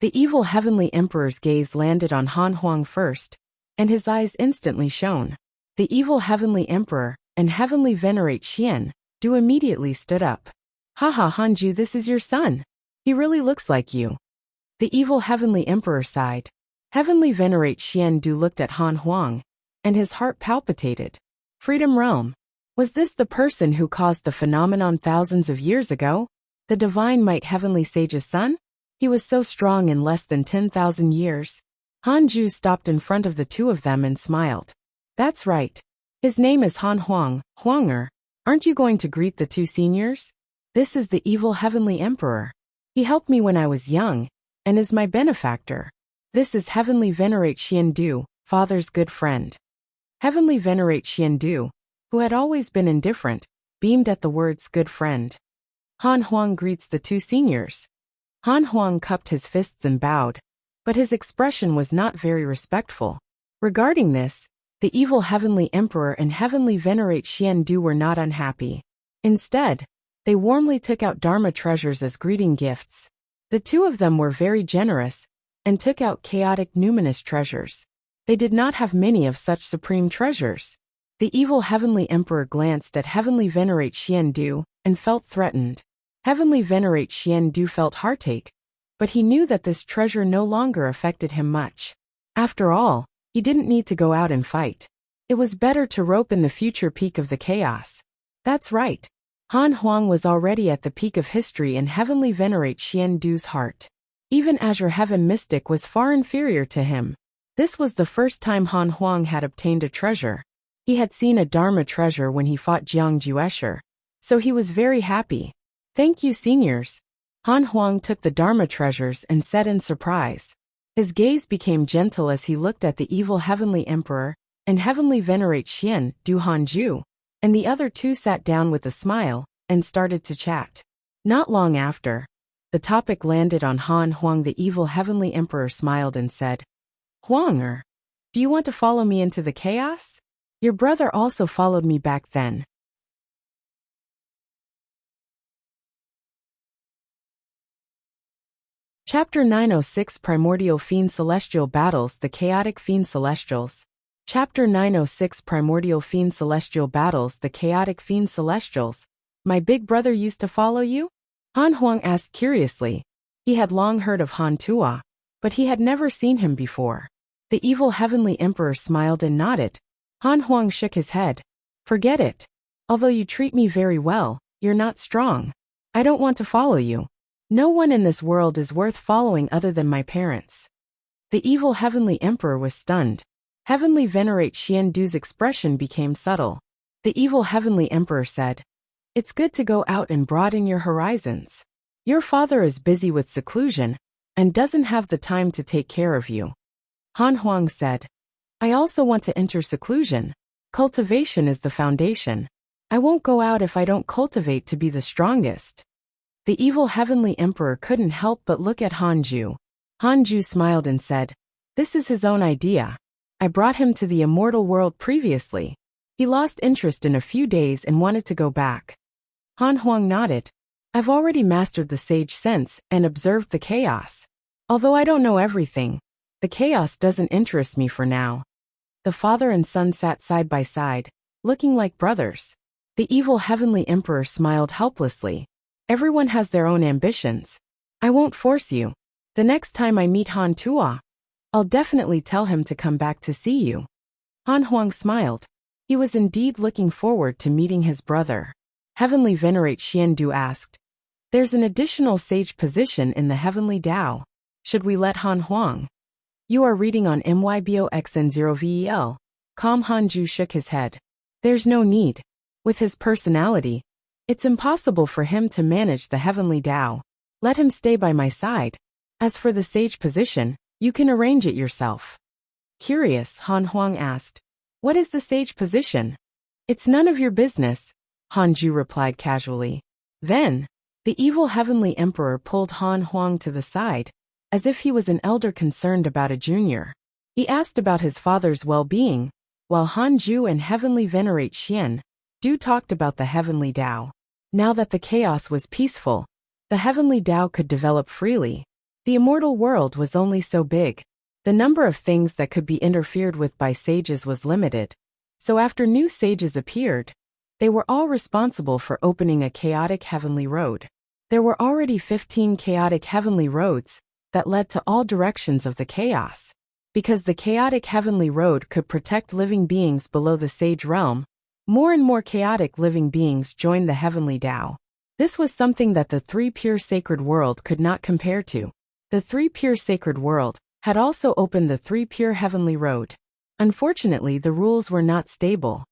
The evil Heavenly Emperor's gaze landed on Han Huang first, and his eyes instantly shone. The evil Heavenly Emperor and Heavenly Venerate Xian immediately stood up. Haha, Hanju, this is your son. He really looks like you. The evil Heavenly Emperor sighed. Heavenly Venerate Xian looked at Han Huang, and his heart palpitated. Freedom Realm. Was this the person who caused the phenomenon thousands of years ago? The Divine Might Heavenly Sage's son? He was so strong in less than 10,000 years. Hanju stopped in front of the two of them and smiled. That's right. His name is Han Huang, Huanger. Aren't you going to greet the two seniors? This is the evil Heavenly Emperor. He helped me when I was young, and is my benefactor. This is Heavenly Venerate Xiandu, Father's good friend. Heavenly Venerate Xiandu, who had always been indifferent, beamed at the words good friend. Han Huang greets the two seniors. Han Huang cupped his fists and bowed, but his expression was not very respectful. Regarding this, the evil Heavenly Emperor and Heavenly Venerate Xiandu were not unhappy. Instead, they warmly took out Dharma treasures as greeting gifts. The two of them were very generous, and took out chaotic numinous treasures. They did not have many of such supreme treasures. The evil Heavenly Emperor glanced at Heavenly Venerate Xiandu, and felt threatened. Heavenly Venerate Xiandu felt heartache, but he knew that this treasure no longer affected him much. After all, he didn't need to go out and fight. It was better to rope in the future peak of the chaos. That's right. Han Huang was already at the peak of history in Heavenly Venerate Xiandu's heart. Even Azure Heaven Mystic was far inferior to him. This was the first time Han Huang had obtained a treasure. He had seen a Dharma treasure when he fought Jiang Juesher, so he was very happy. Thank you, seniors. Han Huang took the Dharma treasures and said in surprise. His gaze became gentle as he looked at the evil Heavenly Emperor and Heavenly Venerate Xian Du Hanju, and the other two sat down with a smile and started to chat. Not long after, the topic landed on Han Huang. The evil Heavenly Emperor smiled and said, Huanger, do you want to follow me into the chaos? Your brother also followed me back then. Chapter 906 Primordial Fiend Celestial Battles. The Chaotic Fiend Celestials. Chapter 906 Primordial Fiend Celestial Battles. The Chaotic Fiend Celestials. My big brother used to follow you? Han Huang asked curiously. He had long heard of Han Tua, but he had never seen him before. The evil Heavenly Emperor smiled and nodded. Han Huang shook his head. Forget it. Although you treat me very well, you're not strong. I don't want to follow you. No one in this world is worth following other than my parents. The evil Heavenly Emperor was stunned. Heavenly Venerate Xiandu's expression became subtle. The evil Heavenly Emperor said, It's good to go out and broaden your horizons. Your father is busy with seclusion, and doesn't have the time to take care of you. Han Huang said, I also want to enter seclusion. Cultivation is the foundation. I won't go out if I don't cultivate to be the strongest. The evil Heavenly Emperor couldn't help but look at Hanju. Hanju smiled and said, This is his own idea. I brought him to the immortal world previously. He lost interest in a few days and wanted to go back. Han Huang nodded. I've already mastered the sage sense and observed the chaos. Although I don't know everything, the chaos doesn't interest me for now. The father and son sat side by side, looking like brothers. The evil Heavenly Emperor smiled helplessly. Everyone has their own ambitions. I won't force you. The next time I meet Han Tua, I'll definitely tell him to come back to see you. Han Huang smiled. He was indeed looking forward to meeting his brother. Heavenly Venerate Xiandu asked, There's an additional sage position in the Heavenly Tao. Should we let Han Huang? You are reading on MYBOXN0VEL. Calm. Hanju shook his head. There's no need. With his personality, it's impossible for him to manage the Heavenly Tao. Let him stay by my side. As for the sage position, you can arrange it yourself. Curious, Han Huang asked. What is the sage position? It's none of your business, Hanju replied casually. Then, the evil Heavenly Emperor pulled Han Huang to the side, as if he was an elder concerned about a junior. He asked about his father's well-being, while Hanju and Heavenly Venerate Xiandu talked about the Heavenly Tao. Now that the chaos was peaceful, the Heavenly Tao could develop freely. The immortal world was only so big. The number of things that could be interfered with by sages was limited. So after new sages appeared, they were all responsible for opening a chaotic heavenly road. There were already 15 chaotic heavenly roads that led to all directions of the chaos. Because the chaotic heavenly road could protect living beings below the sage realm, more and more chaotic living beings joined the Heavenly Tao. This was something that the three pure sacred world could not compare to. The three pure sacred world had also opened the three pure heavenly road. Unfortunately, the rules were not stable.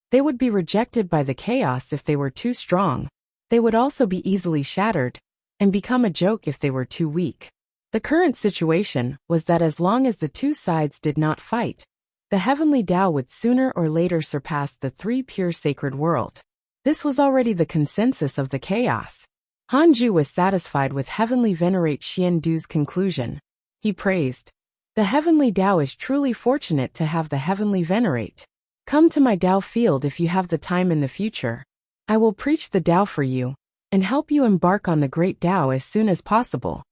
They would be rejected by the chaos if they were too strong. They would also be easily shattered and become a joke if they were too weak. The current situation was that as long as the two sides did not fight, the heavenly Tao would sooner or later surpass the three pure sacred world. This was already the consensus of the chaos. Hanju was satisfied with heavenly venerate Xian Du's conclusion. He praised, "The heavenly Tao is truly fortunate to have the heavenly venerate. Come to my Tao field if you have the time in the future. I will preach the Tao for you and help you embark on the great Tao as soon as possible."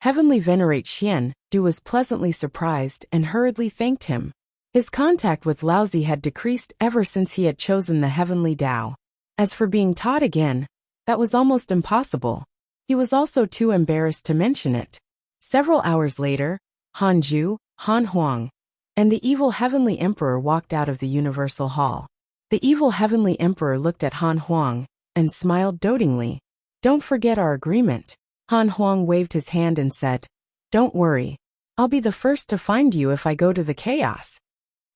Heavenly venerate Xian Du was pleasantly surprised and hurriedly thanked him. His contact with Laozi had decreased ever since he had chosen the heavenly Tao. As for being taught again, that was almost impossible. He was also too embarrassed to mention it. Several hours later, Hanju, Han Huang, and the evil heavenly emperor walked out of the universal hall. The evil heavenly emperor looked at Han Huang and smiled dotingly. "Don't forget our agreement." Han Huang waved his hand and said, "Don't worry. I'll be the first to find you if I go to the chaos."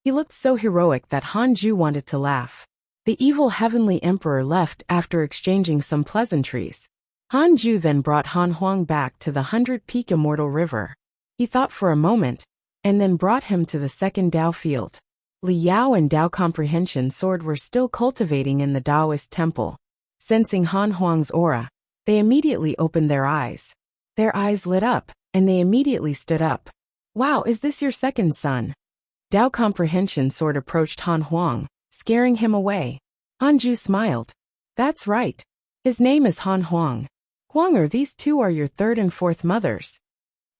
He looked so heroic that Hanju wanted to laugh. The evil heavenly emperor left after exchanging some pleasantries. Hanju then brought Han Huang back to the 100-peak immortal river. He thought for a moment, and then brought him to the second Tao field. Li Yao and Tao Comprehension Sword were still cultivating in the Taoist temple. Sensing Han Huang's aura, they immediately opened their eyes. Their eyes lit up, and they immediately stood up. "Wow, is this your second son?" Tao Comprehension Sword approached Han Huang, scaring him away. Hanju smiled. "That's right. His name is Han Huang. Huanger, these two are your third and fourth mothers."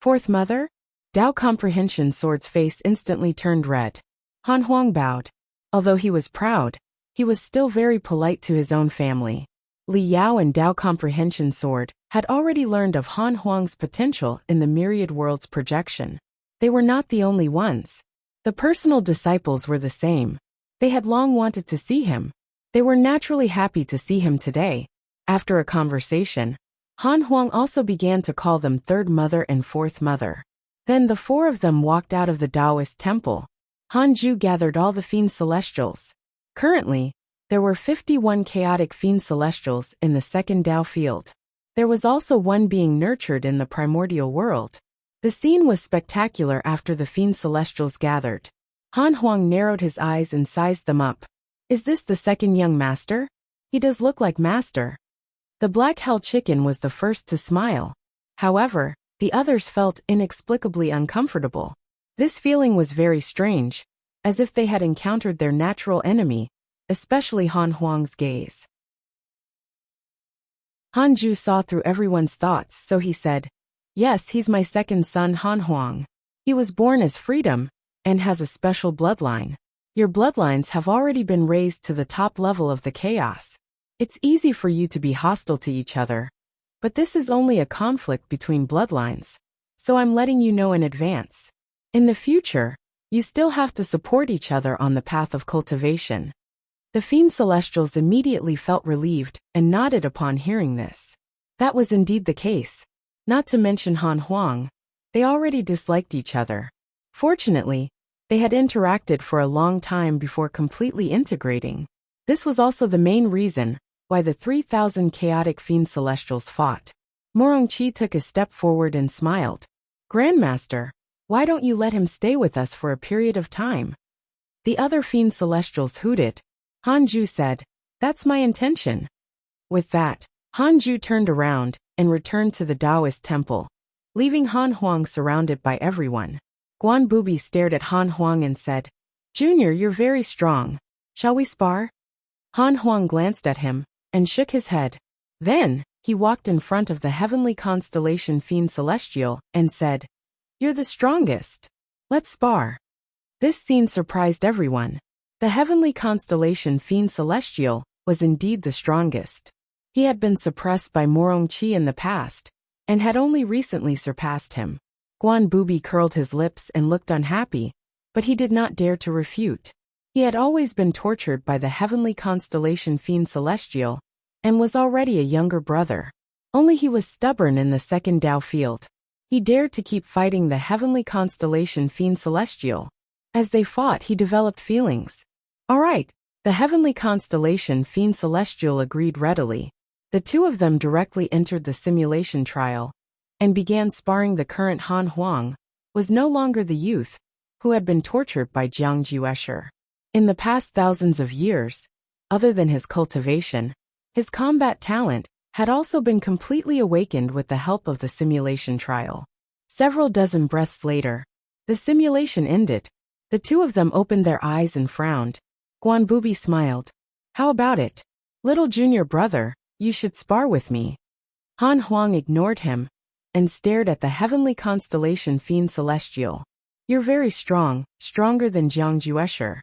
"Fourth mother?" Tao Comprehension Sword's face instantly turned red. Han Huang bowed. Although he was proud, he was still very polite to his own family. Li Yao and Tao Comprehension Sword had already learned of Han Huang's potential in the myriad worlds projection. They were not the only ones. The personal disciples were the same. They had long wanted to see him. They were naturally happy to see him today. After a conversation, Han Huang also began to call them third mother and fourth mother. Then the four of them walked out of the Taoist temple. Hanju gathered all the fiend celestials. Currently, there were 51 chaotic fiend celestials in the second Tao field. There was also one being nurtured in the primordial world. The scene was spectacular after the fiend celestials gathered. Han Huang narrowed his eyes and sized them up. "Is this the second young master? He does look like master." The black hell chicken was the first to smile. However, the others felt inexplicably uncomfortable. This feeling was very strange, as if they had encountered their natural enemy, especially Han Huang's gaze. Hanju saw through everyone's thoughts, so he said, "Yes, he's my second son, Han Huang. He was born as freedom and has a special bloodline. Your bloodlines have already been raised to the top level of the chaos. It's easy for you to be hostile to each other, but this is only a conflict between bloodlines, so I'm letting you know in advance. In the future, you still have to support each other on the path of cultivation." The fiend celestials immediately felt relieved and nodded upon hearing this. That was indeed the case. Not to mention Han Huang, they already disliked each other. Fortunately, they had interacted for a long time before completely integrating. This was also the main reason why the 3,000 chaotic fiend celestials fought. Morongqi took a step forward and smiled. "Grandmaster, why don't you let him stay with us for a period of time?" The other fiend celestials hooted. Hanju said, "That's my intention." With that, Hanju turned around and returned to the Taoist temple, leaving Han Huang surrounded by everyone. Guan Bubi stared at Han Huang and said, "Junior, you're very strong. Shall we spar?" Han Huang glanced at him and shook his head. Then, he walked in front of the heavenly constellation Fiend Celestial and said, "You're the strongest. Let's spar." This scene surprised everyone. The heavenly constellation Fiend Celestial was indeed the strongest. He had been suppressed by Morongqi in the past, and had only recently surpassed him. Guan Bubi curled his lips and looked unhappy, but he did not dare to refute. He had always been tortured by the heavenly constellation Fiend Celestial, and was already a younger brother. Only he was stubborn in the second Tao field. He dared to keep fighting the heavenly constellation Fiend Celestial. As they fought, he developed feelings. All right, the heavenly constellation Fiend Celestial agreed readily. The two of them directly entered the simulation trial and began sparring. The current Han Huang was no longer the youth who had been tortured by Jiang Juesher. In the past thousands of years, other than his cultivation, his combat talent had also been completely awakened with the help of the simulation trial. Several dozen breaths later, the simulation ended. The two of them opened their eyes and frowned. Guan Bubi smiled. How about it? Little junior brother, you should spar with me. Han Huang ignored him and stared at the heavenly constellation Fiend Celestial. You're very strong, stronger than Jiang Juesher.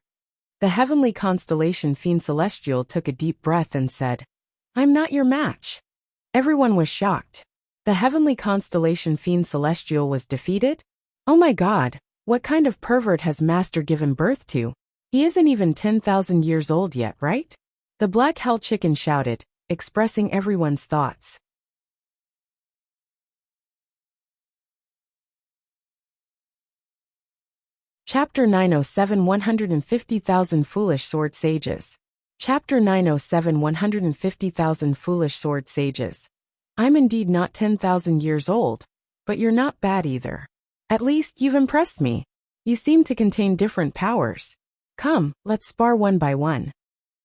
The heavenly constellation Fiend Celestial took a deep breath and said, I'm not your match. Everyone was shocked. The heavenly constellation Fiend Celestial was defeated? Oh my god, what kind of pervert has Master given birth to? He isn't even 10,000 years old yet, right? The Black Hell Chicken shouted, expressing everyone's thoughts. Chapter 907 150,000 Foolish Sword Sages. Chapter 907 150,000 Foolish Sword Sages. I'm indeed not 10,000 years old, but you're not bad either. At least you've impressed me. You seem to contain different powers. Come, let's spar one by one.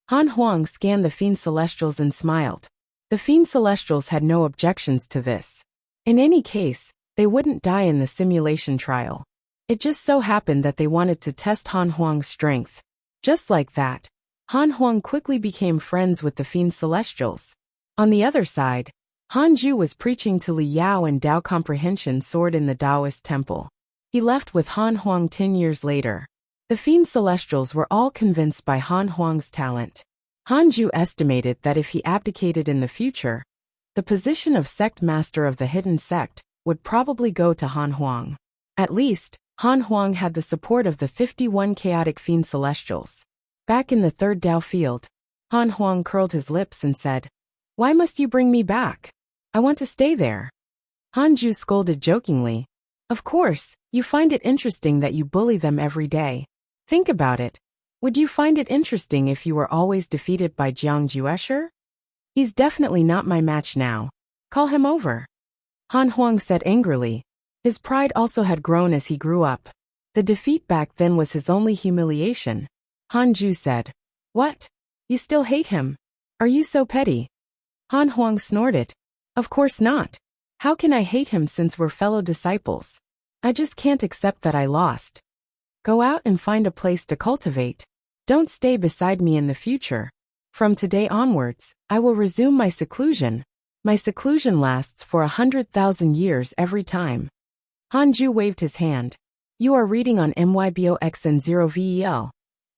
Han Huang scanned the Fiend Celestials and smiled. The Fiend Celestials had no objections to this. In any case, they wouldn't die in the simulation trial. It just so happened that they wanted to test Han Huang's strength. Just like that, Han Huang quickly became friends with the Fiend Celestials. On the other side, Han Ju was preaching to Li Yao and Tao Comprehension Sword in the Taoist temple. He left with Han Huang 10 years later. The Fiend Celestials were all convinced by Han Huang's talent. Han Ju estimated that if he abdicated in the future, the position of sect master of the hidden sect would probably go to Han Huang. At least, Han Huang had the support of the 51 chaotic Fiend Celestials. Back in the third Tao field, Han Huang curled his lips and said, Why must you bring me back? I want to stay there. Han Ju scolded jokingly. Of course, you find it interesting that you bully them every day. Think about it. Would you find it interesting if you were always defeated by Jiang Juesher? He's definitely not my match now. Call him over. Han Huang said angrily. His pride also had grown as he grew up. The defeat back then was his only humiliation. Han Ju said, What? You still hate him? Are you so petty? Han Huang snorted. Of course not. How can I hate him since we're fellow disciples? I just can't accept that I lost. Go out and find a place to cultivate. Don't stay beside me in the future. From today onwards, I will resume my seclusion. My seclusion lasts for 100,000 years every time. Han Ju waved his hand. You are reading on MYBOXN0VEL.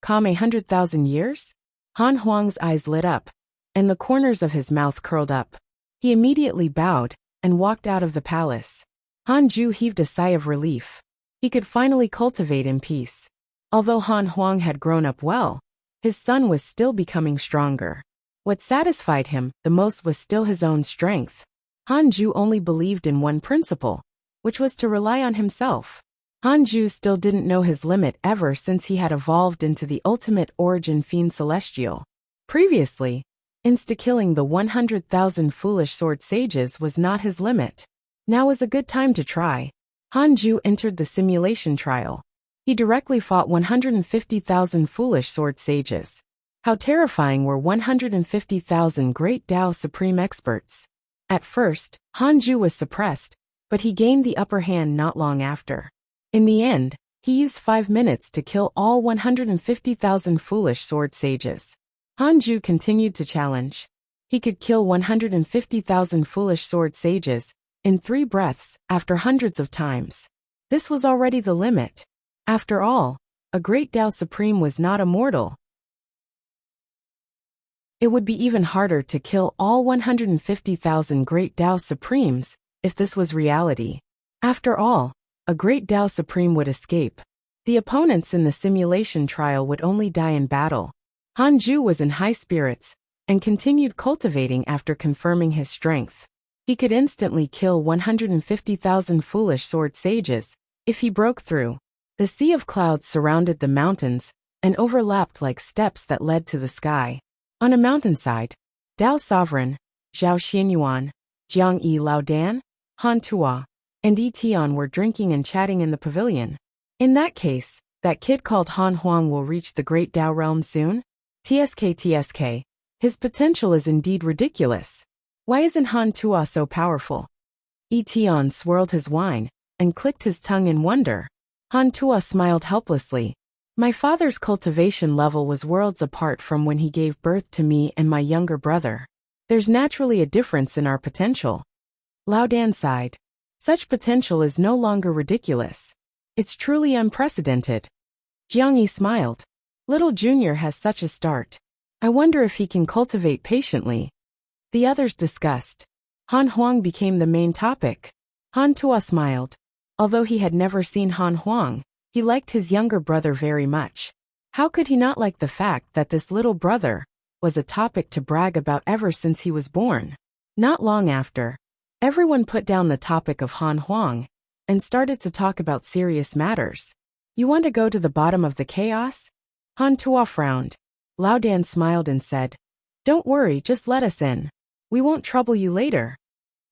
Calm 100,000 years? Han Huang's eyes lit up, and the corners of his mouth curled up. He immediately bowed and walked out of the palace. Han Ju heaved a sigh of relief. He could finally cultivate in peace. Although Han Huang had grown up well, his son was still becoming stronger. What satisfied him the most was still his own strength. Han Ju only believed in one principle, which was to rely on himself. Han Ju still didn't know his limit ever since he had evolved into the ultimate origin Fiend Celestial. Previously, insta-killing the 100,000 foolish sword sages was not his limit. Now was a good time to try. Han Ju entered the simulation trial. He directly fought 150,000 foolish sword sages. How terrifying were 150,000 great Tao supreme experts. At first, Han Ju was suppressed, but he gained the upper hand not long after. In the end, he used 5 minutes to kill all 150,000 foolish sword sages. Han Ju continued to challenge. He could kill 150,000 foolish sword sages in 3 breaths after hundreds of times. This was already the limit. After all, a great Tao Supreme was not immortal. It would be even harder to kill all 150,000 great Tao Supremes if this was reality. After all, a great Tao Supreme would escape. The opponents in the simulation trial would only die in battle. Han Ju was in high spirits and continued cultivating after confirming his strength. He could instantly kill 150,000 foolish sword sages if he broke through. The sea of clouds surrounded the mountains and overlapped like steps that led to the sky. On a mountainside, Dao Sovereign, Zhao Xianyuan, Jiang Yi Laodan, Han Tua, and Yi Tian were drinking and chatting in the pavilion. In that case, that kid called Han Huang will reach the great Dao realm soon? TSK. His potential is indeed ridiculous. Why isn't Han Tua so powerful? Yi Tian swirled his wine and clicked his tongue in wonder. Han Tua smiled helplessly. My father's cultivation level was worlds apart from when he gave birth to me and my younger brother. There's naturally a difference in our potential. Laodan sighed. Such potential is no longer ridiculous. It's truly unprecedented. Jiang Yi smiled. Little Junior has such a start. I wonder if he can cultivate patiently. The others discussed. Han Huang became the main topic. Han Tua smiled. Although he had never seen Han Huang, he liked his younger brother very much. How could he not like the fact that this little brother was a topic to brag about ever since he was born? Not long after, everyone put down the topic of Han Huang and started to talk about serious matters. You want to go to the bottom of the chaos? Han Tua frowned. Laodan smiled and said, Don't worry, just let us in. We won't trouble you later.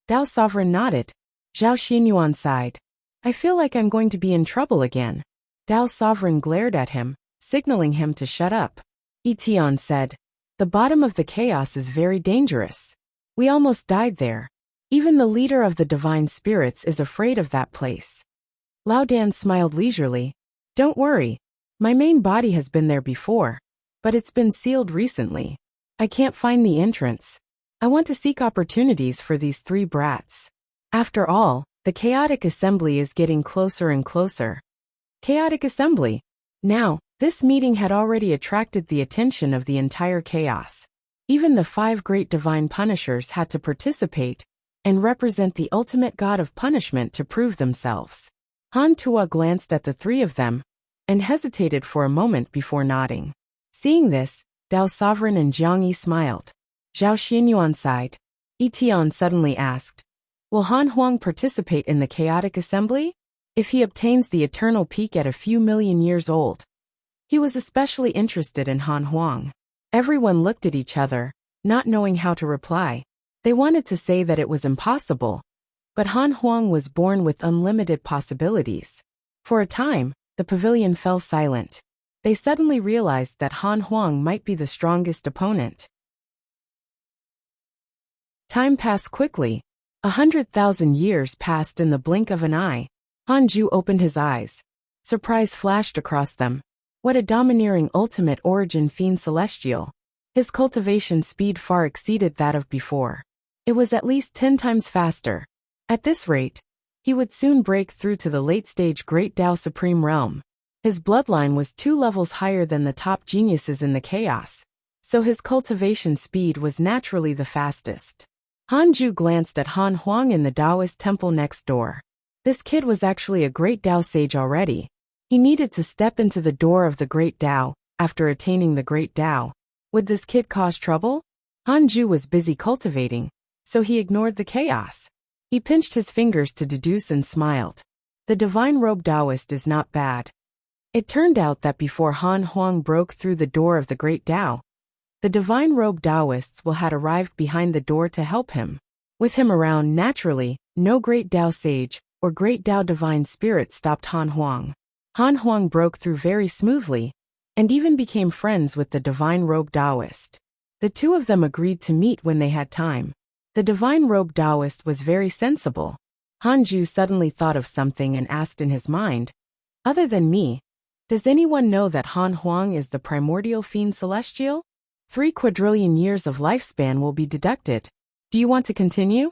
Dao Sovereign nodded. Zhao Xianyuan sighed. I feel like I'm going to be in trouble again. Dao Sovereign glared at him, signaling him to shut up. Yi Tian said, The bottom of the chaos is very dangerous. We almost died there. Even the leader of the divine spirits is afraid of that place. Laodan smiled leisurely. Don't worry. My main body has been there before, but it's been sealed recently. I can't find the entrance. I want to seek opportunities for these three brats. After all, the chaotic assembly is getting closer and closer. Chaotic assembly. Now, this meeting had already attracted the attention of the entire chaos. Even the 5 great divine punishers had to participate and represent the ultimate god of punishment to prove themselves. Han Tua glanced at the 3 of them and hesitated for a moment before nodding. Seeing this, Dao Sovereign and Jiang Yi smiled. Zhao Xianyuan sighed. Yi Tian suddenly asked, Will Han Huang participate in the chaotic assembly? If he obtains the eternal peak at a few million years old. He was especially interested in Han Huang. Everyone looked at each other, not knowing how to reply. They wanted to say that it was impossible, but Han Huang was born with unlimited possibilities. For a time, the pavilion fell silent. They suddenly realized that Han Huang might be the strongest opponent. Time passed quickly. 100,000 years passed in the blink of an eye. Hanju opened his eyes. Surprise flashed across them. What a domineering ultimate origin fiend celestial. His cultivation speed far exceeded that of before. It was at least 10 times faster. At this rate, he would soon break through to the late-stage Great Dao Supreme Realm. His bloodline was 2 levels higher than the top geniuses in the chaos, so his cultivation speed was naturally the fastest. Hanju glanced at Han Huang in the Taoist temple next door. This kid was actually a great Dao sage already. He needed to step into the door of the great Dao after attaining the great Dao. Would this kid cause trouble? Hanju was busy cultivating, so he ignored the chaos. He pinched his fingers to deduce and smiled. The divine robe Taoist is not bad. It turned out that before Han Huang broke through the door of the great Dao, the divine robe Taoists will had arrived behind the door to help him. With him around, naturally, no great Dao sage or great Dao divine spirit stopped Han Huang. Han Huang broke through very smoothly, and even became friends with the divine robe Taoist. The 2 of them agreed to meet when they had time. The divine robe Taoist was very sensible. Hanju suddenly thought of something and asked in his mind, Other than me, does anyone know that Han Huang is the primordial fiend celestial? 3 quadrillion years of lifespan will be deducted. Do you want to continue?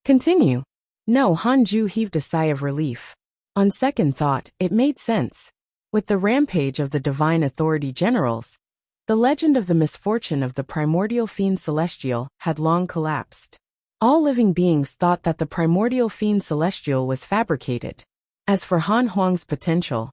Continue. No, Hanju heaved a sigh of relief. On second thought, it made sense. With the rampage of the divine authority generals, the legend of the misfortune of the primordial fiend celestial had long collapsed. All living beings thought that the primordial fiend celestial was fabricated. As for Han Huang's potential,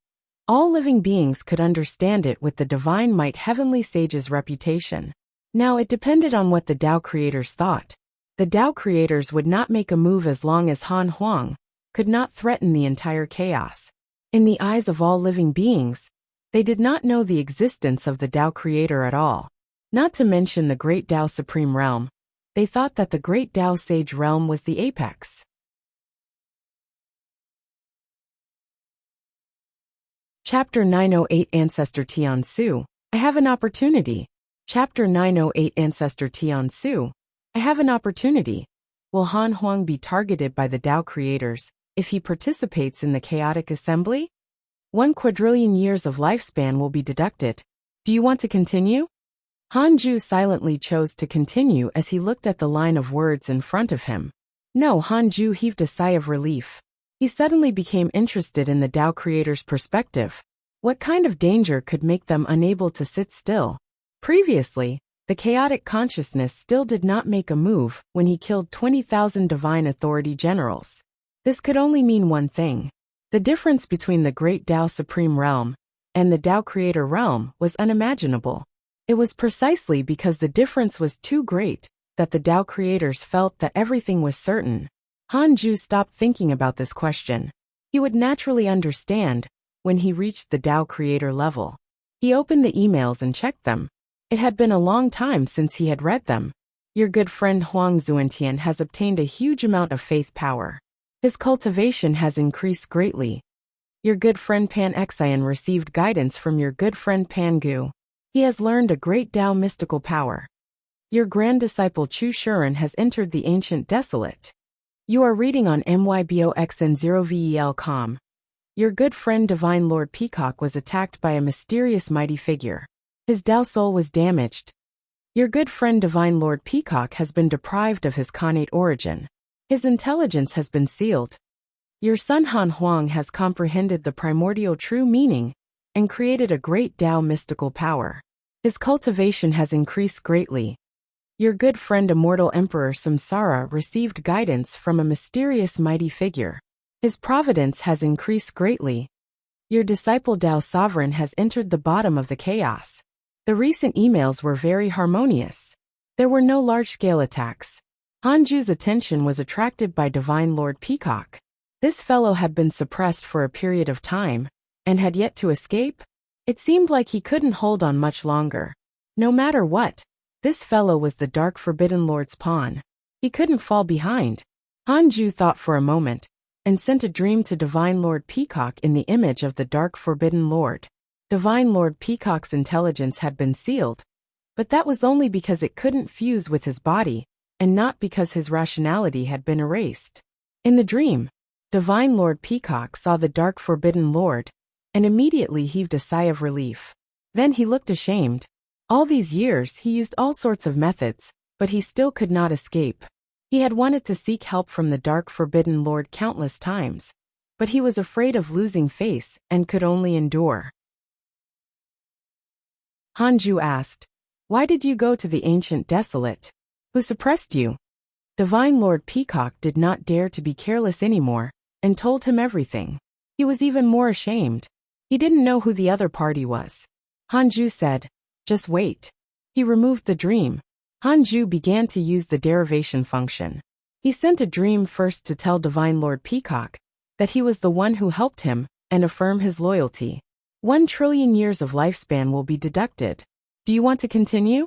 all living beings could understand it with the divine might heavenly sage's reputation. Now it depended on what the Tao creators thought. The Tao creators would not make a move as long as Han Huang could not threaten the entire chaos. In the eyes of all living beings, they did not know the existence of the Tao creator at all. Not to mention the Great Tao Supreme Realm. They thought that the Great Tao Sage Realm was the apex. Chapter 908 Ancestor Tian Su. I have an opportunity. Chapter 908 Ancestor Tian Su. I have an opportunity. Will Han Huang be targeted by the Tao creators if he participates in the chaotic assembly? 1 quadrillion years of lifespan will be deducted. Do you want to continue? Han Ju silently chose to continue as he looked at the line of words in front of him. No, Han Ju heaved a sigh of relief. He suddenly became interested in the Tao creator's perspective. What kind of danger could make them unable to sit still? Previously, the chaotic consciousness still did not make a move when he killed 20,000 divine authority generals. This could only mean one thing. The difference between the Great Tao Supreme Realm and the Tao Creator Realm was unimaginable. It was precisely because the difference was too great that the Tao creators felt that everything was certain. Han Ju stopped thinking about this question. He would naturally understand when he reached the Tao creator level. He opened the emails and checked them. It had been a long time since he had read them. Your good friend Huang Zuentian has obtained a huge amount of faith power. His cultivation has increased greatly. Your good friend Pan Xian received guidance from your good friend Pan Gu. He has learned a great Tao mystical power. Your grand disciple Chu Shuren has entered the ancient desolate. You are reading on myboxn0vel.com. Your good friend Divine Lord Peacock was attacked by a mysterious mighty figure. His Tao soul was damaged. Your good friend Divine Lord Peacock has been deprived of his connate origin. His intelligence has been sealed. Your son Han Huang has comprehended the primordial true meaning and created a great Tao mystical power. His cultivation has increased greatly. Your good friend Immortal Emperor Samsara received guidance from a mysterious mighty figure. His providence has increased greatly. Your disciple Tao Sovereign has entered the bottom of the chaos. The recent emails were very harmonious. There were no large-scale attacks. Han Ju's attention was attracted by Divine Lord Peacock. This fellow had been suppressed for a period of time, and had yet to escape. It seemed like he couldn't hold on much longer. No matter what, this fellow was the Dark Forbidden Lord's pawn. He couldn't fall behind. Han Ju thought for a moment, and sent a dream to Divine Lord Peacock in the image of the Dark Forbidden Lord. Divine Lord Peacock's intelligence had been sealed, but that was only because it couldn't fuse with his body, and not because his rationality had been erased. In the dream, Divine Lord Peacock saw the Dark Forbidden Lord, and immediately heaved a sigh of relief. Then he looked ashamed. All these years he used all sorts of methods, but he still could not escape. He had wanted to seek help from the Dark Forbidden Lord countless times, but he was afraid of losing face and could only endure. Han Ju asked, "Why did you go to the ancient desolate? Who suppressed you?" Divine Lord Peacock did not dare to be careless anymore, and told him everything. He was even more ashamed. He didn't know who the other party was. Han Ju said, "Just wait." He removed the dream. Han Ju began to use the derivation function. He sent a dream first to tell Divine Lord Peacock that he was the one who helped him and affirm his loyalty. 1 trillion years of lifespan will be deducted. Do you want to continue?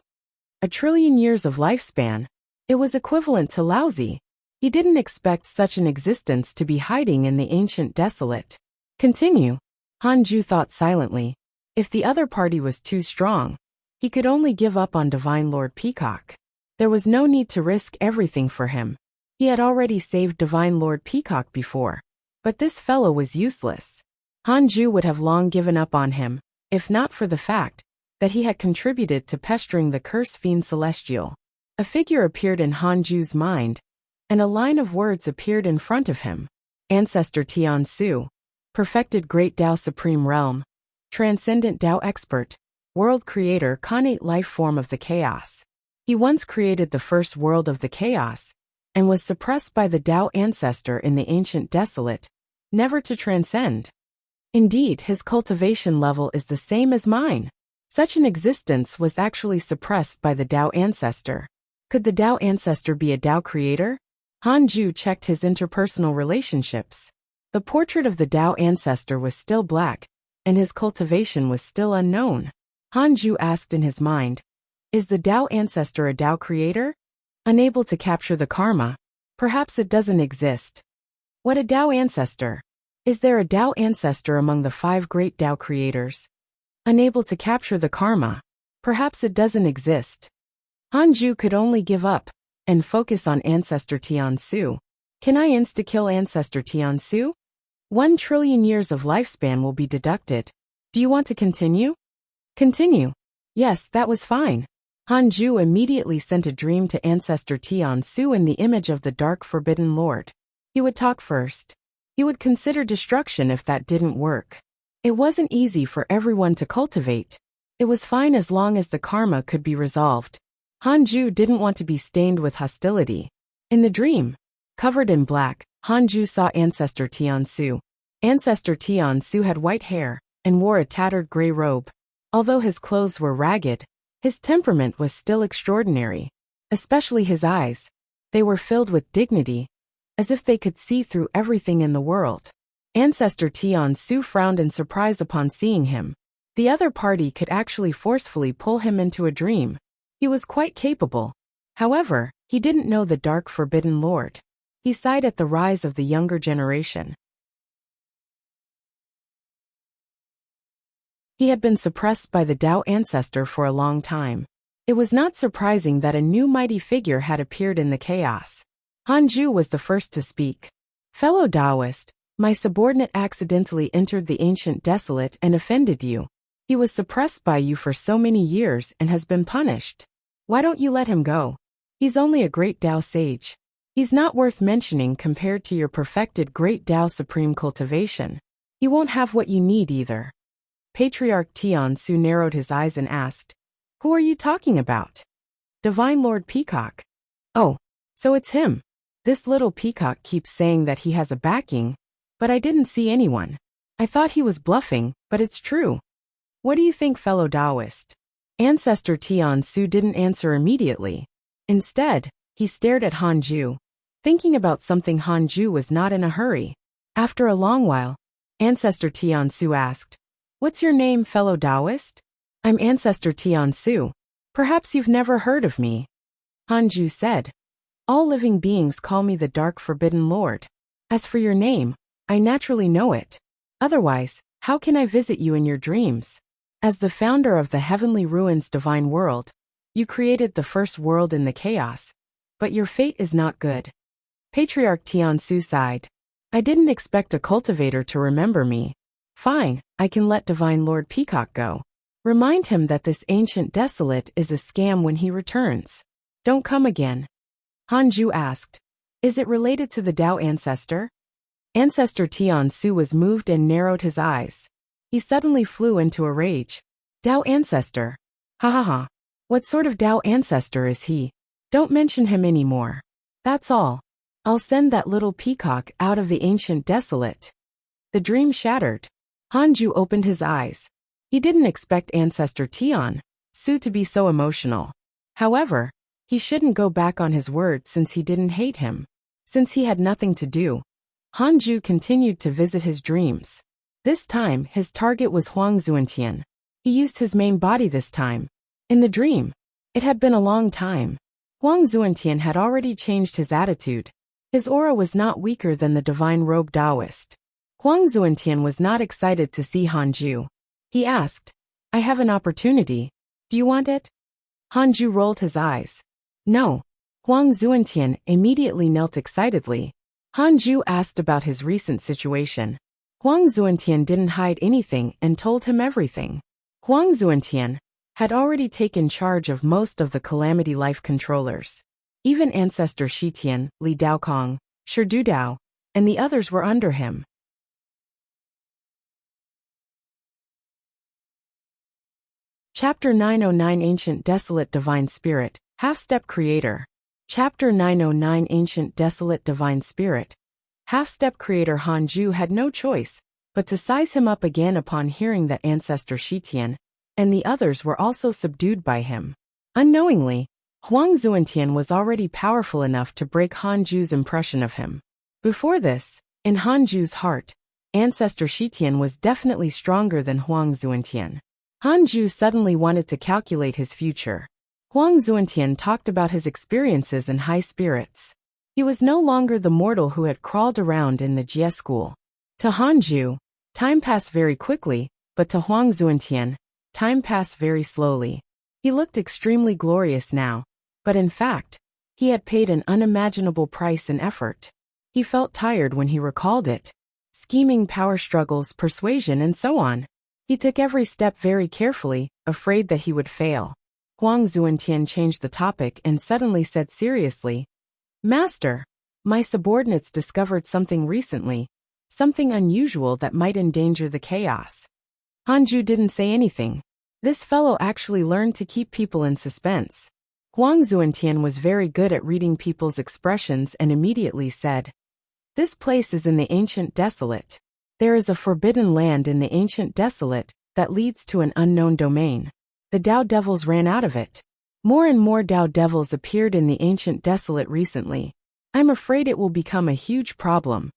A trillion years of lifespan. It was equivalent to lousy. He didn't expect such an existence to be hiding in the ancient desolate. Continue. Han Ju thought silently. If the other party was too strong, he could only give up on Divine Lord Peacock. There was no need to risk everything for him. He had already saved Divine Lord Peacock before, but this fellow was useless. Han Ju would have long given up on him, if not for the fact that he had contributed to pestering the curse fiend celestial. A figure appeared in Han Ju's mind, and a line of words appeared in front of him. Ancestor Tian Su, perfected Great Tao Supreme Realm, transcendent Tao expert, world creator, connate life form of the chaos. He once created the first world of the chaos, and was suppressed by the Tao ancestor in the ancient desolate, never to transcend. Indeed, his cultivation level is the same as mine. Such an existence was actually suppressed by the Tao ancestor. Could the Tao ancestor be a Tao creator? Hanju checked his interpersonal relationships. The portrait of the Tao ancestor was still black, and his cultivation was still unknown. Hanju asked in his mind, is the Tao ancestor a Tao creator? Unable to capture the karma? Perhaps it doesn't exist. What a Tao ancestor? Is there a Tao ancestor among the 5 great Tao creators? Unable to capture the karma? Perhaps it doesn't exist. Hanju could only give up and focus on Ancestor Tiansu. Can I insta-kill Ancestor Tiansu? 1 trillion years of lifespan will be deducted. Do you want to continue? Continue. Yes, that was fine. Hanju immediately sent a dream to Ancestor Tiansu in the image of the Dark Forbidden Lord. He would talk first. He would consider destruction if that didn't work. It wasn't easy for everyone to cultivate. It was fine as long as the karma could be resolved. Hanju didn't want to be stained with hostility. In the dream, covered in black, Hanju saw Ancestor Tiansu. Ancestor Tiansu had white hair and wore a tattered gray robe. Although his clothes were ragged, his temperament was still extraordinary. Especially his eyes. They were filled with dignity, as if they could see through everything in the world. Ancestor Tiansu frowned in surprise upon seeing him. The other party could actually forcefully pull him into a dream. He was quite capable. However, he didn't know the Dark Forbidden Lord. He sighed at the rise of the younger generation. He had been suppressed by the Tao ancestor for a long time. It was not surprising that a new mighty figure had appeared in the chaos. Hanju was the first to speak. Fellow Taoist, my subordinate accidentally entered the ancient desolate and offended you. He was suppressed by you for so many years and has been punished. Why don't you let him go? He's only a great Tao sage. He's not worth mentioning compared to your perfected great Tao supreme cultivation. He won't have what you need either. Patriarch Tiansu narrowed his eyes and asked, who are you talking about? Divine Lord Peacock. Oh, so it's him. This little peacock keeps saying that he has a backing, but I didn't see anyone. I thought he was bluffing, but it's true. What do you think, fellow Taoist? Ancestor Tiansu didn't answer immediately. Instead, he stared at Hanju. Thinking about something, Hanju was not in a hurry. After a long while, Ancestor Tiansu asked, what's your name, fellow Taoist? I'm Ancestor Tiansu. Perhaps you've never heard of me. Hanju said, all living beings call me the Dark Forbidden Lord. As for your name, I naturally know it. Otherwise, how can I visit you in your dreams? As the founder of the Heavenly Ruins Divine World, you created the first world in the chaos, but your fate is not good. Patriarch Tiansu sighed. I didn't expect a cultivator to remember me. Fine, I can let Divine Lord Peacock go. Remind him that this ancient desolate is a scam when he returns. Don't come again. Hanju asked, is it related to the Tao ancestor? Ancestor Tiansu was moved and narrowed his eyes. He suddenly flew into a rage. Tao ancestor? Ha ha ha. What sort of Tao ancestor is he? Don't mention him anymore. That's all. I'll send that little peacock out of the ancient desolate. The dream shattered. Hanju opened his eyes. He didn't expect Ancestor Tiansu to be so emotional. However, he shouldn't go back on his word since he didn't hate him. Since he had nothing to do, Hanju continued to visit his dreams. This time, his target was Huang Zuantian. He used his main body this time. In the dream, it had been a long time. Huang Zuantian had already changed his attitude. His aura was not weaker than the divine robe Taoist. Huang Zuantian was not excited to see Hanju. He asked, I have an opportunity. Do you want it? Hanju rolled his eyes. No. Huang Zuantian immediately knelt excitedly. Hanju asked about his recent situation. Huang Zuantian didn't hide anything and told him everything. Huang Zuantian had already taken charge of most of the Calamity Life controllers. Even Ancestor Shitian, Li Daokong, Shi Dao, and the others were under him. Chapter 909 Ancient Desolate Divine Spirit, Half-Step Creator. Chapter 909 Ancient Desolate Divine Spirit. Half-Step Creator Hanju had no choice but to size him up again upon hearing that Ancestor Shitian and the others were also subdued by him. Unknowingly, Huang Zuantian was already powerful enough to break Hanju's impression of him. Before this, in Hanju's heart, Ancestor Shitian was definitely stronger than Huang Zuantian. Hanju suddenly wanted to calculate his future. Huang Zuantian talked about his experiences and high spirits. He was no longer the mortal who had crawled around in the Jie school. To Hanju, time passed very quickly, but to Huang Zuantian, time passed very slowly. He looked extremely glorious now, but in fact, he had paid an unimaginable price and effort. He felt tired when he recalled it. Scheming, power struggles, persuasion, and so on. He took every step very carefully, afraid that he would fail. Huang Zuantian changed the topic and suddenly said seriously, "Master, my subordinates discovered something recently, something unusual that might endanger the chaos." Hanju didn't say anything. This fellow actually learned to keep people in suspense. Huang Zuantian was very good at reading people's expressions and immediately said, "This place is in the ancient desolate. There is a forbidden land in the ancient desolate that leads to an unknown domain. The Tao devils ran out of it. More and more Tao devils appeared in the ancient desolate recently. I'm afraid it will become a huge problem."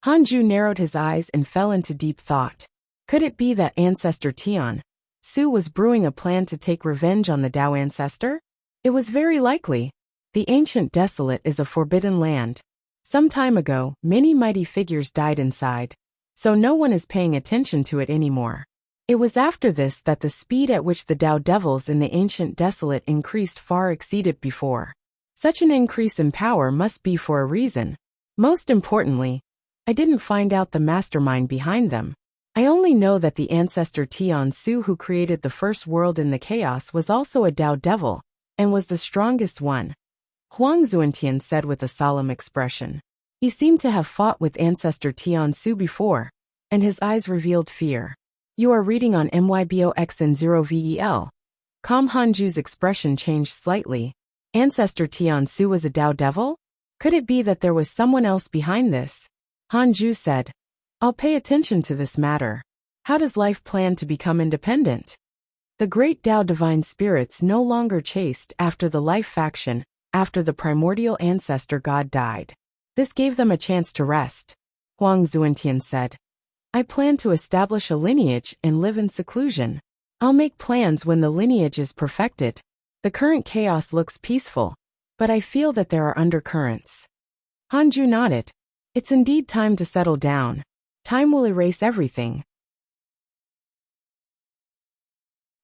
Hanju narrowed his eyes and fell into deep thought. Could it be that Ancestor Tian Su was brewing a plan to take revenge on the Tao ancestor? It was very likely. The ancient desolate is a forbidden land. Some time ago, many mighty figures died inside, so no one is paying attention to it anymore. It was after this that the speed at which the Tao devils in the ancient desolate increased far exceeded before. Such an increase in power must be for a reason. Most importantly, I didn't find out the mastermind behind them. I only know that the ancestor Tian Su who created the first world in the chaos was also a Tao devil, and was the strongest one. Huang Zuantian said with a solemn expression. He seemed to have fought with Ancestor Tian Su before, and his eyes revealed fear. "You are reading on MYBOXN0VEL. Calm. Hanju's expression changed slightly. Ancestor Tian Su was a Tao devil? Could it be that there was someone else behind this? Hanju said, "I'll pay attention to this matter. How does life plan to become independent?" The great Tao divine spirits no longer chased after the life faction, after the primordial ancestor god died. This gave them a chance to rest. Huang Zuantian said, "I plan to establish a lineage and live in seclusion. I'll make plans when the lineage is perfected. The current chaos looks peaceful, but I feel that there are undercurrents." Hanju nodded. It's indeed time to settle down. Time will erase everything.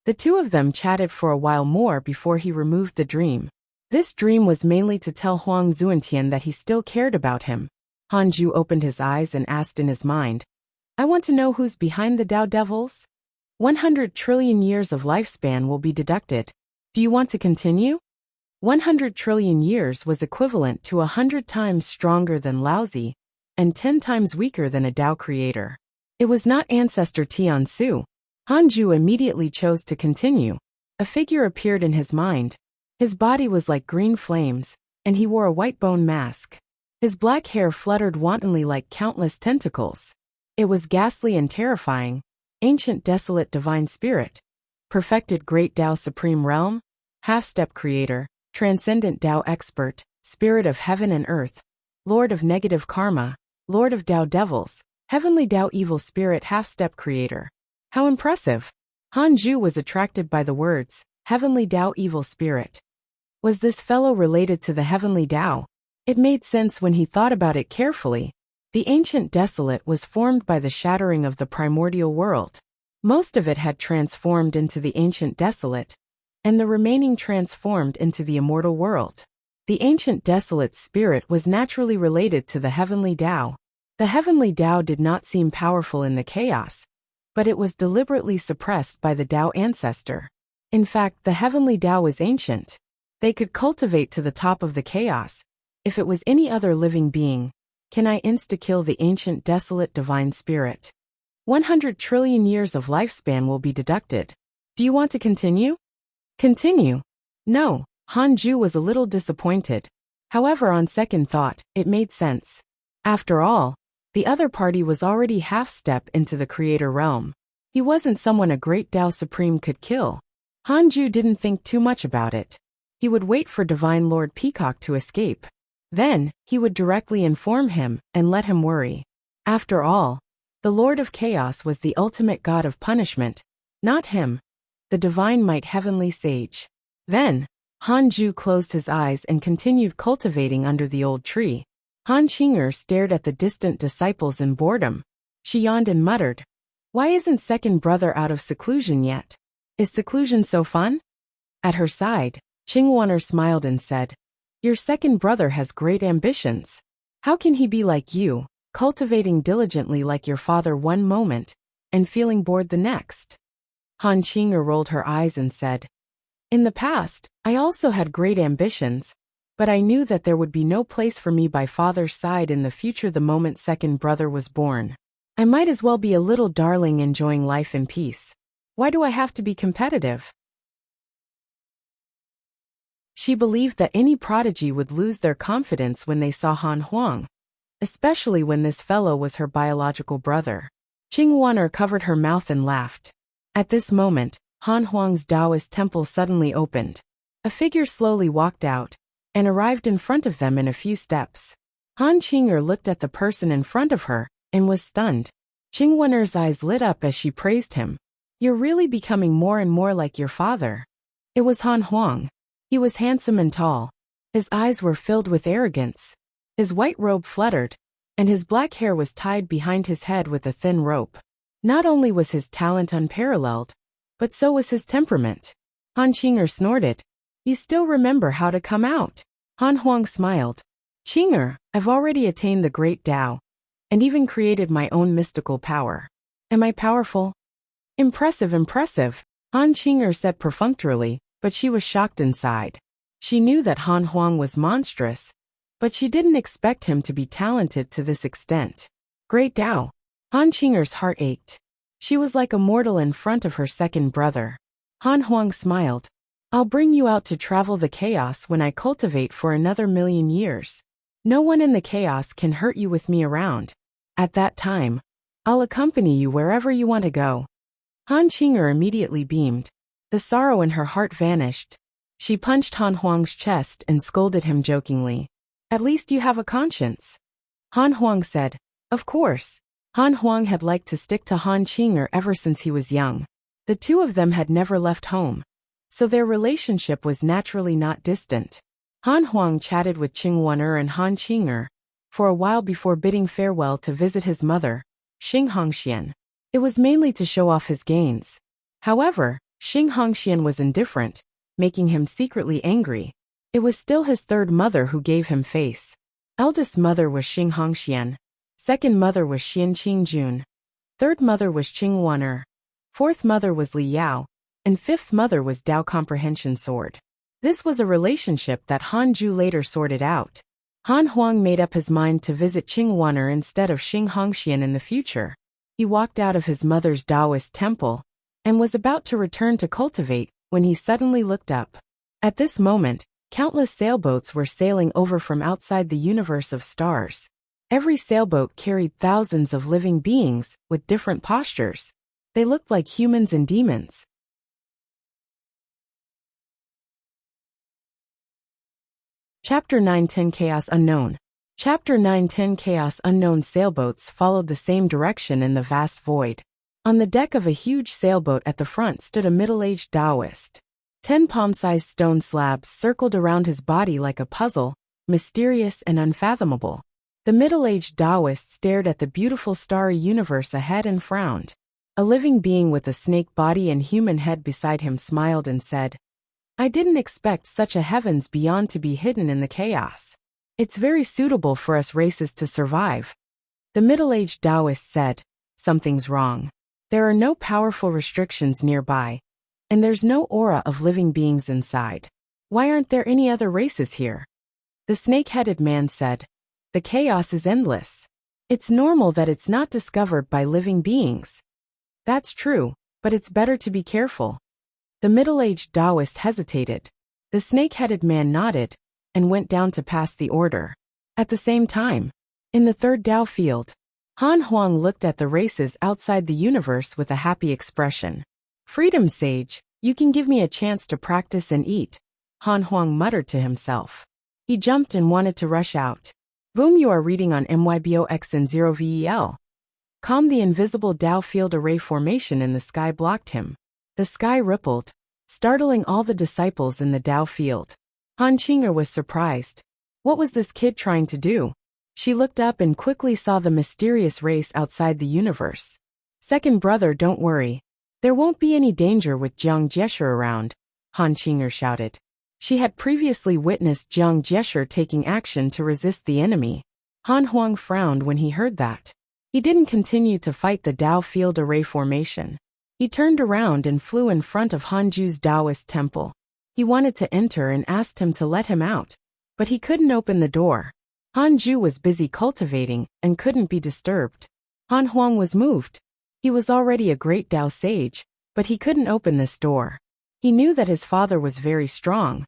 The two of them chatted for a while more before he removed the dream. This dream was mainly to tell Huang Zuantian that he still cared about him. Hanju opened his eyes and asked in his mind, "I want to know who's behind the Tao devils? 100 trillion years of lifespan will be deducted. Do you want to continue?" 100 trillion years was equivalent to 100 times stronger than Laozi, and 10 times weaker than a Tao creator. It was not Ancestor Tian Su. Hanju immediately chose to continue. A figure appeared in his mind. His body was like green flames, and he wore a white bone mask. His black hair fluttered wantonly like countless tentacles. It was ghastly and terrifying. Ancient desolate divine spirit. Perfected great Tao supreme realm. Half-step creator. Transcendent Tao expert. Spirit of heaven and earth. Lord of negative karma. Lord of Tao devils. Heavenly Tao evil spirit half-step creator. How impressive! Hanju was attracted by the words, Heavenly Tao evil spirit. Was this fellow related to the Heavenly Tao? It made sense when he thought about it carefully. The ancient desolate was formed by the shattering of the primordial world. Most of it had transformed into the ancient desolate, and the remaining transformed into the immortal world. The ancient desolate spirit was naturally related to the Heavenly Tao. The Heavenly Tao did not seem powerful in the chaos, but it was deliberately suppressed by the Tao ancestor. In fact, the Heavenly Tao was ancient. They could cultivate to the top of the chaos. If it was any other living being, can I insta-kill the ancient desolate divine spirit? 100 trillion years of lifespan will be deducted. Do you want to continue? Continue? No, Hanju was a little disappointed. However, on second thought, it made sense. After all, the other party was already half-step into the creator realm. He wasn't someone a great Tao Supreme could kill. Hanju didn't think too much about it. He would wait for Divine Lord Peacock to escape. Then, he would directly inform him and let him worry. After all, the Lord of Chaos was the ultimate god of punishment, not him, the divine might heavenly sage. Then, Han Ju closed his eyes and continued cultivating under the old tree. Han Qing'er stared at the distant disciples in boredom. She yawned and muttered, "Why isn't second brother out of seclusion yet? Is seclusion so fun?" At her side, Qingwan'er smiled and said, "Your second brother has great ambitions. How can he be like you, cultivating diligently like your father one moment, and feeling bored the next?" Han Qing'er rolled her eyes and said, "In the past, I also had great ambitions, but I knew that there would be no place for me by father's side in the future the moment second brother was born. I might as well be a little darling enjoying life in peace. Why do I have to be competitive?" She believed that any prodigy would lose their confidence when they saw Han Huang, especially when this fellow was her biological brother. Qingwan'er covered her mouth and laughed. At this moment, Han Huang's Taoist temple suddenly opened. A figure slowly walked out and arrived in front of them in a few steps. Han Qing'er looked at the person in front of her and was stunned. Qingwan'er's eyes lit up as she praised him. "You're really becoming more and more like your father." It was Han Huang. He was handsome and tall. His eyes were filled with arrogance. His white robe fluttered, and his black hair was tied behind his head with a thin rope. Not only was his talent unparalleled, but so was his temperament. Han Qing'er snorted. "You still remember how to come out?" Han Huang smiled. "Qing'er, I've already attained the great Tao, and even created my own mystical power. Am I powerful?" "Impressive, impressive," Han Qing'er said perfunctorily, but she was shocked inside. She knew that Han Huang was monstrous, but she didn't expect him to be talented to this extent. Great Tao. Han Qing'er's heart ached. She was like a mortal in front of her second brother. Han Huang smiled. "I'll bring you out to travel the chaos when I cultivate for another 1,000,000 years. No one in the chaos can hurt you with me around. At that time, I'll accompany you wherever you want to go." Han Qing'er immediately beamed. The sorrow in her heart vanished. She punched Han Huang's chest and scolded him jokingly. "At least you have a conscience." Han Huang said, "Of course." Han Huang had liked to stick to Han Qing'er ever since he was young. The two of them had never left home, so their relationship was naturally not distant. Han Huang chatted with Qingwan'er and Han Qing'er for a while before bidding farewell to visit his mother, Xing Hongxian. It was mainly to show off his gains. However, Xing Hongxian was indifferent, making him secretly angry. It was still his third mother who gave him face. Eldest mother was Xing Hongxian. Second mother was Xian Qingjun. Third mother was Qingwan'er. Fourth mother was Li Yao. And fifth mother was Dao Comprehension Sword. This was a relationship that Han Ju later sorted out. Han Huang made up his mind to visit Qingwan'er instead of Xing Hongxian in the future. He walked out of his mother's Taoist temple and was about to return to cultivate when he suddenly looked up. At this moment, countless sailboats were sailing over from outside the universe of stars. Every sailboat carried thousands of living beings with different postures. They looked like humans and demons. Chapter 9-10 Chaos Unknown. Chapter 9-10 Chaos Unknown. Sailboats followed the same direction in the vast void. On the deck of a huge sailboat at the front stood a middle-aged Taoist. 10 palm-sized stone slabs circled around his body like a puzzle, mysterious and unfathomable. The middle-aged Taoist stared at the beautiful starry universe ahead and frowned. A living being with a snake body and human head beside him smiled and said, "I didn't expect such a heavens beyond to be hidden in the chaos. It's very suitable for us races to survive." The middle-aged Taoist said, "Something's wrong. There are no powerful restrictions nearby, and there's no aura of living beings inside. Why aren't there any other races here?" The snake-headed man said, "The chaos is endless. It's normal that it's not discovered by living beings." "That's true, but it's better to be careful." The middle-aged Taoist hesitated. The snake-headed man nodded and went down to pass the order. At the same time, in the third Tao field, Han Huang looked at the races outside the universe with a happy expression. "Freedom Sage, you can give me a chance to practice and eat. Han Huang muttered to himself. He jumped and wanted to rush out. Boom, you are reading on MYBOX and 0VEL. The invisible Dao field array formation in the sky blocked him. The sky rippled, startling all the disciples in the Dao field. Han Qing'er was surprised. What was this kid trying to do? She looked up and quickly saw the mysterious race outside the universe. Second brother, don't worry. There won't be any danger with Jiang Jieshi around, Han Qing'er shouted. She had previously witnessed Jiang Jieshi taking action to resist the enemy. Han Huang frowned when he heard that. He didn't continue to fight the Dao field array formation. He turned around and flew in front of Hanju's Taoist temple. He wanted to enter and asked him to let him out, but he couldn't open the door. Hanju was busy cultivating and couldn't be disturbed. Han Huang was moved. He was already a great Dao sage, but he couldn't open this door. He knew that his father was very strong,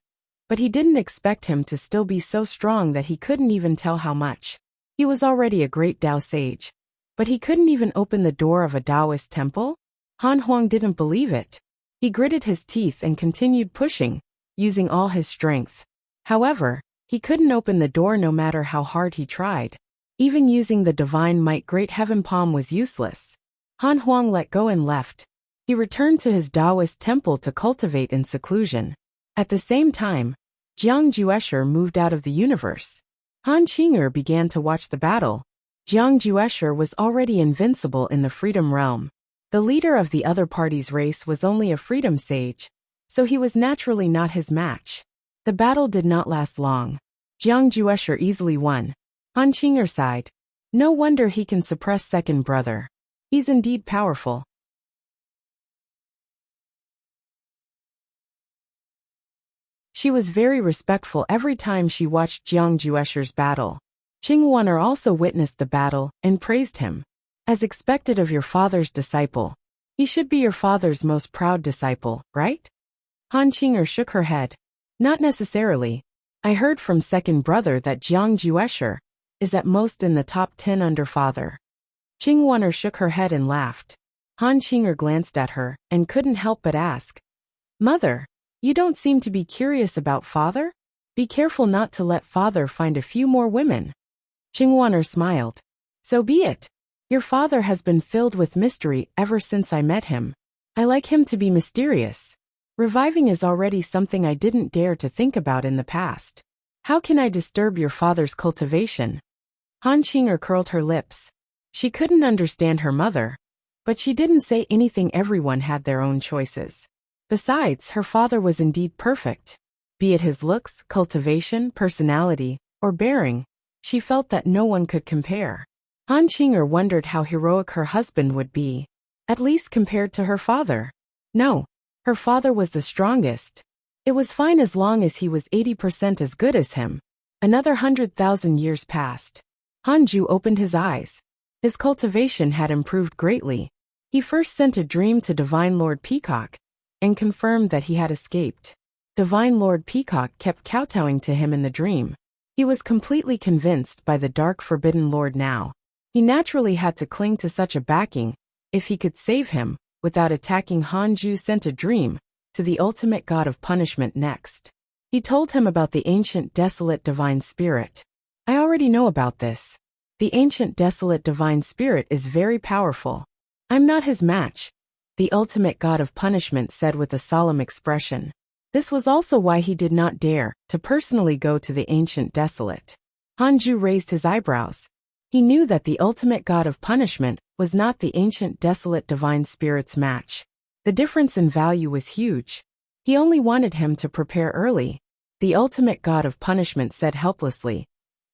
but he didn't expect him to still be so strong that he couldn't even tell how much. He was already a great Dao sage, but he couldn't even open the door of a Taoist temple? Han Huang didn't believe it. He gritted his teeth and continued pushing, using all his strength. However, he couldn't open the door no matter how hard he tried. Even using the divine might Great Heaven Palm was useless. Han Huang let go and left. He returned to his Taoist temple to cultivate in seclusion. At the same time, Jiang Jieshi moved out of the universe. Han Qing'er began to watch the battle. Jiang Jieshi was already invincible in the freedom realm. The leader of the other party's race was only a freedom sage, so he was naturally not his match. The battle did not last long. Jiang Jieshi easily won. Han Qing'er sighed. No wonder he can suppress second brother. He's indeed powerful. She was very respectful every time she watched Jiang Jieshi's battle. Qingwaner also witnessed the battle and praised him. As expected of your father's disciple. He should be your father's most proud disciple, right? Han Qing'er shook her head. Not necessarily. I heard from second brother that Jiang Jieshi is at most in the top 10 under father. Qingwaner shook her head and laughed. Han Qing'er glanced at her and couldn't help but ask. Mother, you don't seem to be curious about father? Be careful not to let father find a few more women. Qingwaner smiled. So be it. Your father has been filled with mystery ever since I met him. I like him to be mysterious. Reviving is already something I didn't dare to think about in the past. How can I disturb your father's cultivation? Han Qing'er curled her lips. She couldn't understand her mother, but she didn't say anything. Everyone had their own choices. Besides, her father was indeed perfect. Be it his looks, cultivation, personality, or bearing, she felt that no one could compare. Han Qing'er wondered how heroic her husband would be, at least compared to her father. No, her father was the strongest. It was fine as long as he was 80% as good as him. Another 100,000 years passed. Hanju opened his eyes. His cultivation had improved greatly. He first sent a dream to Divine Lord Peacock and confirmed that he had escaped. Divine Lord Peacock kept kowtowing to him in the dream. He was completely convinced by the Dark Forbidden Lord now. He naturally had to cling to such a backing, if he could save him, without attacking. Hanju sent a dream to the ultimate god of punishment next. He told him about the ancient desolate divine spirit. I already know about this. The ancient desolate divine spirit is very powerful. I'm not his match, the ultimate god of punishment said with a solemn expression. This was also why he did not dare to personally go to the ancient desolate. Hanju raised his eyebrows. He knew that the ultimate god of punishment was not the ancient desolate divine spirit's match. The difference in value was huge. He only wanted him to prepare early. The ultimate god of punishment said helplessly.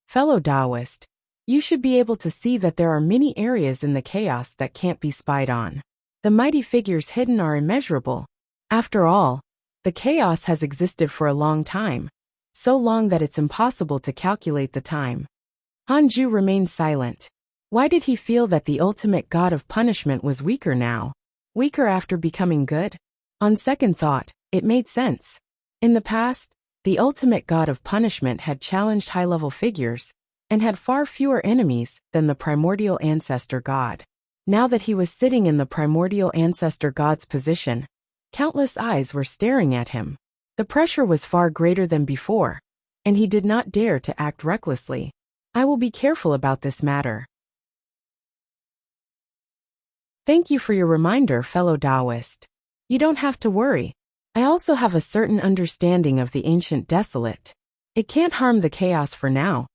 Fellow Taoist, you should be able to see that there are many areas in the chaos that can't be spied on. The mighty figures hidden are immeasurable. After all, the chaos has existed for a long time, so long that it's impossible to calculate the time. Hanju remained silent. Why did he feel that the ultimate god of punishment was weaker now? Weaker after becoming good? On second thought, it made sense. In the past, the ultimate god of punishment had challenged high-level figures, and had far fewer enemies than the primordial ancestor god. Now that he was sitting in the primordial ancestor god's position, countless eyes were staring at him. The pressure was far greater than before, and he did not dare to act recklessly. I will be careful about this matter. Thank you for your reminder, fellow Taoist. You don't have to worry. I also have a certain understanding of the ancient desolate. It can't harm the chaos for now,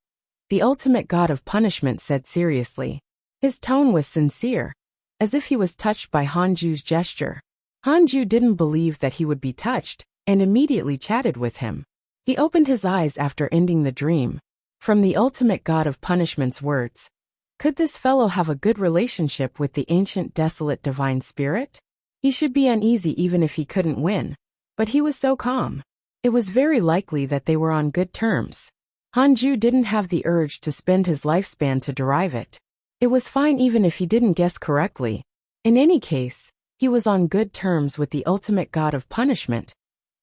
the ultimate god of punishment said seriously. His tone was sincere, as if he was touched by Hanju's gesture. Hanju didn't believe that he would be touched, and immediately chatted with him. He opened his eyes after ending the dream. From the ultimate god of punishment's words, could this fellow have a good relationship with the ancient desolate divine spirit? He should be uneasy even if he couldn't win. But he was so calm. It was very likely that they were on good terms. Hanju didn't have the urge to spend his lifespan to derive it. It was fine even if he didn't guess correctly. In any case, he was on good terms with the ultimate god of punishment,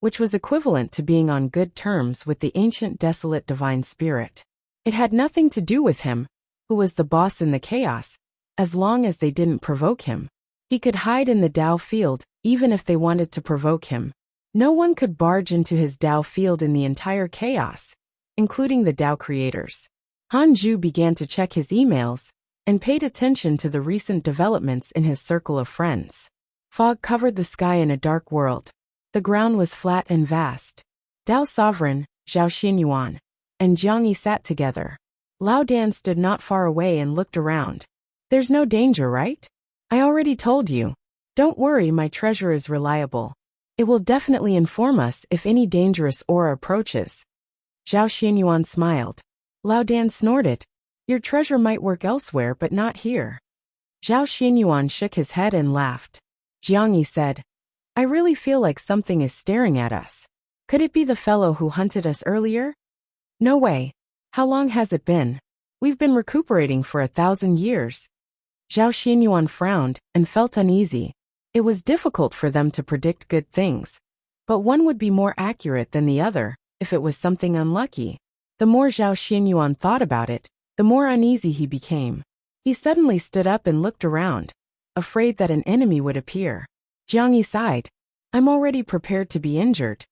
which was equivalent to being on good terms with the ancient desolate divine spirit. It had nothing to do with him, who was the boss in the chaos, as long as they didn't provoke him. He could hide in the Tao field, even if they wanted to provoke him. No one could barge into his Tao field in the entire chaos, including the Tao creators. Hanju began to check his emails, and paid attention to the recent developments in his circle of friends. Fog covered the sky in a dark world. The ground was flat and vast. Tao Sovereign, Zhao Xinyuan, and Jiang Yi sat together. Lao Dan stood not far away and looked around. There's no danger, right? I already told you. Don't worry, my treasure is reliable. It will definitely inform us if any dangerous aura approaches. Zhao Xinyuan smiled. Lao Dan snorted. Your treasure might work elsewhere but not here. Zhao Xinyuan shook his head and laughed. Jiang Yi said, I really feel like something is staring at us. Could it be the fellow who hunted us earlier? No way. How long has it been? We've been recuperating for 1,000 years. Zhao Xinyuan frowned and felt uneasy. It was difficult for them to predict good things, but one would be more accurate than the other if it was something unlucky. The more Zhao Xinyuan thought about it, the more uneasy he became. He suddenly stood up and looked around, afraid that an enemy would appear. Jiang Yi sighed. I'm already prepared to be injured.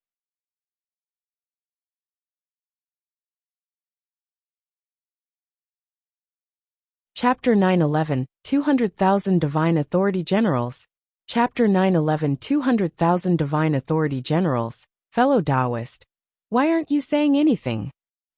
Chapter 911, 200,000 Divine Authority Generals. Chapter 911, 200,000 Divine Authority Generals. Fellow Taoist, why aren't you saying anything?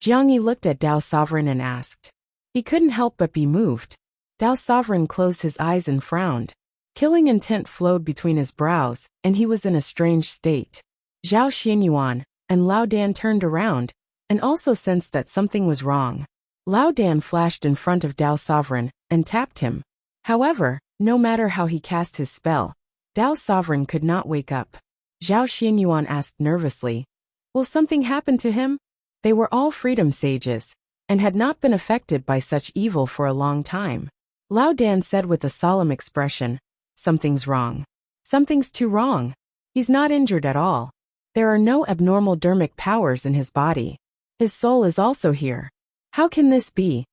Jiang Yi looked at Tao Sovereign and asked. He couldn't help but be moved. Tao Sovereign closed his eyes and frowned. Killing intent flowed between his brows, and he was in a strange state. Zhao Xinyuan and Lao Dan turned around, and also sensed that something was wrong. Lao Dan flashed in front of Tao Sovereign and tapped him. However, no matter how he cast his spell, Tao Sovereign could not wake up. Zhao Xinyuan asked nervously, will something happen to him? They were all freedom sages, and had not been affected by such evil for a long time. Lao Dan said with a solemn expression, something's wrong. Something's too wrong. He's not injured at all. There are no abnormal dermic powers in his body. His soul is also here. How can this be?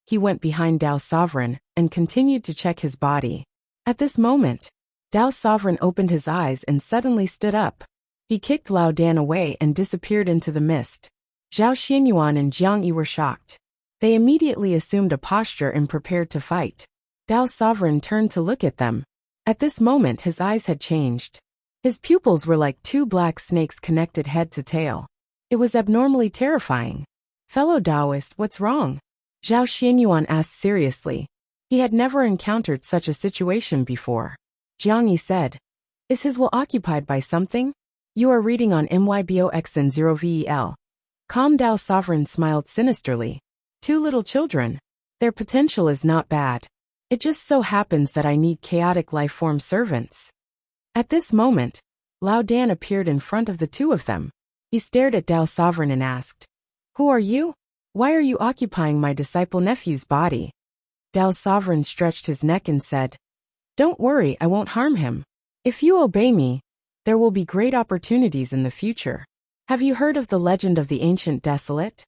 He went behind Tao Sovereign and continued to check his body. At this moment, Tao Sovereign opened his eyes and suddenly stood up. He kicked Lao Dan away and disappeared into the mist. Zhao Xinyuan and Jiang Yi were shocked. They immediately assumed a posture and prepared to fight. Tao Sovereign turned to look at them. At this moment his eyes had changed. His pupils were like two black snakes connected head to tail. It was abnormally terrifying. Fellow Taoist, what's wrong? Zhao Xinyuan asked seriously. He had never encountered such a situation before. Jiang Yi said, is his will occupied by something? You are reading on MYBOXN0VEL. Calm. Tao Sovereign smiled sinisterly. Two little children. Their potential is not bad. It just so happens that I need chaotic life-form servants. At this moment, Lao Dan appeared in front of the two of them. He stared at Tao Sovereign and asked, who are you? Why are you occupying my disciple nephew's body? Tao Sovereign stretched his neck and said, don't worry, I won't harm him. If you obey me, there will be great opportunities in the future. Have you heard of the legend of the ancient desolate?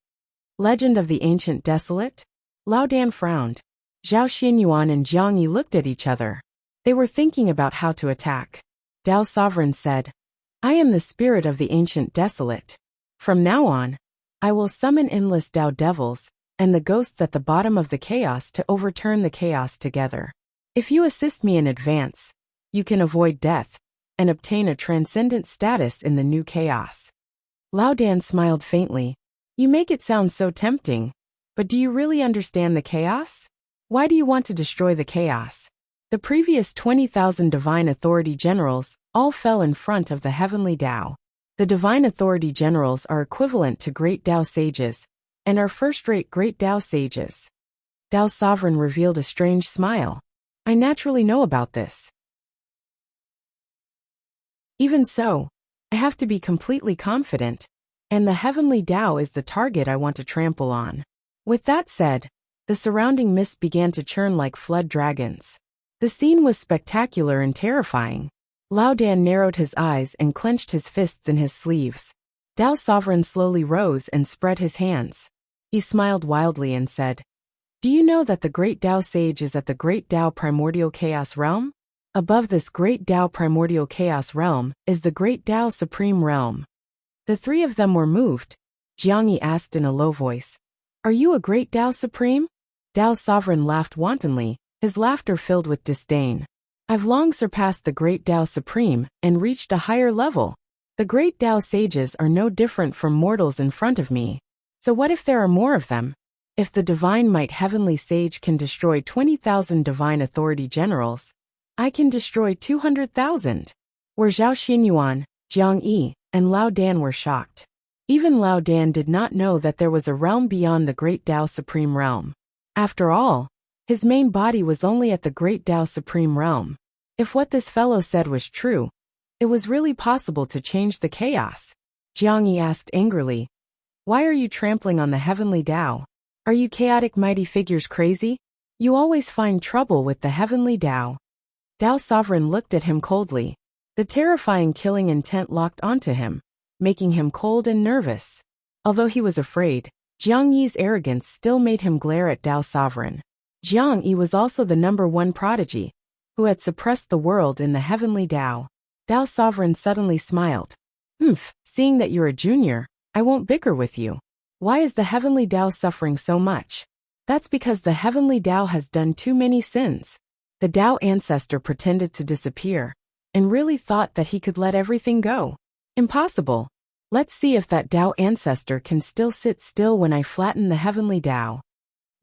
Legend of the ancient desolate? Lao Dan frowned. Zhao Xinyuan and Jiang Yi looked at each other. They were thinking about how to attack. Tao Sovereign said, I am the spirit of the ancient desolate. From now on, I will summon endless Tao devils and the ghosts at the bottom of the chaos to overturn the chaos together. If you assist me in advance, you can avoid death and obtain a transcendent status in the new chaos. Lao Dan smiled faintly. You make it sound so tempting, but do you really understand the chaos? Why do you want to destroy the chaos? The previous 20,000 divine authority generals all fell in front of the heavenly Tao. The divine authority generals are equivalent to great Tao sages and are first-rate great Tao sages. Tao's sovereign revealed a strange smile. I naturally know about this. Even so, I have to be completely confident, and the heavenly Tao is the target I want to trample on. With that said, the surrounding mist began to churn like flood dragons. The scene was spectacular and terrifying. Lao Dan narrowed his eyes and clenched his fists in his sleeves. Tao's sovereign slowly rose and spread his hands. He smiled wildly and said, Do you know that the great Tao sage is at the great Tao primordial chaos realm? Above this great Tao primordial chaos realm is the great Tao supreme realm. The three of them were moved. Jiangyi asked in a low voice, Are you a great Tao supreme? Tao's sovereign laughed wantonly, his laughter filled with disdain. I've long surpassed the great Tao supreme and reached a higher level. The great Tao sages are no different from mortals in front of me. So what if there are more of them? If the divine might heavenly sage can destroy 20,000 divine authority generals, I can destroy 200,000. Where Zhao Xinyuan, Jiang Yi, and Lao Dan were shocked. Even Lao Dan did not know that there was a realm beyond the great Tao supreme realm. After all, his main body was only at the great Tao supreme realm. If what this fellow said was true, it was really possible to change the chaos. Jiang Yi asked angrily, Why are you trampling on the heavenly Tao? Are you chaotic mighty figures crazy? You always find trouble with the heavenly Tao. Tao's sovereign looked at him coldly. The terrifying killing intent locked onto him, making him cold and nervous. Although he was afraid, Jiang Yi's arrogance still made him glare at Tao's sovereign. Jiang Yi was also the #1 prodigy, who had suppressed the world in the heavenly Tao. Tao's sovereign suddenly smiled. Seeing that you're a junior, I won't bicker with you. Why is the heavenly Tao suffering so much? That's because the heavenly Tao has done too many sins. The Tao ancestor pretended to disappear, and really thought that he could let everything go. Impossible. Let's see if that Tao ancestor can still sit still when I flatten the heavenly Tao.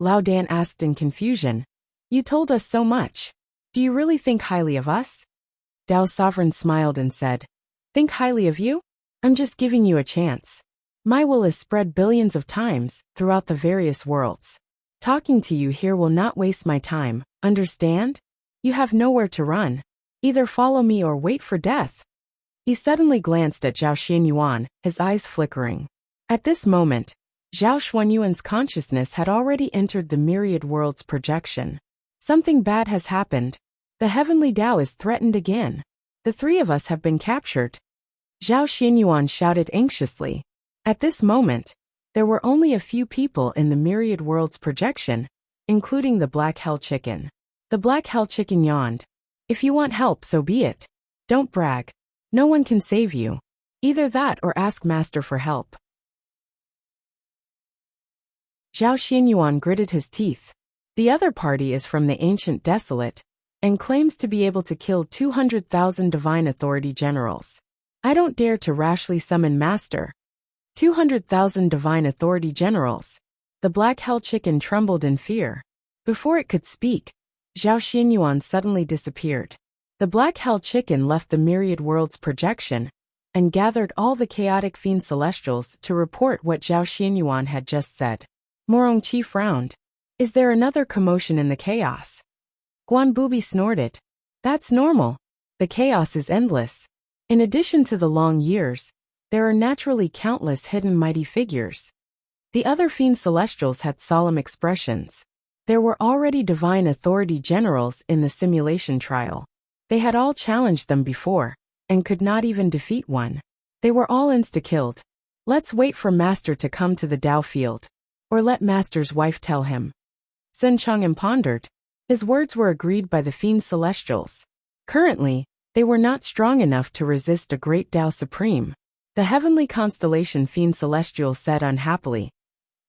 Lao Dan asked in confusion. You told us so much. Do you really think highly of us? Tao's sovereign smiled and said, Think highly of you? I'm just giving you a chance. My will is spread billions of times throughout the various worlds. Talking to you here will not waste my time, understand? You have nowhere to run. Either follow me or wait for death. He suddenly glanced at Zhao Xinyuan, his eyes flickering. At this moment, Zhao Xuanyuan's consciousness had already entered the myriad worlds projection. Something bad has happened. The heavenly Tao is threatened again. The three of us have been captured. Zhao Xinyuan shouted anxiously. At this moment, there were only a few people in the myriad worlds projection, including the Black Hell Chicken. The Black Hell Chicken yawned. If you want help, so be it. Don't brag. No one can save you. Either that or ask Master for help. Zhao Xinyuan gritted his teeth. The other party is from the ancient desolate, and claims to be able to kill 200,000 divine authority generals. I don't dare to rashly summon Master. 200,000 divine authority generals. The Black Hell Chicken trembled in fear. Before it could speak, Zhao Xinyuan suddenly disappeared. The Black Hell Chicken left the myriad worlds projection and gathered all the chaotic fiend celestials to report what Zhao Xinyuan had just said. Morongqi frowned. Is there another commotion in the chaos? Guan Bubi snorted. That's normal. The chaos is endless. In addition to the long years, there are naturally countless hidden mighty figures. The other fiend celestials had solemn expressions. There were already divine authority generals in the simulation trial. They had all challenged them before, and could not even defeat one. They were all insta-killed. Let's wait for Master to come to the Tao field. Or let Master's wife tell him. Sun Chang'an pondered. His words were agreed by the fiend celestials. Currently, They were not strong enough to resist a great Tao Supreme. The heavenly constellation Fiend Celestial said unhappily.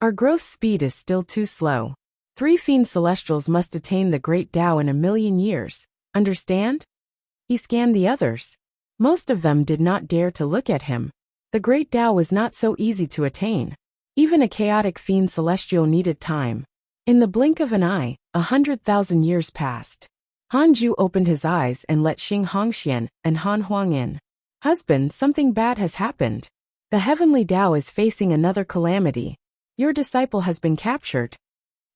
Our growth speed is still too slow. 3 Fiend Celestials must attain the great Tao in 1,000,000 years. Understand? He scanned the others. Most of them did not dare to look at him. The great Tao was not so easy to attain. Even a chaotic Fiend Celestial needed time. In the blink of an eye, 100,000 years passed. Hanju opened his eyes and let Xing Hongxian and Han Huang in. Husband, something bad has happened. The heavenly Tao is facing another calamity. Your disciple has been captured.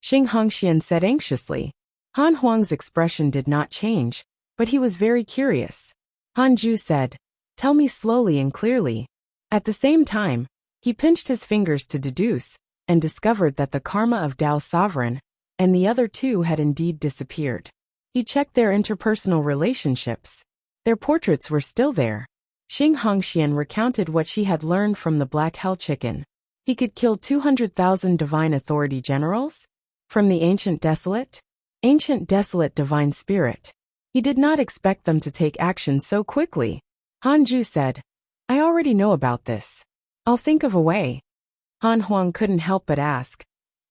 Xing Hongxian said anxiously. Han Huang's expression did not change, but he was very curious. Hanju said, tell me slowly and clearly. At the same time, he pinched his fingers to deduce, and discovered that the karma of Tao's sovereign and the other 2 had indeed disappeared. He checked their interpersonal relationships. Their portraits were still there. Xing Hongxian recounted what she had learned from the Black Hell Chicken. He could kill 200,000 divine authority generals? From the Ancient Desolate Divine Spirit. He did not expect them to take action so quickly. Hanju said, I already know about this. I'll think of a way. Han Huang couldn't help but ask,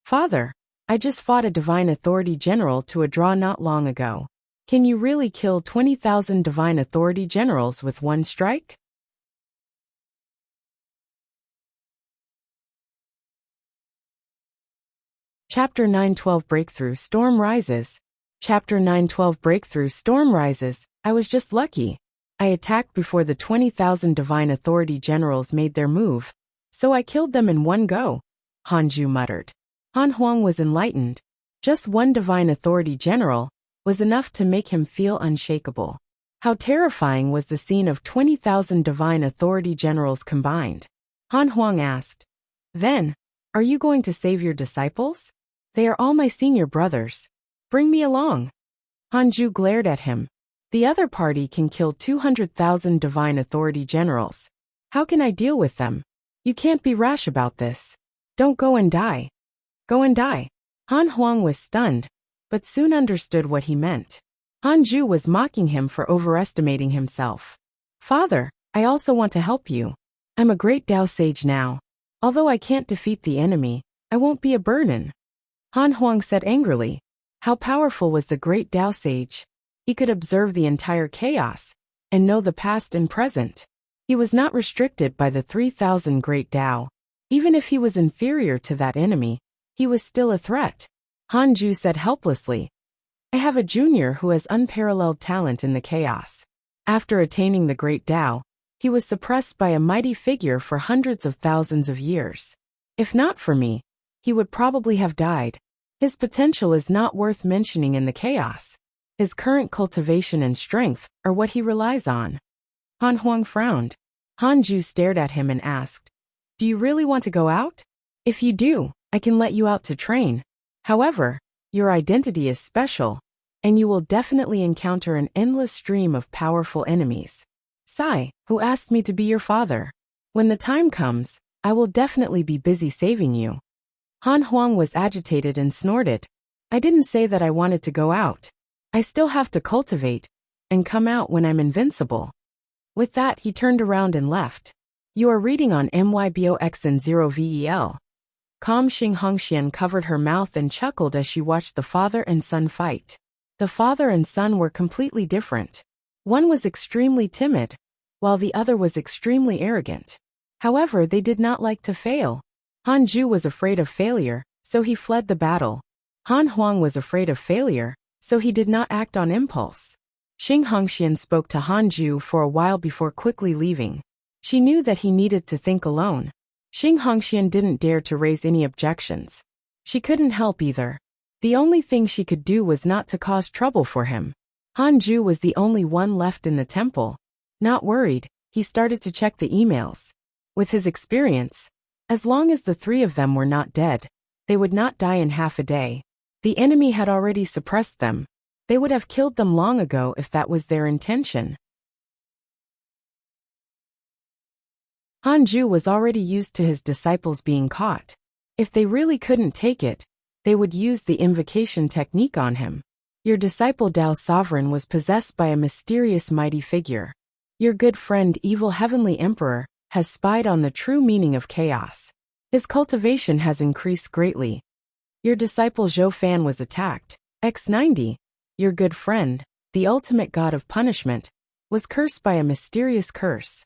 Father, I just fought a divine authority general to a draw not long ago. Can you really kill 20,000 divine authority generals with one strike? Chapter 9:12 Breakthrough Storm Rises. Chapter 9:12 Breakthrough Storm Rises. I was just lucky. I attacked before the 20,000 divine authority generals made their move, so I killed them in one go, Hanju muttered. Han Huang was enlightened. Just one divine authority general was enough to make him feel unshakable. How terrifying was the scene of 20,000 divine authority generals combined? Han Huang asked. Then, are you going to save your disciples? They are all my senior brothers. Bring me along. Hanju glared at him. The other party can kill 200,000 divine authority generals. How can I deal with them? You can't be rash about this. Don't go and die. Go and die. Han Huang was stunned, but soon understood what he meant. Hanju was mocking him for overestimating himself. Father, I also want to help you. I'm a great Tao sage now. Although I can't defeat the enemy, I won't be a burden. Han Huang said angrily. How powerful was the great Tao sage? He could observe the entire chaos and know the past and present. He was not restricted by the 3,000 great Tao. Even if he was inferior to that enemy, he was still a threat. Hanju said helplessly. I have a junior who has unparalleled talent in the chaos. After attaining the great Tao, he was suppressed by a mighty figure for hundreds of thousands of years. If not for me, he would probably have died. His potential is not worth mentioning in the chaos. His current cultivation and strength are what he relies on. Han Huang frowned. Hanju stared at him and asked, do you really want to go out? If you do, I can let you out to train. However, your identity is special, and you will definitely encounter an endless stream of powerful enemies. Sai, who asked me to be your father. When the time comes, I will definitely be busy saving you. Han Huang was agitated and snorted. I didn't say that I wanted to go out. I still have to cultivate and come out when I'm invincible. With that, he turned around and left. You are reading on MYBOXN0VEL. Calm Xing Hongxian covered her mouth and chuckled as she watched the father and son fight. The father and son were completely different. One was extremely timid, while the other was extremely arrogant. However, they did not like to fail. Hanju was afraid of failure, so he fled the battle. Han Huang was afraid of failure, so he did not act on impulse. Xing Hongxian spoke to Hanju for a while before quickly leaving. She knew that he needed to think alone. Xing Hongxian didn't dare to raise any objections. She couldn't help either. The only thing she could do was not to cause trouble for him. Hanju was the only one left in the temple. Not worried, he started to check the emails. With his experience, as long as the 3 of them were not dead, they would not die in half a day. The enemy had already suppressed them. They would have killed them long ago if that was their intention. Hanju was already used to his disciples being caught. If they really couldn't take it, they would use the invocation technique on him. Your disciple Tao Sovereign was possessed by a mysterious mighty figure. Your good friend Evil Heavenly Emperor has spied on the true meaning of chaos. His cultivation has increased greatly. Your disciple Zhou Fan was attacked. X90, your good friend, the ultimate god of punishment, was cursed by a mysterious curse.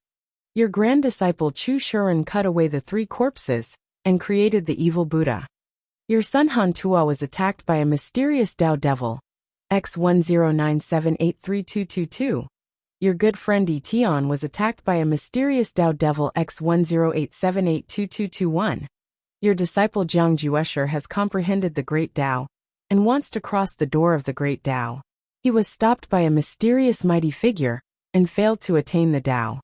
Your grand disciple Chu Shuren cut away the 3 corpses and created the evil Buddha. Your son Han Tua was attacked by a mysterious Tao devil. X1097832222. Your good friend Etion was attacked by a mysterious Tao devil X1087822221. Your disciple Jiang Juesher has comprehended the Great Tao and wants to cross the door of the Great Tao. He was stopped by a mysterious mighty figure and failed to attain the Tao.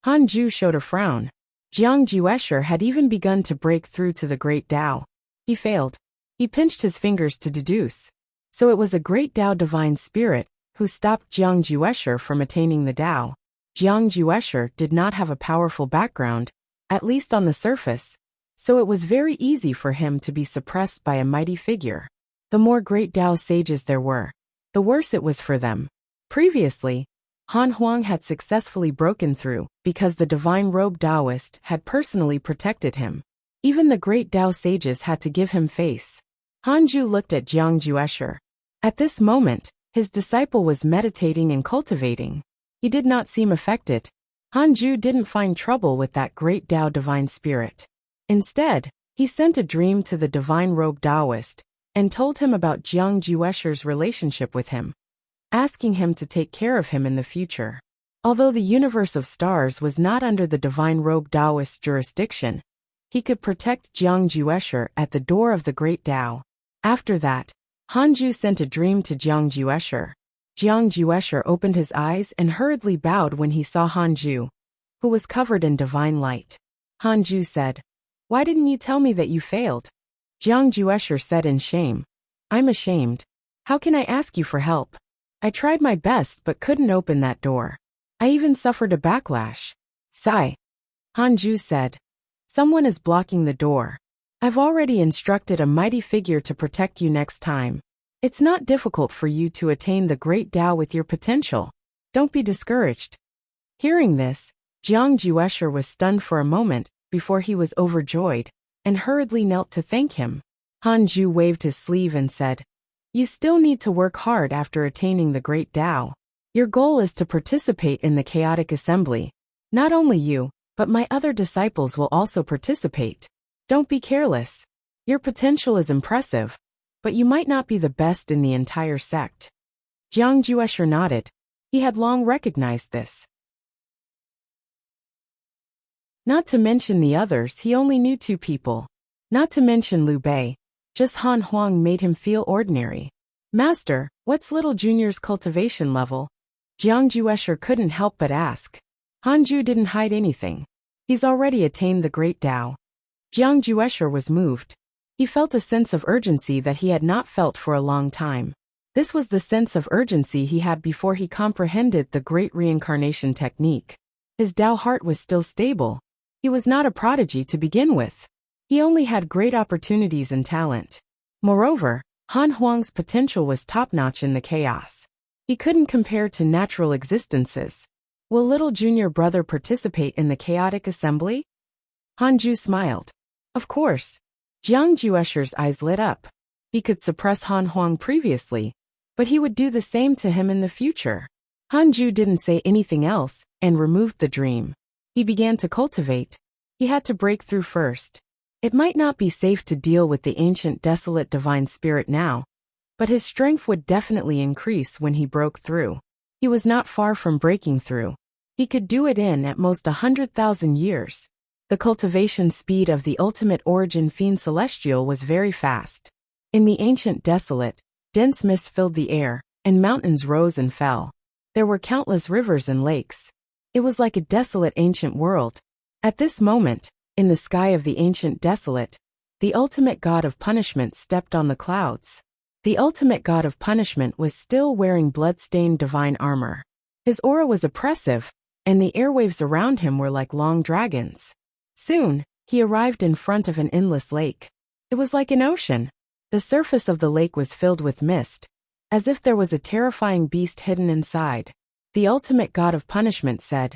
Han Ju showed a frown. Jiang Juesher had even begun to break through to the Great Tao. He failed. He pinched his fingers to deduce. So it was a Great Tao divine spirit who stopped Jiang Juesher from attaining the Tao. Jiang Juesher did not have a powerful background, at least on the surface, so it was very easy for him to be suppressed by a mighty figure. The more Great Tao sages there were, the worse it was for them. Previously, Han Huang had successfully broken through because the divine robe Taoist had personally protected him. Even the great Tao sages had to give him face. Han Ju looked at Jiang Juesher. At this moment, his disciple was meditating and cultivating. He did not seem affected. Han Ju didn't find trouble with that great Tao divine spirit. Instead, he sent a dream to the divine robe Taoist and told him about Jiang Juesher's relationship with him, asking him to take care of him in the future. Although the universe of stars was not under the divine robe Taoist jurisdiction, he could protect Jiang Juesher at the door of the great Tao. After that, Han Ju sent a dream to Jiang Juesher. Jiang Juesher opened his eyes and hurriedly bowed when he saw Han Ju, who was covered in divine light. Han Ju said, "Why didn't you tell me that you failed?" Jiang Juesher said in shame, "I'm ashamed. How can I ask you for help? I tried my best but couldn't open that door. I even suffered a backlash." Sigh. Han Ju said, "Someone is blocking the door. I've already instructed a mighty figure to protect you next time. It's not difficult for you to attain the great Tao with your potential. Don't be discouraged." Hearing this, Jiang Juesher was stunned for a moment before he was overjoyed and hurriedly knelt to thank him. Han Ju waved his sleeve and said, "You still need to work hard after attaining the great Tao. Your goal is to participate in the chaotic assembly. Not only you, but my other disciples will also participate. Don't be careless. Your potential is impressive, but you might not be the best in the entire sect." Jiang Juesher nodded. He had long recognized this. Not to mention the others, he only knew 2 people. Not to mention Liu Bei. Just Han Huang made him feel ordinary. "Master, what's little Junior's cultivation level?" Jiang Juesher couldn't help but ask. Han Ju didn't hide anything. He's already attained the great Tao. Jiang Juesher was moved. He felt a sense of urgency that he had not felt for a long time. This was the sense of urgency he had before he comprehended the great reincarnation technique. His Tao heart was still stable. He was not a prodigy to begin with. He only had great opportunities and talent. Moreover, Han Huang's potential was top-notch in the chaos. He couldn't compare to natural existences. Will little junior brother participate in the chaotic assembly? Han Ju smiled. Of course. Jiang Juesher's eyes lit up. He could suppress Han Huang previously, but he would do the same to him in the future. Han Ju didn't say anything else and removed the dream. He began to cultivate. He had to break through first. It might not be safe to deal with the ancient desolate divine spirit now, but his strength would definitely increase when he broke through. He was not far from breaking through. He could do it in at most 100,000 years. The cultivation speed of the ultimate origin fiend celestial was very fast. In the ancient desolate, dense mist filled the air, and mountains rose and fell. There were countless rivers and lakes. It was like a desolate ancient world. At this moment, in the sky of the ancient desolate, the ultimate god of punishment stepped on the clouds. The ultimate god of punishment was still wearing blood-stained divine armor. His aura was oppressive, and the airwaves around him were like long dragons. Soon, he arrived in front of an endless lake. It was like an ocean. The surface of the lake was filled with mist. as if there was a terrifying beast hidden inside. The ultimate god of punishment said,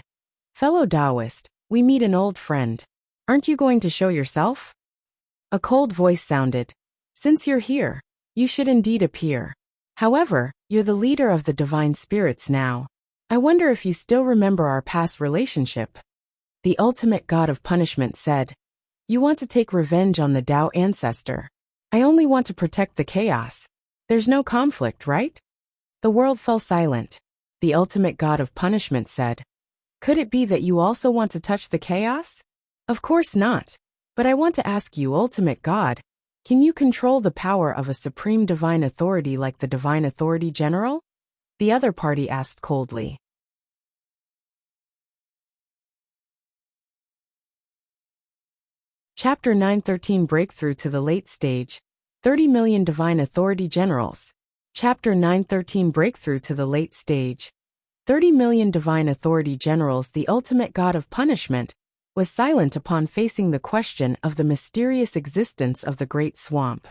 "Fellow Taoist, we meet an old friend. Aren't you going to show yourself?" A cold voice sounded. "Since you're here, you should indeed appear. However, you're the leader of the divine spirits now. I wonder if you still remember our past relationship." The ultimate god of punishment said, "You want to take revenge on the Tao ancestor. I only want to protect the chaos. There's no conflict, right?" The world fell silent. The ultimate god of punishment said, "Could it be that you also want to touch the chaos?" "Of course not. But I want to ask you, ultimate god, can you control the power of a supreme divine authority like the divine authority general?" The other party asked coldly. Chapter 913 Breakthrough to the Late Stage. 30 million divine authority generals. Chapter 913 Breakthrough to the Late Stage. 30 million divine authority generals. The ultimate god of punishment was silent upon facing the question of the mysterious existence of the Great Swamp.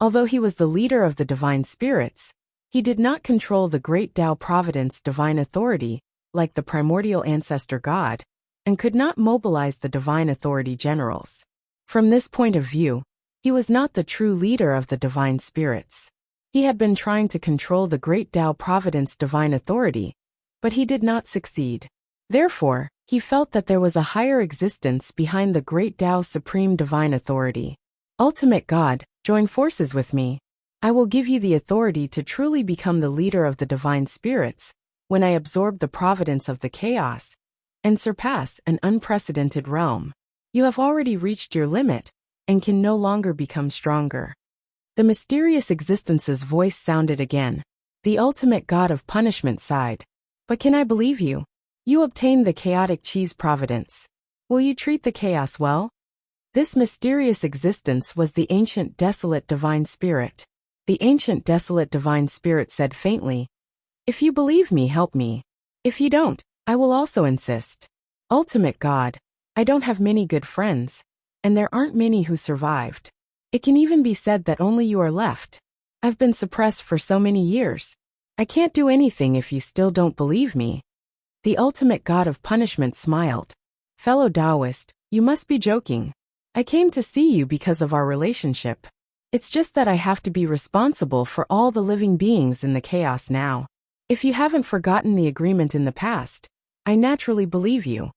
Although he was the leader of the divine spirits, he did not control the great Tao Providence divine authority, like the primordial ancestor god, and could not mobilize the divine authority generals. From this point of view, he was not the true leader of the divine spirits. He had been trying to control the great Tao Providence divine authority, but he did not succeed. Therefore, he felt that there was a higher existence behind the great Tao supreme divine authority. Ultimate God, join forces with me. I will give you the authority to truly become the leader of the divine spirits when I absorb the providence of the chaos and surpass an unprecedented realm. You have already reached your limit and can no longer become stronger. The mysterious existence's voice sounded again. The ultimate god of punishment sighed. But can I believe you? You obtained the chaotic cheese providence. Will you treat the chaos well? This mysterious existence was the ancient desolate divine spirit. The ancient desolate divine spirit said faintly, "If you believe me, help me. If you don't, I will also insist. Ultimate God, I don't have many good friends, and there aren't many who survived. It can even be said that only you are left. I've been suppressed for so many years. I can't do anything if you still don't believe me." The ultimate god of punishment smiled. "Fellow Taoist, you must be joking. I came to see you because of our relationship. It's just that I have to be responsible for all the living beings in the chaos now. If you haven't forgotten the agreement in the past, I naturally believe you."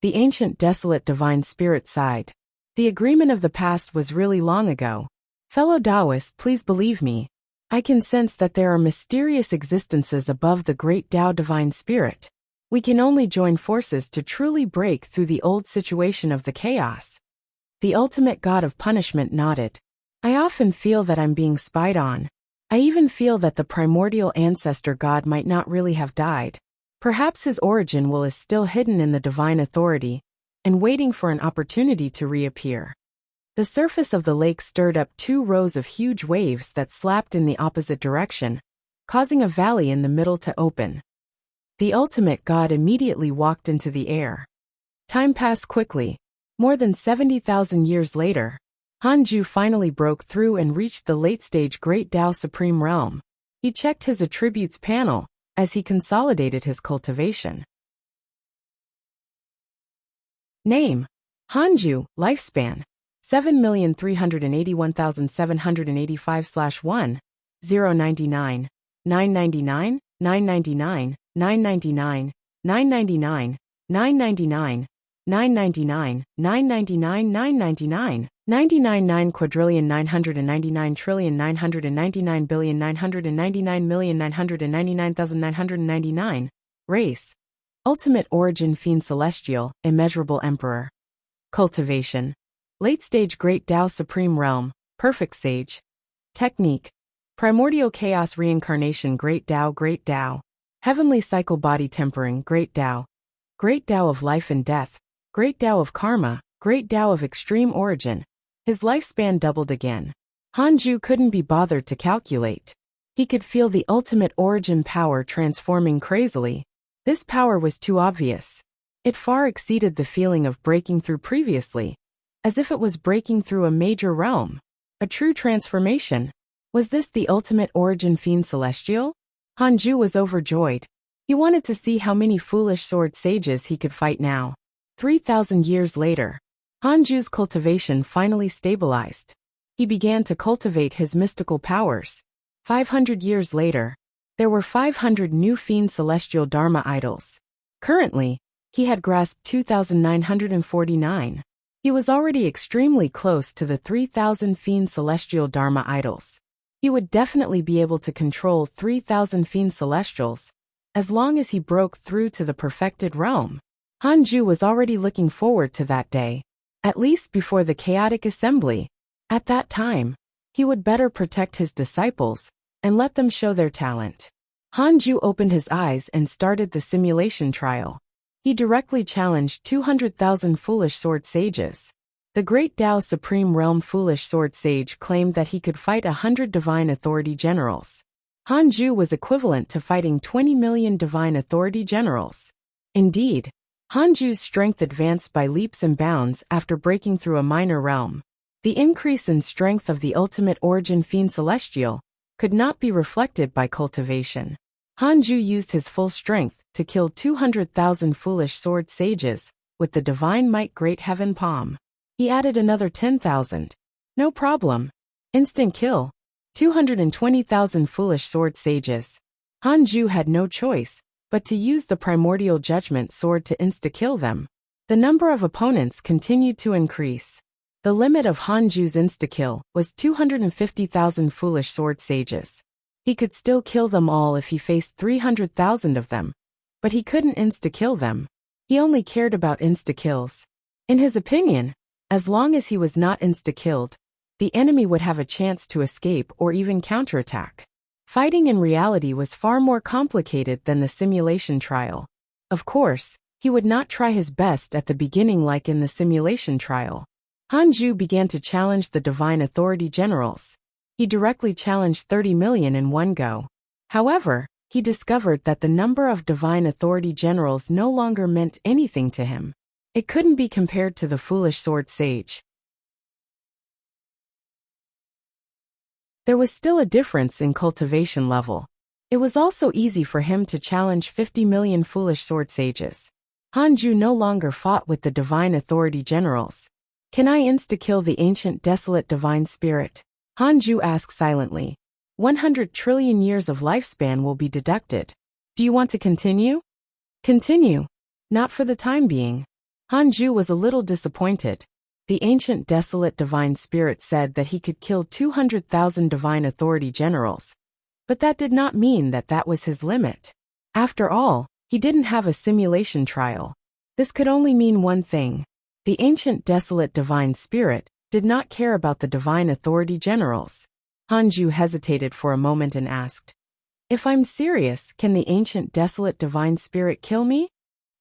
The ancient desolate divine spirit sighed. "The agreement of the past was really long ago. Fellow Taoist, please believe me. I can sense that there are mysterious existences above the great Tao divine spirit. We can only join forces to truly break through the old situation of the chaos." The ultimate god of punishment nodded. "I often feel that I'm being spied on. I even feel that the primordial ancestor god might not really have died. Perhaps his origin is still hidden in the divine authority and waiting for an opportunity to reappear." The surface of the lake stirred up 2 rows of huge waves that slapped in the opposite direction, causing a valley in the middle to open. The ultimate god immediately walked into the air. Time passed quickly. More than 70,000 years later, Hanju finally broke through and reached the late-stage Great Tao Supreme Realm. He checked his attributes panel as he consolidated his cultivation. Name: Hanju. Lifespan: 7,381,785/1, 099, 999, 999, 999, 999, 999, 999, 999, 999, 999 quadrillion 999 trillion 999 billion 999 million 999,999. Race: Ultimate origin Fiend Celestial, Immeasurable Emperor. Cultivation: Late-stage Great Tao Supreme Realm, Perfect Sage. Technique: Primordial Chaos Reincarnation Great Tao Heavenly Cycle Body Tempering Great Tao of Life and Death, Great Tao of Karma, Great Tao of Extreme Origin. His lifespan doubled again. Hanju couldn't be bothered to calculate. He could feel the ultimate origin power transforming crazily. This power was too obvious. It far exceeded the feeling of breaking through previously, as if it was breaking through a major realm. A true transformation. Was this the ultimate origin fiend celestial? Hanju was overjoyed. He wanted to see how many foolish sword sages he could fight now. 3,000 years later, Hanju's cultivation finally stabilized. He began to cultivate his mystical powers. 500 years later, there were 500 new fiend celestial Dharma idols. Currently, he had grasped 2,949. He was already extremely close to the 3,000 fiend celestial Dharma idols. He would definitely be able to control 3,000 fiend celestials, as long as he broke through to the perfected realm. Hanju was already looking forward to that day, at least before the chaotic assembly. At that time, he would better protect his disciples and let them show their talent. Hanju opened his eyes and started the simulation trial. He directly challenged 200,000 foolish sword sages. The great Tao Supreme Realm foolish sword sage claimed that he could fight 100 divine authority generals. Hanju was equivalent to fighting 20 million divine authority generals. Indeed, Hanju's strength advanced by leaps and bounds after breaking through a minor realm. The increase in strength of the ultimate origin fiend celestial could not be reflected by cultivation. Hanju used his full strength to kill 200,000 foolish sword sages with the divine might great heaven palm. He added another 10,000. No problem. Instant kill. 220,000 foolish sword sages. Hanju had no choice but to use the primordial judgment sword to insta-kill them. The number of opponents continued to increase. The limit of Hanju's insta-kill was 250,000 foolish sword sages. He could still kill them all if he faced 300,000 of them, but he couldn't insta-kill them. He only cared about insta-kills. In his opinion, as long as he was not insta-killed, the enemy would have a chance to escape or even counterattack. Fighting in reality was far more complicated than the simulation trial. Of course, he would not try his best at the beginning like in the simulation trial. Hanju began to challenge the divine authority generals. He directly challenged 30 million in one go. However, he discovered that the number of divine authority generals no longer meant anything to him. It couldn't be compared to the foolish sword sage. There was still a difference in cultivation level. It was also easy for him to challenge 50 million foolish sword sages. Hanju no longer fought with the divine authority generals. Can I insta-kill the ancient desolate divine spirit? Hanju asked silently. 100 trillion years of lifespan will be deducted. Do you want to continue? Continue. Not for the time being. Hanju was a little disappointed. The ancient desolate divine spirit said that he could kill 200,000 divine authority generals. But that did not mean that that was his limit. After all, he didn't have a simulation trial. This could only mean one thing. The ancient desolate divine spirit did not care about the divine authority generals. Hanju hesitated for a moment and asked, "If I'm serious, can the ancient desolate divine spirit kill me?"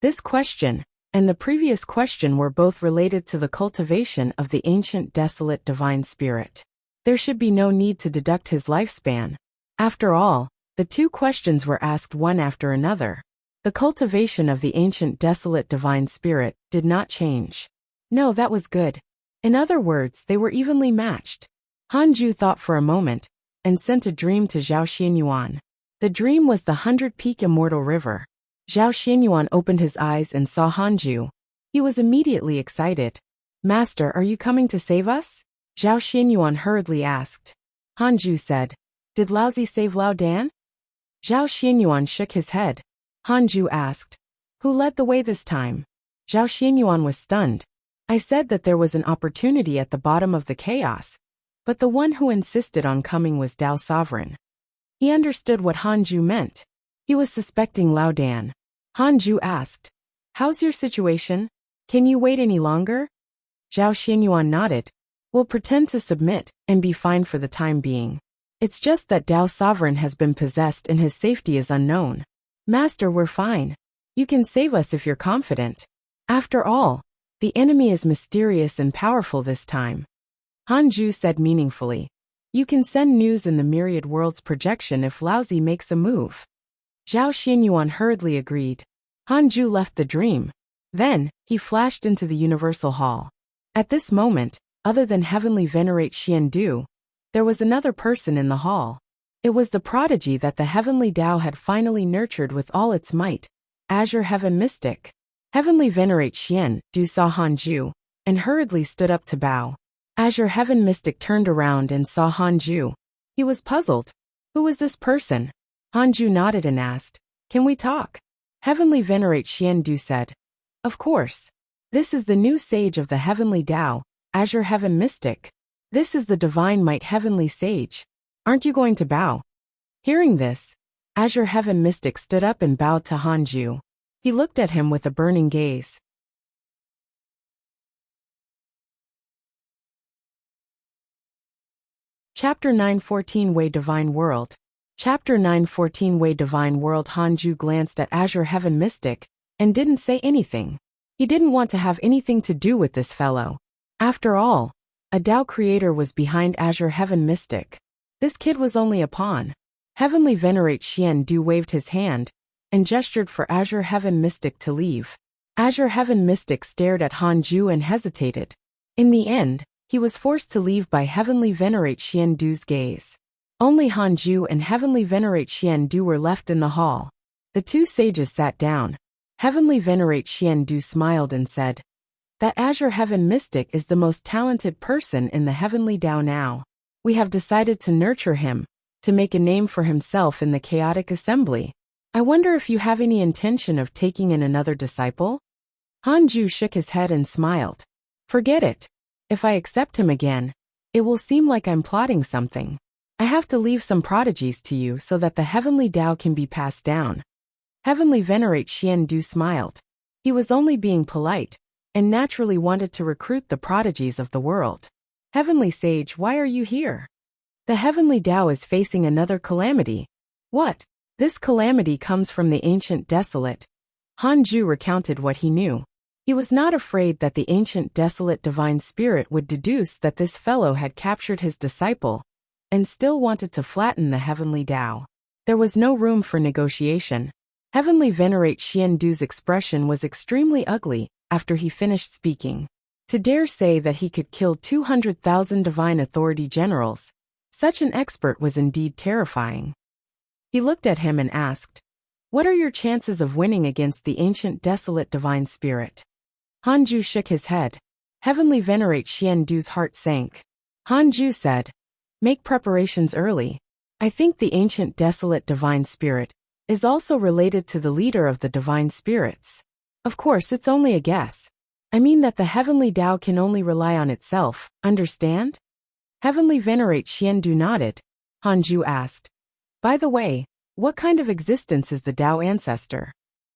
This question and the previous question were both related to the cultivation of the ancient desolate divine spirit. There should be no need to deduct his lifespan. After all, the two questions were asked one after another. The cultivation of the ancient desolate divine spirit did not change. No, that was good. In other words, they were evenly matched. Hanju thought for a moment and sent a dream to Zhao Xianyuan. The dream was the 100-peak immortal river. Zhao Xianyuan opened his eyes and saw Hanju. He was immediately excited. "Master, are you coming to save us?" Zhao Xianyuan hurriedly asked. Hanju said, "Did Laozi save Lao Dan?" Zhao Xianyuan shook his head. Hanju asked, "Who led the way this time?" Zhao Xianyuan was stunned. "I said that there was an opportunity at the bottom of the chaos, but the one who insisted on coming was Tao Sovereign." He understood what Hanju meant. He was suspecting Lao Dan. Hanju asked, "How's your situation? Can you wait any longer?" Zhao Xianyuan nodded. "We'll pretend to submit and be fine for the time being. It's just that Tao Sovereign has been possessed and his safety is unknown. Master, we're fine. You can save us if you're confident. After all, the enemy is mysterious and powerful this time." Hanju said meaningfully, "You can send news in the myriad worlds projection if Laozi makes a move." Zhao Xianyuan hurriedly agreed. Hanju left the dream. Then, he flashed into the Universal Hall. At this moment, other than Heavenly Venerate Xiandu, There was another person in the hall. It was the prodigy that the heavenly Tao had finally nurtured with all its might, Azure Heaven Mystic. Heavenly Venerate Xian Du saw Hanju, and hurriedly stood up to bow. Azure Heaven Mystic turned around and saw Hanju. He was puzzled. Who was this person? Hanju nodded and asked, "Can we talk?" Heavenly Venerate Xian Du said, "Of course. This is the new sage of the heavenly Tao, Azure Heaven Mystic. This is the divine might heavenly sage. Aren't you going to bow?" Hearing this, Azure Heaven Mystic stood up and bowed to Hanju. He looked at him with a burning gaze. Chapter 9:14 Wei Divine World. Chapter 9:14 Wei Divine World. Hanju glanced at Azure Heaven Mystic and didn't say anything. He didn't want to have anything to do with this fellow. After all, a Tao creator was behind Azure Heaven Mystic. This kid was only a pawn. Heavenly Venerate Xian Du waved his hand and gestured for Azure Heaven Mystic to leave. Azure Heaven Mystic stared at Hanju and hesitated. In the end, he was forced to leave by Heavenly Venerate Xian Du's gaze. Only Hanju and Heavenly Venerate Xian Du were left in the hall. The two sages sat down. Heavenly Venerate Xian Du smiled and said, "That Azure Heaven Mystic is the most talented person in the heavenly Tao now. We have decided to nurture him, to make a name for himself in the chaotic assembly. I wonder if you have any intention of taking in another disciple?" Hanju shook his head and smiled. "Forget it. If I accept him again, it will seem like I'm plotting something. I have to leave some prodigies to you so that the heavenly Tao can be passed down." Heavenly Venerate Xian Du smiled. He was only being polite, and naturally wanted to recruit the prodigies of the world. "Heavenly Sage, why are you here?" "The heavenly Tao is facing another calamity." "What?" "This calamity comes from the ancient desolate." Hanju recounted what he knew. He was not afraid that the ancient desolate divine spirit would deduce that this fellow had captured his disciple, and still wanted to flatten the heavenly Tao. There was no room for negotiation. Heavenly Venerate Xian Du's expression was extremely ugly after he finished speaking. To dare say that he could kill 200,000 divine authority generals, such an expert was indeed terrifying. He looked at him and asked, "What are your chances of winning against the ancient desolate divine spirit?" Hanju shook his head. Heavenly Venerate Xian Du's heart sank. Hanju said, "Make preparations early. I think the ancient desolate divine spirit is also related to the leader of the divine spirits. Of course, it's only a guess. I mean that the heavenly Tao can only rely on itself, understand?" Heavenly Venerate Xian Du nodded. Hanju asked, "By the way, what kind of existence is the Tao ancestor?"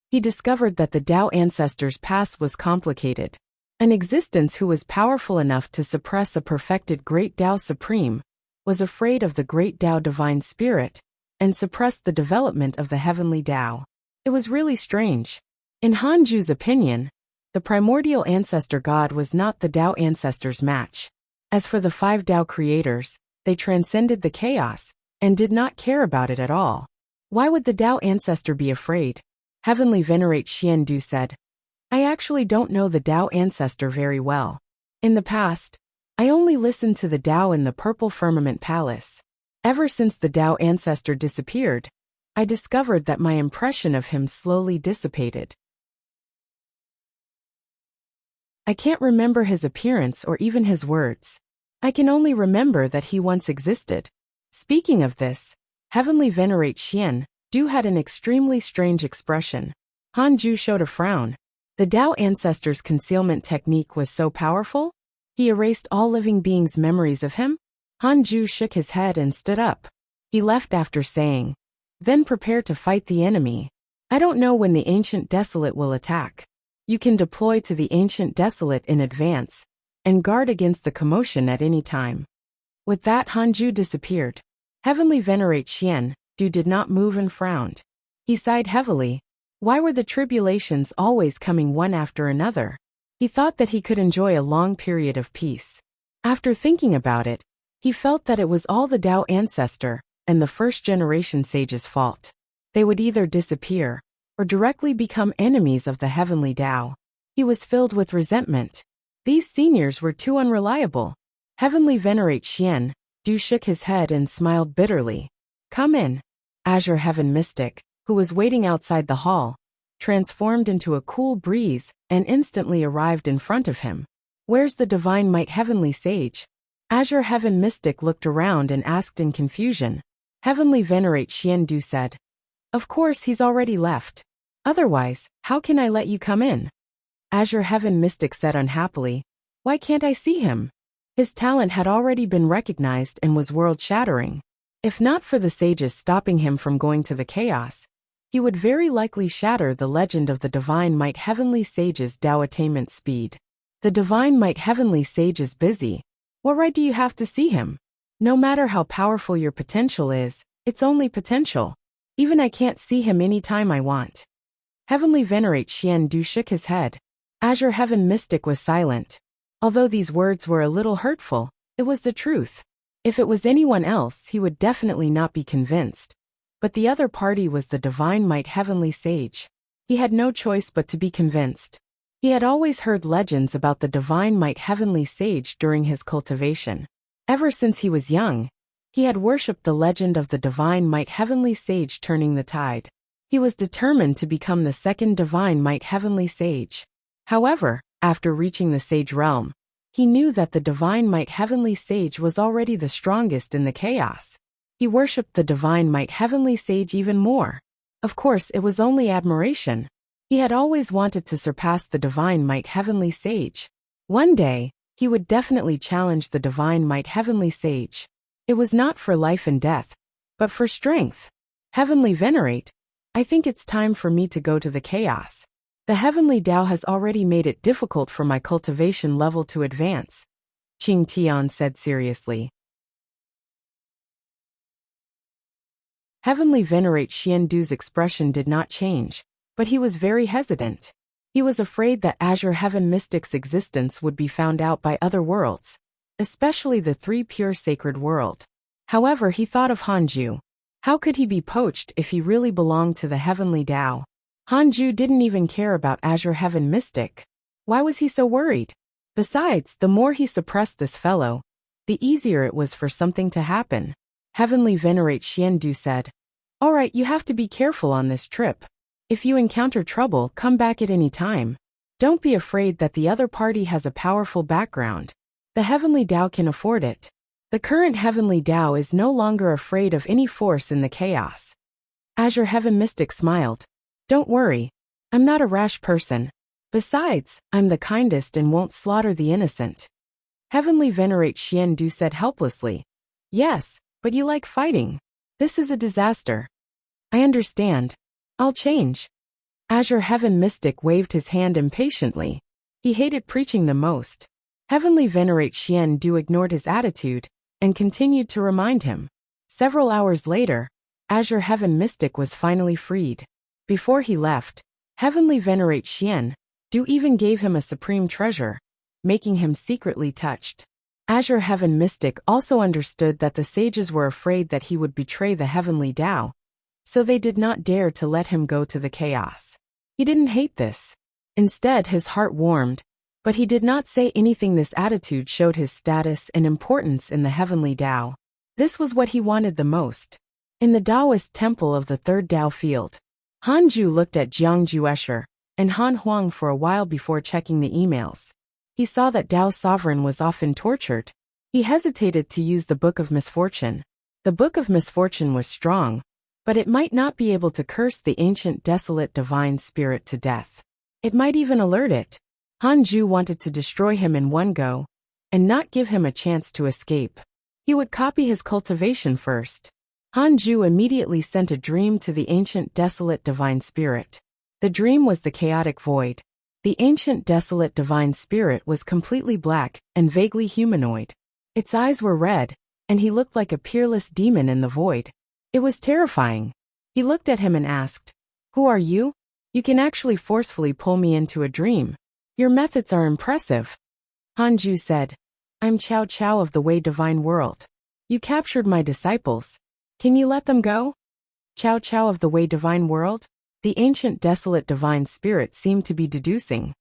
He discovered that the Tao ancestor's past was complicated. An existence who was powerful enough to suppress a perfected great Tao supreme, was afraid of the great Tao divine spirit, and suppressed the development of the heavenly Tao. It was really strange. In Hanju's opinion, the primordial ancestor god was not the Tao ancestor's match. As for the 5 Tao creators, they transcended the chaos, and did not care about it at all. Why would the Tao ancestor be afraid? Heavenly Venerate Xian Du said, "I actually don't know the Tao ancestor very well. In the past, I only listened to the Tao in the Purple Firmament Palace. Ever since the Tao ancestor disappeared, I discovered that my impression of him slowly dissipated. I can't remember his appearance or even his words. I can only remember that he once existed." Speaking of this, Heavenly Venerate Xian Du had an extremely strange expression. Hanju showed a frown. The Tao ancestor's concealment technique was so powerful? He erased all living beings' memories of him? Hanju shook his head and stood up. He left after saying, "Then prepare to fight the enemy. I don't know when the ancient desolate will attack. You can deploy to the ancient desolate in advance, and guard against the commotion at any time." With that, Hanju disappeared. Heavenly Venerate Xian Du did not move and frowned. He sighed heavily. Why were the tribulations always coming one after another? He thought that he could enjoy a long period of peace. After thinking about it, he felt that it was all the Tao ancestor and the first-generation sage's fault. They would either disappear or directly become enemies of the heavenly Tao. He was filled with resentment. These seniors were too unreliable. Heavenly Venerate Xian Du shook his head and smiled bitterly. Come in. Azure Heaven Mystic, who was waiting outside the hall, transformed into a cool breeze and instantly arrived in front of him. Where's the Divine Might Heavenly Sage? Azure Heaven Mystic looked around and asked in confusion. Heavenly Venerate Xian Du said, Of course he's already left. Otherwise, how can I let you come in? Azure Heaven Mystic said unhappily, Why can't I see him? His talent had already been recognized and was world-shattering. If not for the sages stopping him from going to the chaos, he would very likely shatter the legend of the Divine Might Heavenly Sage's Tao attainment speed. The Divine Might Heavenly Sage is busy. What right do you have to see him? No matter how powerful your potential is, it's only potential. Even I can't see him anytime I want. Heavenly Venerate Xian Du shook his head. Azure Heaven Mystic was silent. Although these words were a little hurtful, it was the truth. If it was anyone else, he would definitely not be convinced. But the other party was the Divine Might Heavenly Sage. He had no choice but to be convinced. He had always heard legends about the Divine Might Heavenly Sage during his cultivation. Ever since he was young, he had worshipped the legend of the Divine Might Heavenly Sage turning the tide. He was determined to become the second Divine Might Heavenly Sage. However, after reaching the Sage realm, he knew that the Divine Might Heavenly Sage was already the strongest in the chaos. He worshipped the Divine Might Heavenly Sage even more. Of course, it was only admiration. He had always wanted to surpass the Divine Might Heavenly Sage. One day, he would definitely challenge the Divine Might Heavenly Sage. It was not for life and death, but for strength. Heavenly Venerate, I think it's time for me to go to the chaos. The Heavenly Tao has already made it difficult for my cultivation level to advance, Qing Tian said seriously. Heavenly Venerate Xian Du's expression did not change, but he was very hesitant. He was afraid that Azure Heaven Mystic's existence would be found out by other worlds, especially the three pure sacred world. However, he thought of Hanju. How could he be poached if he really belonged to the Heavenly Tao? Hanju didn't even care about Azure Heaven Mystic. Why was he so worried? Besides, the more he suppressed this fellow, the easier it was for something to happen. Heavenly Venerate Xian Du said, Alright, you have to be careful on this trip. If you encounter trouble, come back at any time. Don't be afraid that the other party has a powerful background. The Heavenly Tao can afford it. The current Heavenly Tao is no longer afraid of any force in the chaos. Azure Heaven Mystic smiled. Don't worry. I'm not a rash person. Besides, I'm the kindest and won't slaughter the innocent. Heavenly Venerate Xian Du said helplessly. Yes, but you like fighting. This is a disaster. I understand. I'll change. Azure Heaven Mystic waved his hand impatiently. He hated preaching the most. Heavenly Venerate Xian Du ignored his attitude and continued to remind him. Several hours later, Azure Heaven Mystic was finally freed. Before he left, Heavenly Venerate Xian Du even gave him a supreme treasure, making him secretly touched. Azure Heaven Mystic also understood that the sages were afraid that he would betray the Heavenly Tao, so they did not dare to let him go to the chaos. He didn't hate this. Instead, his heart warmed, but he did not say anything. This attitude showed his status and importance in the Heavenly Tao. This was what he wanted the most. In the Taoist temple of the third Tao field, Hanju looked at Jiang Juesher and Han Huang for a while before checking the emails. He saw that Tao's sovereign was often tortured. He hesitated to use the Book of Misfortune. The Book of Misfortune was strong, but it might not be able to curse the ancient desolate divine spirit to death. It might even alert it. Hanju wanted to destroy him in one go, and not give him a chance to escape. He would copy his cultivation first. Hanju immediately sent a dream to the ancient desolate divine spirit. The dream was the chaotic void. The ancient desolate divine spirit was completely black and vaguely humanoid. Its eyes were red, and he looked like a peerless demon in the void. It was terrifying. He looked at him and asked, Who are you? You can actually forcefully pull me into a dream. Your methods are impressive. Hanju said, I'm Chao Chao of the Wei Divine World. You captured my disciples. Can you let them go? Chao Chao of the Wei Divine World? The ancient desolate divine spirit seemed to be deducing.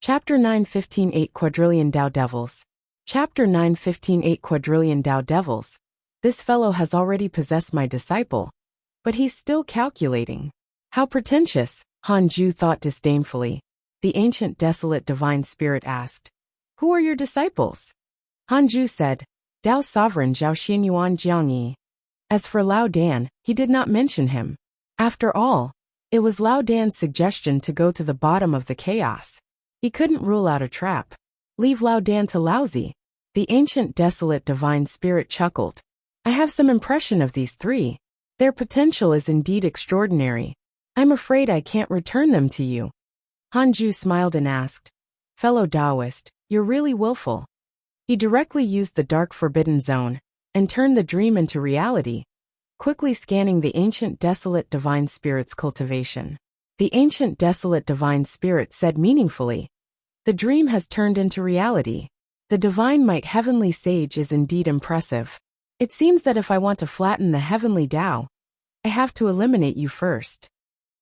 Chapter 9:15 8 Quadrillion Tao Devils. Chapter 9:15 8 Quadrillion Tao Devils. This fellow has already possessed my disciple. But he's still calculating. How pretentious, Han Ju thought disdainfully. The ancient desolate divine spirit asked, "Who are your disciples?" Han Ju said, "Dao sovereign Zhao Xianyuan Jiangyi." As for Lao Dan, he did not mention him. After all, it was Lao Dan's suggestion to go to the bottom of the chaos. He couldn't rule out a trap. Leave Lao Dan to Laozi. The ancient desolate divine spirit chuckled. I have some impression of these three. Their potential is indeed extraordinary. I'm afraid I can't return them to you. Han Ju smiled and asked, "Fellow Taoist, you're really willful." He directly used the dark forbidden zone and turned the dream into reality, quickly scanning the ancient desolate divine spirit's cultivation. The ancient desolate divine spirit said meaningfully, "The dream has turned into reality. The divine might heavenly sage is indeed impressive. It seems that if I want to flatten the heavenly Tao, I have to eliminate you first."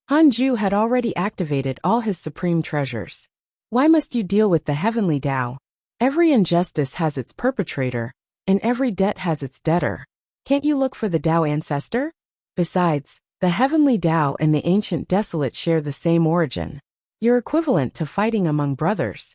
Han Ju had already activated all his supreme treasures. Why must you deal with the heavenly Tao? Every injustice has its perpetrator, and every debt has its debtor. Can't you look for the Tao ancestor? Besides, the heavenly Tao and the ancient desolate share the same origin. You're equivalent to fighting among brothers.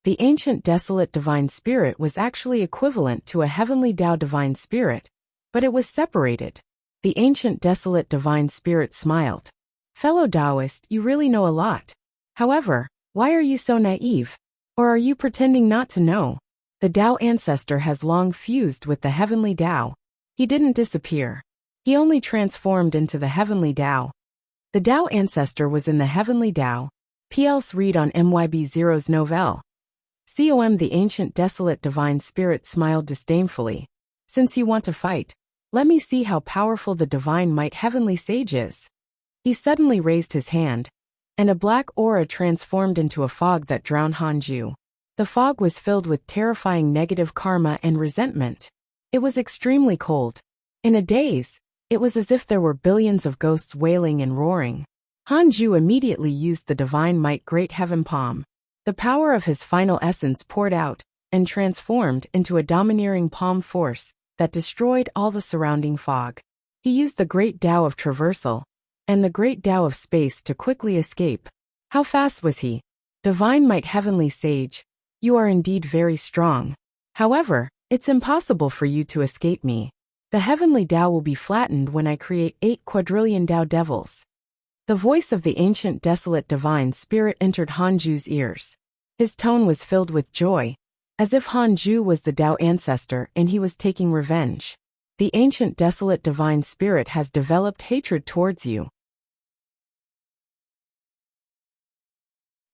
The ancient desolate divine spirit was actually equivalent to a heavenly Tao divine spirit, but it was separated. The ancient desolate divine spirit smiled. Fellow Taoist, you really know a lot. However, why are you so naive? Or are you pretending not to know? The Tao ancestor has long fused with the heavenly Tao. He didn't disappear. He only transformed into the heavenly Tao. The Tao ancestor was in the heavenly Tao. P.L.S. read on MYB0's novelle. Com the ancient desolate divine spirit smiled disdainfully. Since you want to fight, let me see how powerful the divine might heavenly sage is. He suddenly raised his hand, and a black aura transformed into a fog that drowned Han Ju. The fog was filled with terrifying negative karma and resentment. It was extremely cold. In a daze, it was as if there were billions of ghosts wailing and roaring. Han Ju immediately used the divine might Great Heaven Palm. The power of his final essence poured out and transformed into a domineering palm force that destroyed all the surrounding fog. He used the great Tao of traversal and the great Tao of space to quickly escape. How fast was he? Divine might heavenly sage, you are indeed very strong. However, it's impossible for you to escape me. The heavenly Tao will be flattened when I create 8 quadrillion Tao devils. The voice of the ancient desolate divine spirit entered Han Ju's ears. His tone was filled with joy, as if Han Ju was the Tao ancestor and he was taking revenge. The ancient desolate divine spirit has developed hatred towards you.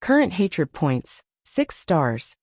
Current hatred points, 6 stars.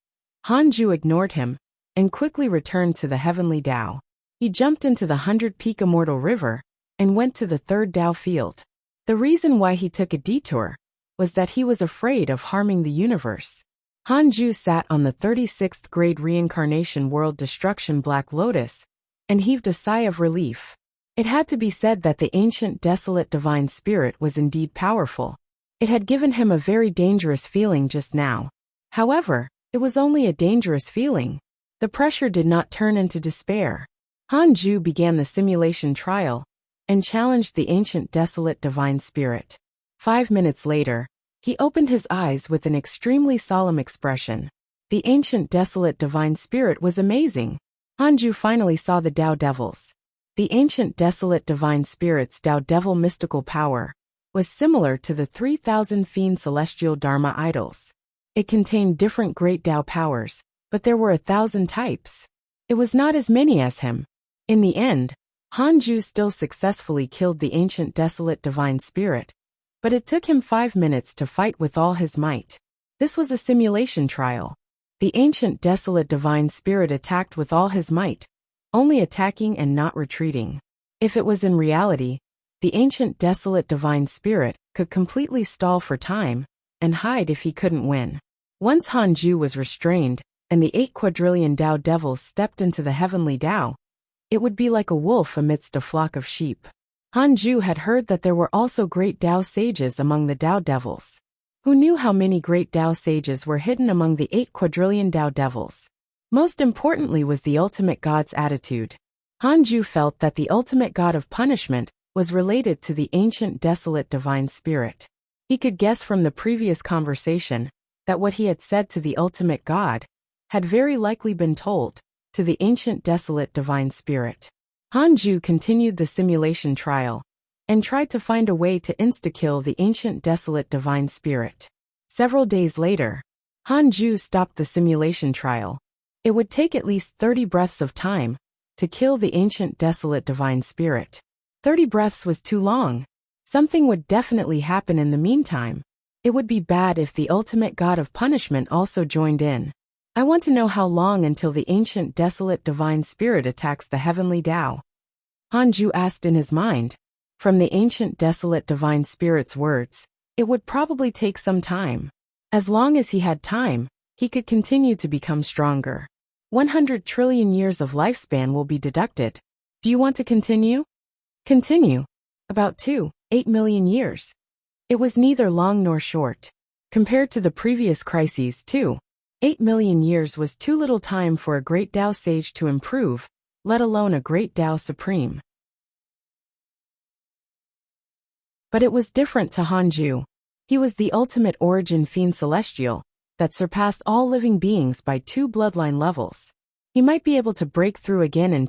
Han Ju ignored him and quickly returned to the heavenly Tao. He jumped into the 100-peak immortal river and went to the 3rd Tao field. The reason why he took a detour was that he was afraid of harming the universe. Han Ju sat on the 36th grade reincarnation world destruction Black Lotus and heaved a sigh of relief. It had to be said that the ancient desolate divine spirit was indeed powerful. It had given him a very dangerous feeling just now. However, it was only a dangerous feeling. The pressure did not turn into despair. Han Ju began the simulation trial and challenged the ancient desolate divine spirit. 5 minutes later, he opened his eyes with an extremely solemn expression. The ancient desolate divine spirit was amazing. Han Ju finally saw the Tao devils. The ancient desolate divine spirit's Tao devil mystical power was similar to the 3,000 fiend celestial Dharma idols. It contained different great Tao powers, but there were 1,000 types. It was not as many as him. In the end, Han Ju still successfully killed the ancient desolate divine spirit, but it took him 5 minutes to fight with all his might. This was a simulation trial. The ancient desolate divine spirit attacked with all his might, only attacking and not retreating. If it was in reality, the ancient desolate divine spirit could completely stall for time and hide if he couldn't win. Once Han Ju was restrained and the 8 quadrillion Tao devils stepped into the heavenly Tao, it would be like a wolf amidst a flock of sheep. Han Ju had heard that there were also great Tao sages among the Tao devils. Who knew how many great Tao sages were hidden among the 8 quadrillion Tao devils? Most importantly was the ultimate god's attitude. Hanju felt that the ultimate god of punishment was related to the ancient desolate divine spirit. He could guess from the previous conversation that what he had said to the ultimate god had very likely been told to the ancient desolate divine spirit. Hanju continued the simulation trial and tried to find a way to insta-kill the ancient desolate divine spirit. Several days later, Hanju stopped the simulation trial. It would take at least 30 breaths of time to kill the ancient desolate divine spirit. 30 breaths was too long. Something would definitely happen in the meantime. It would be bad if the ultimate god of punishment also joined in. I want to know how long until the ancient desolate divine spirit attacks the heavenly Tao. Hanju asked in his mind. From the ancient desolate divine spirit's words, it would probably take some time. As long as he had time, he could continue to become stronger. 100 trillion years of lifespan will be deducted. Do you want to continue? Continue. About 8 million years. It was neither long nor short. Compared to the previous crises 8 million years was too little time for a great Tao sage to improve, let alone a great Tao supreme. But it was different to Hanju. He was the ultimate origin fiend celestial that surpassed all living beings by 2 bloodline levels. He might be able to break through again in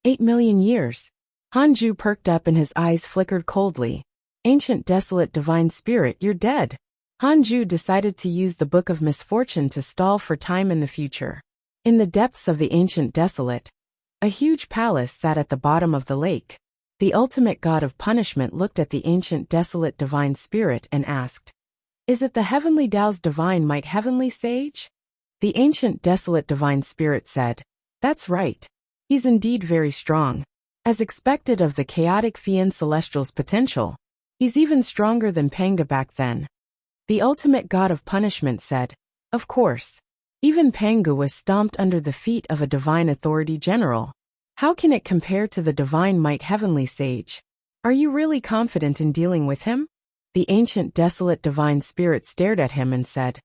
8 million years. Hanju perked up and his eyes flickered coldly. Ancient desolate divine spirit, you're dead. Hanju decided to use the Book of Misfortune to stall for time in the future. In the depths of the ancient desolate, a huge palace sat at the bottom of the lake. The ultimate god of punishment looked at the ancient desolate divine spirit and asked, "Is it the heavenly Tao's divine might heavenly sage?" The ancient desolate divine spirit said, "That's right. He's indeed very strong. As expected of the chaotic fiend celestial's potential, he's even stronger than Panga back then." The ultimate god of punishment said, "Of course. Even Panga was stomped under the feet of a divine authority general. How can it compare to the divine might heavenly sage? Are you really confident in dealing with him?" The ancient desolate divine spirit stared at him and said,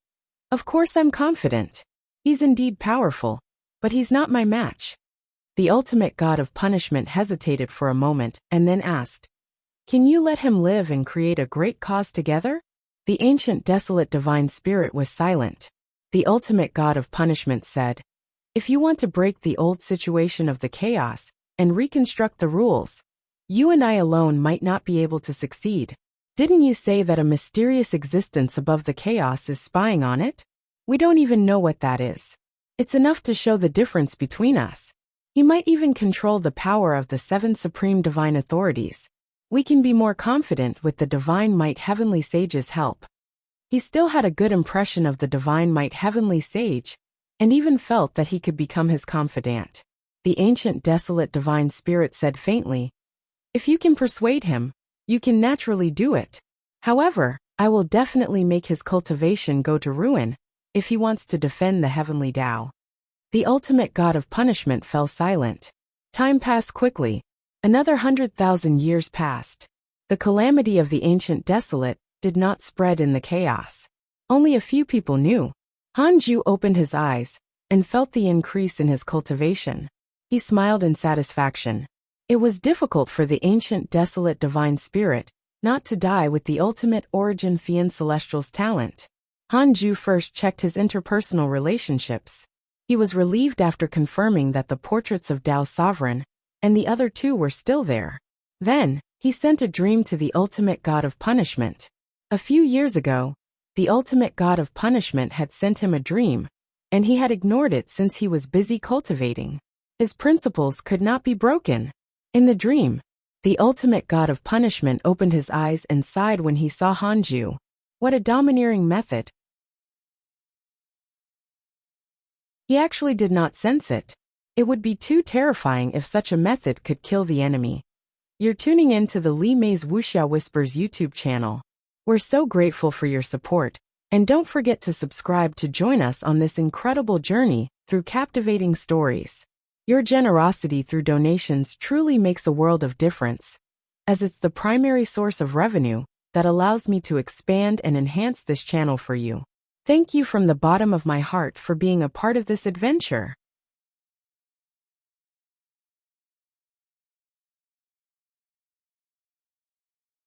"Of course I'm confident. He's indeed powerful, but he's not my match." The ultimate god of punishment hesitated for a moment and then asked, "Can you let him live and create a great cause together?" The ancient desolate divine spirit was silent. The ultimate god of punishment said, "If you want to break the old situation of the chaos and reconstruct the rules, you and I alone might not be able to succeed. Didn't you say that a mysterious existence above the chaos is spying on it? We don't even know what that is. It's enough to show the difference between us. He might even control the power of the 7 supreme divine authorities. We can be more confident with the divine might heavenly sage's help." He still had a good impression of the divine might heavenly sage, and even felt that he could become his confidant. The ancient desolate divine spirit said faintly, "If you can persuade him, you can naturally do it. However, I will definitely make his cultivation go to ruin if he wants to defend the heavenly Tao." The ultimate god of punishment fell silent. Time passed quickly. Another 100,000 years passed. The calamity of the ancient desolate did not spread in the chaos. Only a few people knew. Hanju opened his eyes and felt the increase in his cultivation. He smiled in satisfaction. It was difficult for the ancient desolate divine spirit not to die with the ultimate origin fiend celestial's talent. Hanju first checked his interpersonal relationships. He was relieved after confirming that the portraits of Tao's sovereign and the other 2 were still there. Then, he sent a dream to the ultimate god of punishment. A few years ago, the ultimate god of punishment had sent him a dream, and he had ignored it since he was busy cultivating. His principles could not be broken. In the dream, the ultimate god of punishment opened his eyes and sighed when he saw Hanju. What a domineering method. He actually did not sense it. It would be too terrifying if such a method could kill the enemy. You're tuning in to the Li Mei's Wuxia Whispers YouTube channel. We're so grateful for your support, and don't forget to subscribe to join us on this incredible journey through captivating stories. Your generosity through donations truly makes a world of difference. As it's the primary source of revenue, that allows me to expand and enhance this channel for you. Thank you from the bottom of my heart for being a part of this adventure.